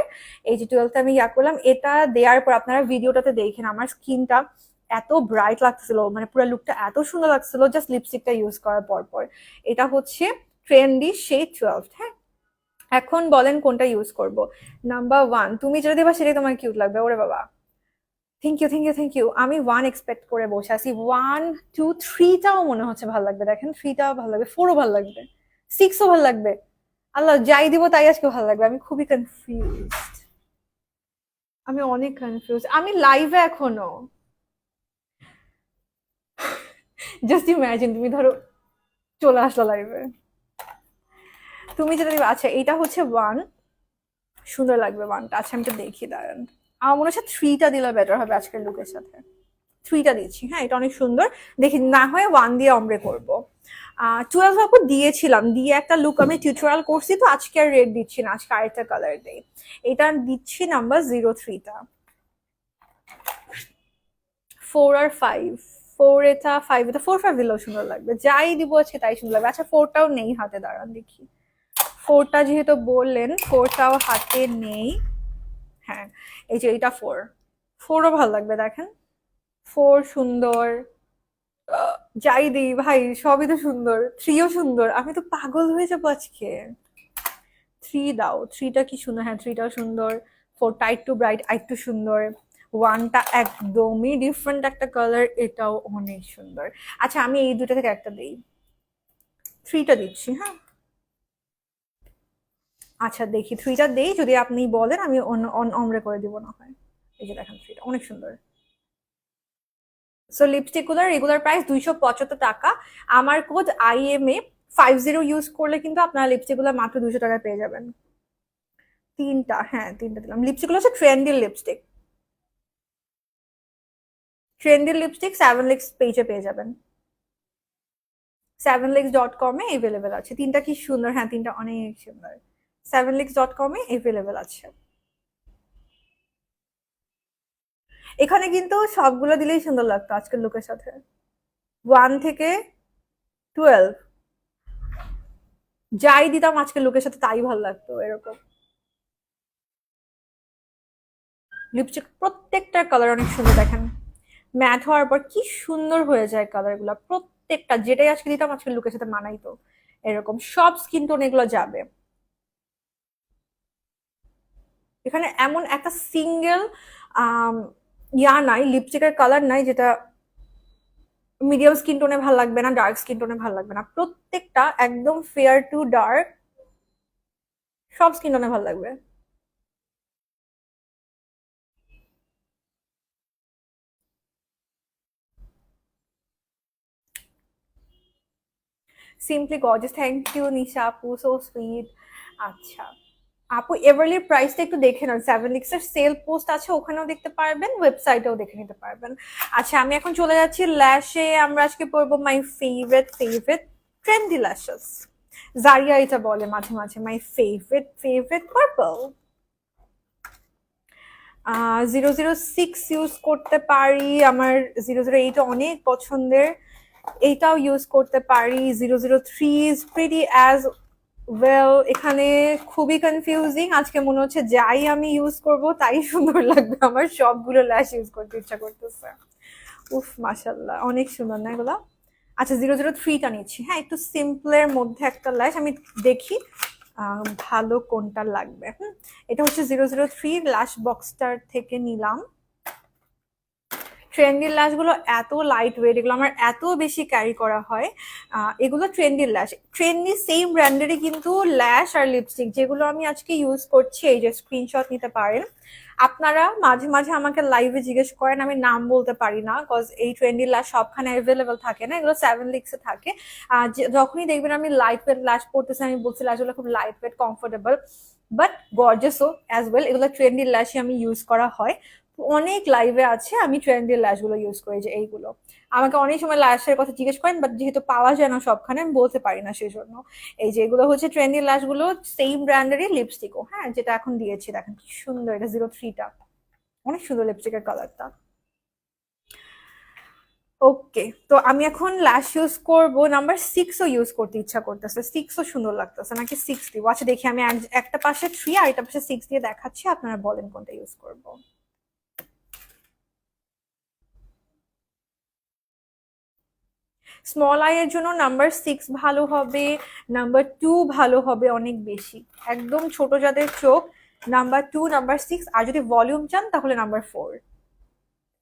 Speaker 1: এই যে 12টা আমি ইয়া করলাম, এটা দেওয়ার পর আপনারা ভিডিওটাতে দেখেন আমার স্কিনটা এত ব্রাইট লাগছিল, মানে পুরো লুকটা এত সুন্দর লাগছিল জাস্ট লিপস্টিকটা ইউজ করার পর পর। এটা হচ্ছে ট্রেন্ডি শেড 12। হ্যাঁ, এখন বলেন কোনটা ইউজ করব? নাম্বার 1 তুমি যেটা দেবা সেটাই তোমার কিউট লাগবে। ওরে বাবা, thank you thank you thank you. আমি 1 এক্সপেক্ট করে বসে আছি। 1, 2, 3টাও মনে হচ্ছে ভালো লাগবে। দেখেন 3টাও ভালো লাগবে, 4ও ভালো লাগবে, 6ও ভালো লাগবে। আল্লাহ, যাই দিব তাই আজকে ভালো লাগবে। আমি খুবই কনফিউজড, আমি অনেক কনফিউজ। আমি লাইভে এখনো, জাস্ট ইমাজিন তুমি ধরো চলে আসলো লাইভে, তুমি যেটা দিবে। আচ্ছা এটা হচ্ছে 1, সুন্দর লাগবে 1টা। আচ্ছা আমি তো দেখি, দাঁড়ান। আমার মনে হচ্ছে 3টা দিলে বেটার হবে আজকের লুকের সাথে। 3টা দিচ্ছি, হ্যাঁ এটা অনেক সুন্দর। দেখি না হয় 1 দিয়ে অমরে করবো। 12 আপু দিয়েছিলাম, দিয়ে একটা লুক আমি টিউটোরিয়াল করছি, তো আজকে আর রেড দিচ্ছি না, আজকে আরেকটা কালার দেই। এটা দিচ্ছি নাম্বার 03টা। 4 আর 5, 4 এটা 5 এটা, 4, 5 দিলেও সুন্দর লাগবে। যাই দিব আজকে তাই সুন্দর লাগবে। আচ্ছা 4টাও নেই হাতে, দাঁড়ান দেখি। 4টা যেহেতু বললেন, 4টাও হাতে নেই। হ্যাঁ এই যে এটা 4ও ভালো লাগবে, দেখেন 4 সুন্দর। যাই দিই ভাই সবই তো সুন্দর। 3ও সুন্দর, আমি তো পাগল হয়ে যাবো আজকে। 3 দাও, 3টা কি সুন্দর। হ্যাঁ 3টাও সুন্দর। 4টা একটু ব্রাইট, একটু সুন্দর। 1টা একদমই ডিফারেন্ট একটা কালার, এটাও অনেক সুন্দর। আচ্ছা আমি এই দুটো থেকে একটা দিই। 3টা দিচ্ছি, হ্যাঁ। আচ্ছা দেখি 3টা দেই, যদি আপনি বলেন আমি অমরে করে দিব না হয়। এই যে দেখেন 3টা অনেক সুন্দর। সো লিপস্টিক গুলোর রেগুলার প্রাইস 275 টাকা। আমার কোড IMA50 ইউজ করলে কিন্তু আপনারা লিপস্টিক গুলো মাত্র 200 টাকায় পেয়ে যাবেন। 3টা, হ্যাঁ 3টা দিলাম। লিপস্টিক গুলো হচ্ছে trendy lipstick. Trendy lipstick 7 leaks পেজে পেয়ে যাবেন। 7liks.com এ এভেলেবেল আছে। 3টা কি সুন্দর, হ্যাঁ 3টা অনেক সুন্দর। 7liks.com এ এভেলেবেল আছে। এখানে কিন্তু সবগুলো দিলেই সুন্দর লাগতো আজকের লুকের সাথে। 1 থেকে 12 যাই দিতাম আজকের লুকের সাথে তাই ভালো লাগতো। এরকম লিপস্টিক প্রত্যেকটার কালার অনেক সুন্দর, দেখেন ম্যাট হওয়ার পর কি সুন্দর হয়ে যায় কালার গুলা প্রত্যেকটা। যেটাই আজকে দিতাম আজকের লুকের সাথে মানাইতো। এরকম সব স্কিন টোন এগুলো যাবে। এখানে এমন একটা সিঙ্গেল ইয়া নাই, লিপস্টিকের কালার নাই যেটা মিডিয়াম স্কিন টোনে ভালো লাগবে না, ডার্ক স্কিন টোনে ভালো লাগবে না। প্রত্যেকটা একদম ফেয়ার টু ডার্ক, সব স্কিন টোনে ভালো লাগবে। সিম্পলি গর্জিয়াস, থ্যাংক ইউ নিশা আপু, সো সুইট। আচ্ছা আপু এভারলির প্রাইসটা একটু দেখে নেন, সেভেন লিক্সের সেল পোস্ট আছে, ওখানেও দেখতে পারবেন, ওয়েবসাইটেও দেখে নিতে পারবেন। আচ্ছা আমি এখন চলে যাচ্ছি ল্যাশে। আমরা আজকে পরবো মাই ফেভারিট ট্রেন্ডি ল্যাশেস। জারিয়া এটা বলে মাঝে মাঝে মাই ফেভারিট পার্পল। 006 ইউজ করতে পারি, আমার 008 অনেক পছন্দের, এইটাও ইউজ করতে পারি। 003 ইজ প্রিটি অ্যাজ ওয়েল। এখানে খুবই কনফিউজিং, আজকে মনে হচ্ছে যাই আমি ইউজ করব তাই সুন্দর লাগবে, আমার সবগুলো ল্যাশ ইউজ করতে ইচ্ছা করতেছে। উফ মাশাল্লাহ অনেক সুন্দর না এগুলা। আচ্ছা 003টা নিচ্ছি, হ্যাঁ একটু সিম্পলের মধ্যে একটা ল্যাশ, আমি দেখি ভালো কোনটা লাগবে। এটা হচ্ছে 003 ল্যাশ বক্সটার থেকে নিলাম। ট্রেন্ডি ল্যাশগুলো এত লাইট ওয়েট, এগুলো আমার এত বেশি ক্যারি করা হয়। এগুলো ট্রেন্ডি ল্যাশ, ট্রেন্ডি সেম ব্র্যান্ডেরই কিন্তু ল্যাশ আর লিপস্টিক যেগুলো আমি আজকে ইউজ করছি, এই যে স্ক্রিনশট নিতে পারেন আপনারা। মাঝে মাঝে আমাকে লাইভে জিজ্ঞেস করেন, আমি নাম বলতে পারি না কজ এই ট্রেন্ডি ল্যাশ সবখানে অ্যাভেলেবল থাকে না, এগুলো সেভেন লিক্সে থাকে। যখনই দেখবেন আমি লাইট ওয়েট ল্যাশ পড়তেছি, আমি বলছি ল্যাশগুলো খুব লাইট ওয়েট কমফোর্টেবল বাট গর্জাসও অ্যাজ ওয়েল, এগুলো ট্রেন্ডি ল্যাশই আমি ইউজ করা হয়। অনেক লাইভে আছে আমি ট্রেন্ডি ল্যাশ গুলো ইউজ করি, যে এইগুলো আমাকে অনেক সময় ল্যাশের কথা জিজ্ঞেস করেন বাট যেহেতু পাওয়া যায় না সবখানে আমি বলতে পারি না, সেই জন্য এই যে এগুলো হচ্ছে ট্রেন্ডি ল্যাশ গুলো, সেম ব্র্যান্ডেরই লিপস্টিকও, হ্যাঁ যেটা এখন দিয়েছি দেখেন কি সুন্দর, এটা 003টা, অনেক সুন্দর লিপস্টিকের কালারটা। ওকে, তো আমি এখন ল্যাশ ইউজ করবো, নাম্বার 6ও ইউজ করতে ইচ্ছা করতেছে, 6ও সুন্দর লাগতেছে, নাকি 6 দিব? আচ্ছা দেখি আমি একটা পাশে 3 আর একটা পাশে 6 দিয়ে দেখাচ্ছি, আপনারা বলেন কোনটা ইউজ করবো। স্মল আই এর জন্য নাম্বার 6 ভালো হবে, নাম্বার 2 ভালো হবে অনেক বেশি, একদম ছোট যাদের চোখ নাম্বার 2 নাম্বার 6, আর যদি ভলিউম চান তাহলে নাম্বার 4।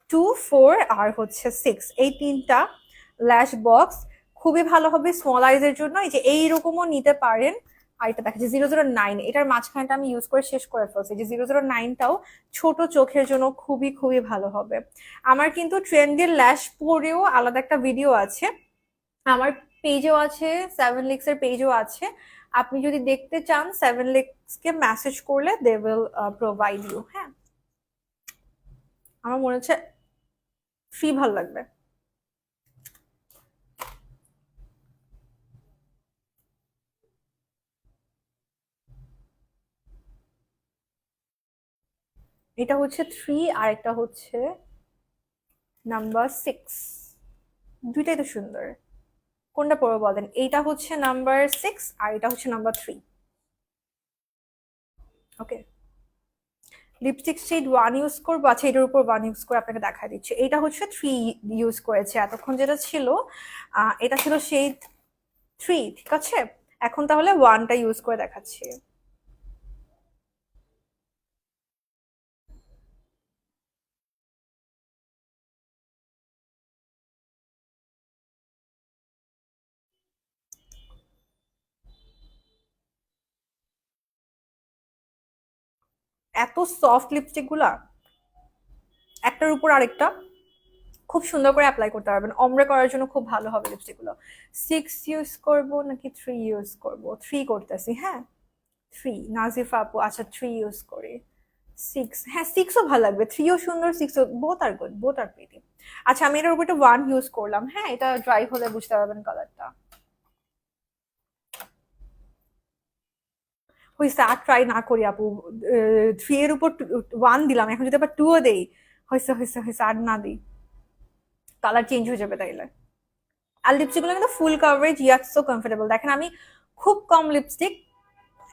Speaker 1: 2 4 আর হচ্ছে 6, এই তিনটা ল্যাশ বক্স খুবই ভালো হবে স্মল আইজ এর জন্য। এই যে এইরকমও নিতে পারেন। আর এটা দেখা যায় 009, এটার মাঝখানটা আমি ইউজ করে শেষ করে ফেলছি, যে 009টাও ছোট চোখের জন্য খুবই খুবই ভালো হবে। আমার কিন্তু ট্রেন্ডের ল্যাশ পরেও আলাদা একটা ভিডিও আছে, আমার পেজও আছে, সেভেন লিক্স এর পেজও আছে। আপনি যদি দেখতে চান সেভেন লিক্স কে মেসেজ করলে দে উইল প্রোভাইড ইউ। হ্যাঁ আমার মনে হচ্ছে ফ্রি ভাল লাগবে। এটা হচ্ছে 3 আর একটা হচ্ছে নাম্বার 6, দুইটাই তো সুন্দর, কোনটা পড়বো বলেন? এইটা হচ্ছে নাম্বার 6 আর এটা হচ্ছে নাম্বার 3। ওকে, লিপস্টিক শেড 1 ইউজ করবো। আচ্ছা এটার উপর 1 ইউজ করে আপনাকে দেখা দিচ্ছি, এটা হচ্ছে 3 ইউজ করেছে এতক্ষণ, যেটা ছিল এটা ছিল শেড 3, ঠিক আছে? এখন তাহলে 1টা ইউজ করে দেখাচ্ছি। এত সফট লিপস্টিক গুলা, একটার উপর আরেকটা খুব সুন্দর করে অ্যাপ্লাই করতে পারবেন, অমরে করার জন্য খুব ভালো হবে লিপস্টিক গুলো। 6 ইউজ করব নাকি 3 ইউজ করব? 3 করতেছি, হ্যাঁ 3 নাজিফা আপু, আচ্ছা 3 ইউজ করি। 6, হ্যাঁ 6ও ভালো লাগবে, 3ও সুন্দর, 6ও both are good, both R pretty. আচ্ছা আমি এটার উপর 1 ইউজ করলাম, হ্যাঁ এটা ড্রাই হলে বুঝতে পারবেন কালারটা। হয়েছে, আর ট্রাই না করি আপু, 3 এর উপর 1 দিলাম, এখন যদি আবার 2ও দেই, হয়েছে হয়েছে হয়েছে, আর না দিই কালার চেঞ্জ হয়ে যাবে তাইলে। আর লিপস্টিক গুলো কিন্তু ফুল কভারেজ, ইয়াট সো কমফোর্টেবল। দেখেন আমি খুব কম লিপস্টিক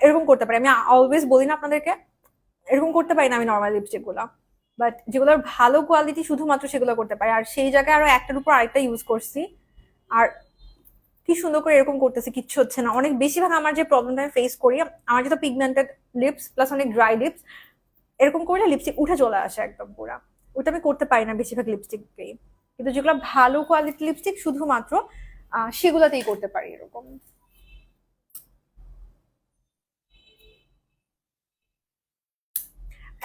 Speaker 1: এরকম করতে পারি, আমি অলওয়েজ বলি না আপনাদেরকে, এরকম করতে পারি না আমি নর্মাল লিপস্টিক গুলা, বাট যেগুলোর ভালো কোয়ালিটি শুধুমাত্র সেগুলো করতে পারি। আর সেই জায়গায় আরো একটার উপর আরেকটা ইউজ করছি, আর কি সুন্দর করে এরকম করতেছে, কিচ্ছু হচ্ছে না। অনেক বেশিরভাগ আমার যে প্রবলেমটা আমি ফেস করি, আমার যেহেতু পিগমেন্টেড লিপস প্লাস অনেক ড্রাই লিপস, এরকম করলে লিপস্টিক উঠে চলে আসে একদম পুরা, ওটা আমি করতে পারি না বেশিরভাগ লিপস্টিককেই। কিন্তু যেগুলো ভালো কোয়ালিটি লিপস্টিক শুধুমাত্র সেগুলোতেই করতে পারি এরকম।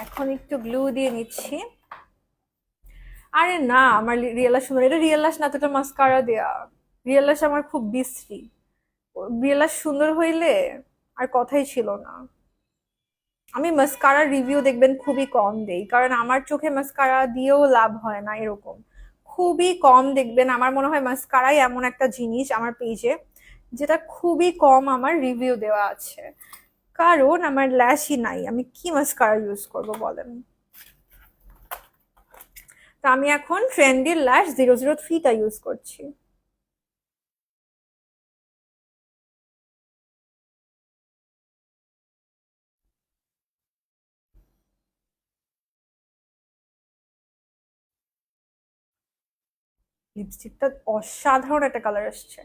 Speaker 1: এখন একটু গ্লু দিয়ে নিচ্ছি। আরে না, আমার রিয়েল লাশ সুন্দর, এটা রিয়েল লাশ না তো, এটা মাস্কারা দেয়া। রিয়েল লাশ আমার খুব বিশ্রী, রিয়েল লাশ সুন্দর হইলে আর কথাই ছিল না। আমি মাস্কারা রিভিউ দেখবেন খুবই কম দেই, কারণ আমার চোখে মাস্কারা দিয়েও লাভ হয় না এরকম। খুবই কম দেখবেন, আমার মনে হয় মাস্কারাই এমন একটা জিনিস আমার পেজে যেটা খুবই কম আমার রিভিউ দেওয়া আছে, কারণ আমার ল্যাশই নাই, আমি কি মাস্কারা ইউজ করব বলেন। তো আমি এখন ট্রেন্ডি ল্যাশ 003টা ইউজ করছি। লিপস্টিকটা অসাধারণ একটা কালার আসছে।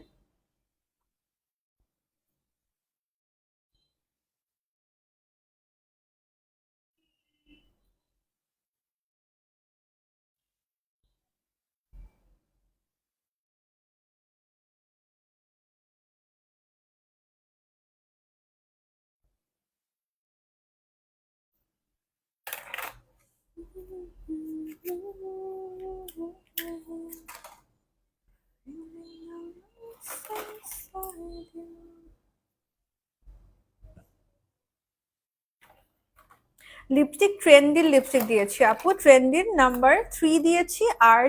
Speaker 1: লিপস্টিক ট্রেন্ডির লিপস্টিক দিয়েছি আপু, ট্রেন্ডির নাম্বার 3 দিয়েছি আর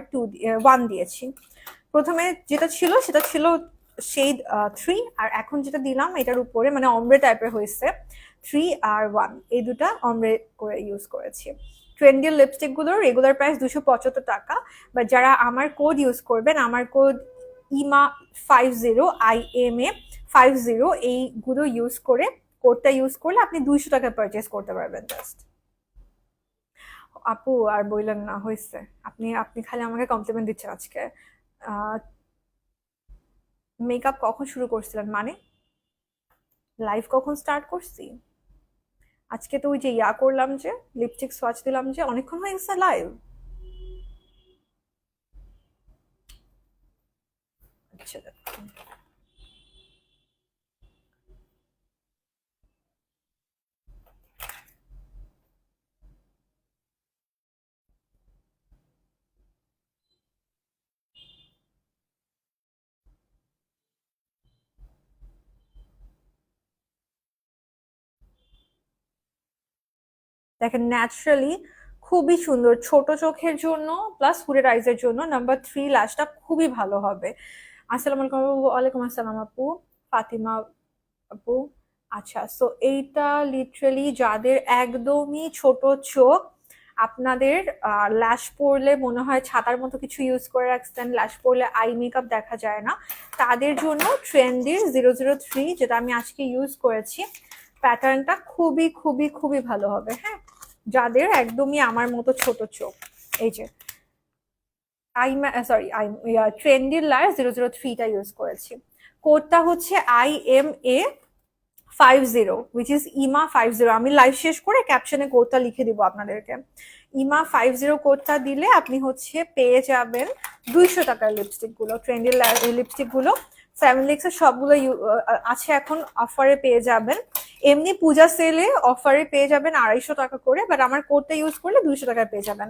Speaker 1: 1 দিয়েছি। প্রথমে যেটা ছিল সেটা ছিল শেড 3, আর এখন যেটা দিলাম এটার উপরে মানে অমব্রে টাইপের হয়েছে 3 আর 1, এই দুটা অমব্রে করে ইউজ করেছি। ট্রেন্ডির লিপস্টিক গুলোর রেগুলার প্রাইস 275 টাকা, বা যারা আমার কোড ইউজ করবেন, আমার কোড IMA50 এইগুলো ইউজ করে, কোডটা ইউজ করলে আপনি 200 টাকা পারচেস করতে পারবেন জাস্ট। আপু আর বললেন না, হয়েছে। আপনি আপনি খালি আমাকে কমপ্লিমেন্ট দিচ্ছেন আজকে। মেকআপ কখন শুরু করছিলেন মানে? লাইভ কখন স্টার্ট করছি? আজকে তো ওই যে করলাম, যে লিপস্টিক সোয়াচ দিলাম, যে অনেকক্ষণ হয়ে গেছে লাইভ। আচ্ছা, দেখেন ন্যাচারালি খুবই সুন্দর, ছোট চোখের জন্য প্লাস হুডেড আইজের জন্য নাম্বার 3 ল্যাশটা খুবই ভালো হবে। আসসালামু আলাইকুম আপু। ওয়ালাইকুম আসসালাম আপু। ফাতিমা আপু। আচ্ছা, সো এইটা লিটারালি যাদের একদমই ছোট চোখ, আপনাদের ল্যাশ পরলে মনে হয় ছাতার মতো কিছু ইউজ করে রাখছেন, ল্যাশ পরলে আই মেকআপ দেখা যায় না, তাদের জন্য ট্রেন্ডির 003 যেটা আমি আজকে ইউজ করেছি, প্যাটার্নটা খুবই খুবই খুবই ভালো হবে। হ্যাঁ, যাদের একদমই আমার মতো ছোট চোখ, এই যে ট্রেন্ডির ল্যাশ 003টা ইউজ করেছি। কোডটা হচ্ছে IMA50, উইচ ইজ IMA50। আমি লাইভ শেষ করে ক্যাপশনে কোডটা লিখে দিব আপনাদেরকে। IMA50 কোডটা দিলে আপনি হচ্ছে পেয়ে যাবেন 200 টাকার লিপস্টিক গুলো, ট্রেন্ডি লিপস্টিক গুলো সেভেন লিক্সের সবগুলো আছে এখন অফারে পেয়ে যাবেন। এমনি পূজা সেলে অফারে পেয়ে যাবেন 250 টাকা করে, বাট আমার কোডটা ইউজ করলে 200 টাকায় পেয়ে যাবেন।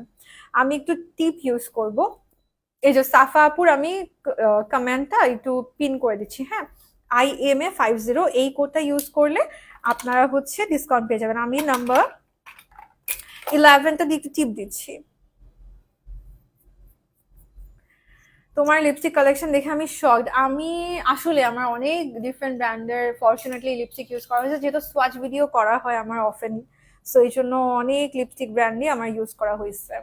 Speaker 1: আমি একটু টিপ ইউজ করব, এই যে সাফা আপুর আমি কমেন্টটা একটু পিন করে দিচ্ছি। হ্যাঁ, IMA50 এই কোডটা ইউজ করলে আপনারা হচ্ছে ডিসকাউন্ট পেয়ে যাবেন। আমি নাম্বার 11টা দিয়ে একটু টিপ দিচ্ছি। তোমার লিপস্টিক কালেকশন দেখে আমি শকড। আমি আসলে আমার অনেক ডিফারেন্ট ব্র্যান্ডের ফরচুনেটলি লিপস্টিক ইউজ করা হয়েছে, যেহেতু সোয়াচ ভিডিও করা হয় আমার অফেন, সো এই জন্য অনেক লিপস্টিক ব্র্যান্ডই আমার ইউজ করা হয়েছে।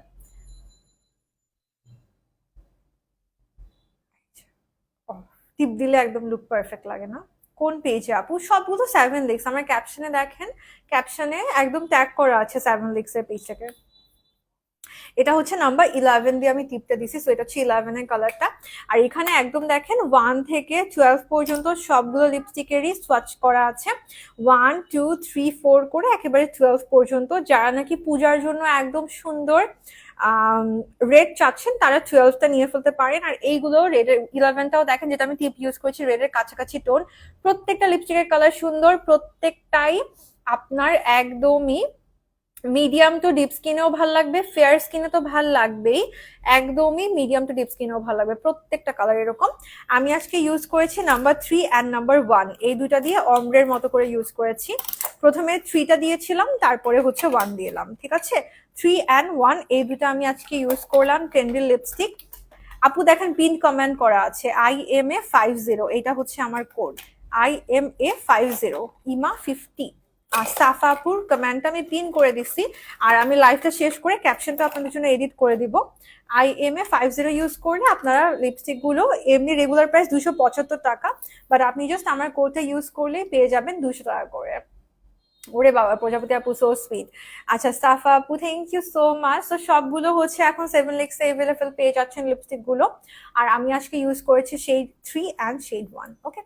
Speaker 1: টিপ দিলে একদম লুক পারফেক্ট লাগে না? কোন পেজে আপু? সবগুলো সেভেন লিক্স, আমার ক্যাপশনে দেখেন, ক্যাপশনে একদম ট্যাগ করা আছে সেভেন লিক্স এর পেজটাকে। এটা হচ্ছে নাম্বার 11 দিয়ে আমি টিপটা দিছি, সো এটা হচ্ছে 11 এর কালারটা। আর এখানে একদম দেখেন 1 থেকে 12 পর্যন্ত সবগুলো লিপস্টিকেরই সোয়াচ করা আছে, 1 2 3 4 করে একেবারে 12 পর্যন্ত। যারা নাকি পূজার জন্য একদম সুন্দর রেড চাচ্ছেন তারা 12টা নিয়ে ফেলতে পারেন। আর এইগুলো রেডের 11টাও দেখেন, যেটা আমি টিপ ইউজ করছি, রেডের কাছাকাছি টোন। প্রত্যেকটা লিপস্টিকের কালার সুন্দর, প্রত্যেকটাই আপনার একদমই মিডিয়াম টু ডিপ স্কিনেও ভাল লাগবে, ফেয়ার স্কিনে তো ভাল লাগবেই, একদমই মিডিয়াম টু ডিপ স্কিনেও ভাল লাগবে, প্রত্যেকটা কালার এরকম। আমি আজকে ইউজ করেছি নাম্বার 3 অ্যান্ড নাম্বার 1, এই দুটা দিয়ে অমব্রের মতো করে ইউজ করেছি। প্রথমে 3টা দিয়েছিলাম, তারপরে হচ্ছে 1 দিলাম, ঠিক আছে। 3 অ্যান্ড 1 এই দুটা আমি আজকে ইউজ করলাম। ট্রেন্ডি লিপস্টিক, আপু দেখেন পিন কমেন্ট করা আছে IMA50, এটা হচ্ছে আমার কোড IMA50, ইমা50। আর সাফা আপুর কমেন্টটা আমি পিন করে দিচ্ছি, আর আমি লাইভটা শেষ করে ক্যাপশনটা আপনাদের জন্য এডিট করে দিব। IMA50 ইউজ করলে আপনারা লিপস্টিক গুলো এমনি রেগুলার প্রাইস 275 টাকা, বাট আপনি জাস্ট আমার কোডটা ইউজ করলে পেয়ে যাবেন 200 টাকা করে। ওরে বাবা, প্রজাপতি আপু সো সুইট। আচ্ছা সাফা আপু থ্যাংক ইউ সো মাচ। তো সবগুলো হচ্ছে এখন 7 লিক্সে অ্যাভেলেবল পেয়ে যাচ্ছেন লিপস্টিক গুলো, আর আমি আজকে ইউজ করেছি শেড 3 অ্যান্ড শেড 1। ওকে,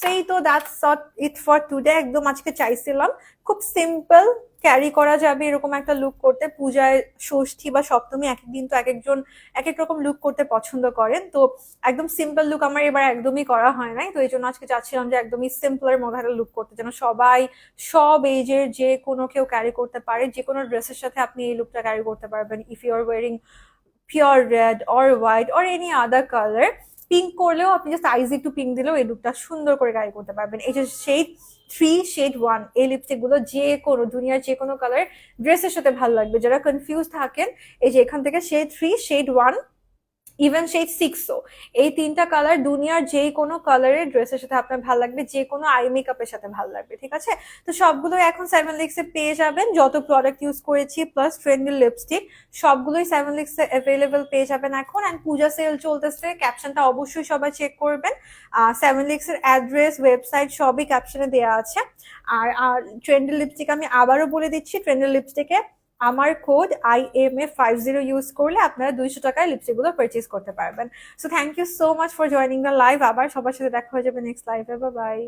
Speaker 1: সেই তো দ্যাটস ইট ফর টুডে। একদম আজকে চাইছিলাম খুব সিম্পল ক্যারি করা যাবে এরকম একটা লুক করতে। পূজায়, ষষ্ঠী বা সপ্তমী এক একদিন তো এক একজন এক এক রকম লুক করতে পছন্দ করেন, তো একদম সিম্পল লুক আমার এবার একদমই করা হয় নাই, তো এই জন্য আজকে চাচ্ছিলাম যে একদমই সিম্পলের মধ্যে একটা লুক করতে, যেন সবাই সব এজের যে কোনো কেউ ক্যারি করতে পারে। যে কোনো ড্রেসের সাথে আপনি এই লুকটা ক্যারি করতে পারবেন। If you are wearing pure red or white or any other colour, pink করলেও আপনি জাস্ট আইজি টু পিঙ্ক দিলেও এই লুকটা সুন্দর করে ক্যারি করতে পারবেন। এই যে শেড 3 শেড 1 এই লিপস্টিক গুলো যে কোনো দুনিয়ার যে কোনো কালার ড্রেসের সাথে ভালো লাগবে। যারা কনফিউজ থাকেন, এই যে এখান থেকে শেড 3 শেড 1 ইভেন শেড 6ও, এই 3টা কালার দুনিয়ার যে কোনো কালারের ড্রেসের সাথে আপনার ভালো লাগবে, যে কোনো আই মেকআপের সাথে ভালো লাগবে, ঠিক আছে। তো সবগুলো এখন 7 লিক্সে পেয়ে যাবেন, যত প্রোডাক্ট ইউজ করেছি প্লাস ট্রেন্ডি লিপস্টিক সবগুলোই 7 লিক্সে অ্যাভেলেবল পেয়ে যাবেন এখন। অ্যান্ড পূজা সেল চলতেছে, ক্যাপশনটা অবশ্যই সবাই চেক করবেন। 7 লিক্সের অ্যাড্রেস, ওয়েবসাইট সবই ক্যাপশনে দেওয়া আছে। আর ট্রেন্ডি লিপস্টিক আমি আবারও বলে দিচ্ছি, ট্রেন্ডি লিপস্টিকে আমার কোড IMA50 ইউজ করলে আপনারা 200 টাকায় লিপস্টিক গুলো পারচেজ করতে পারবেন। So thank you so much for joining the live. আবার সবার সাথে দেখা হয়ে যাবে নেক্সট লাইভে। Bye by.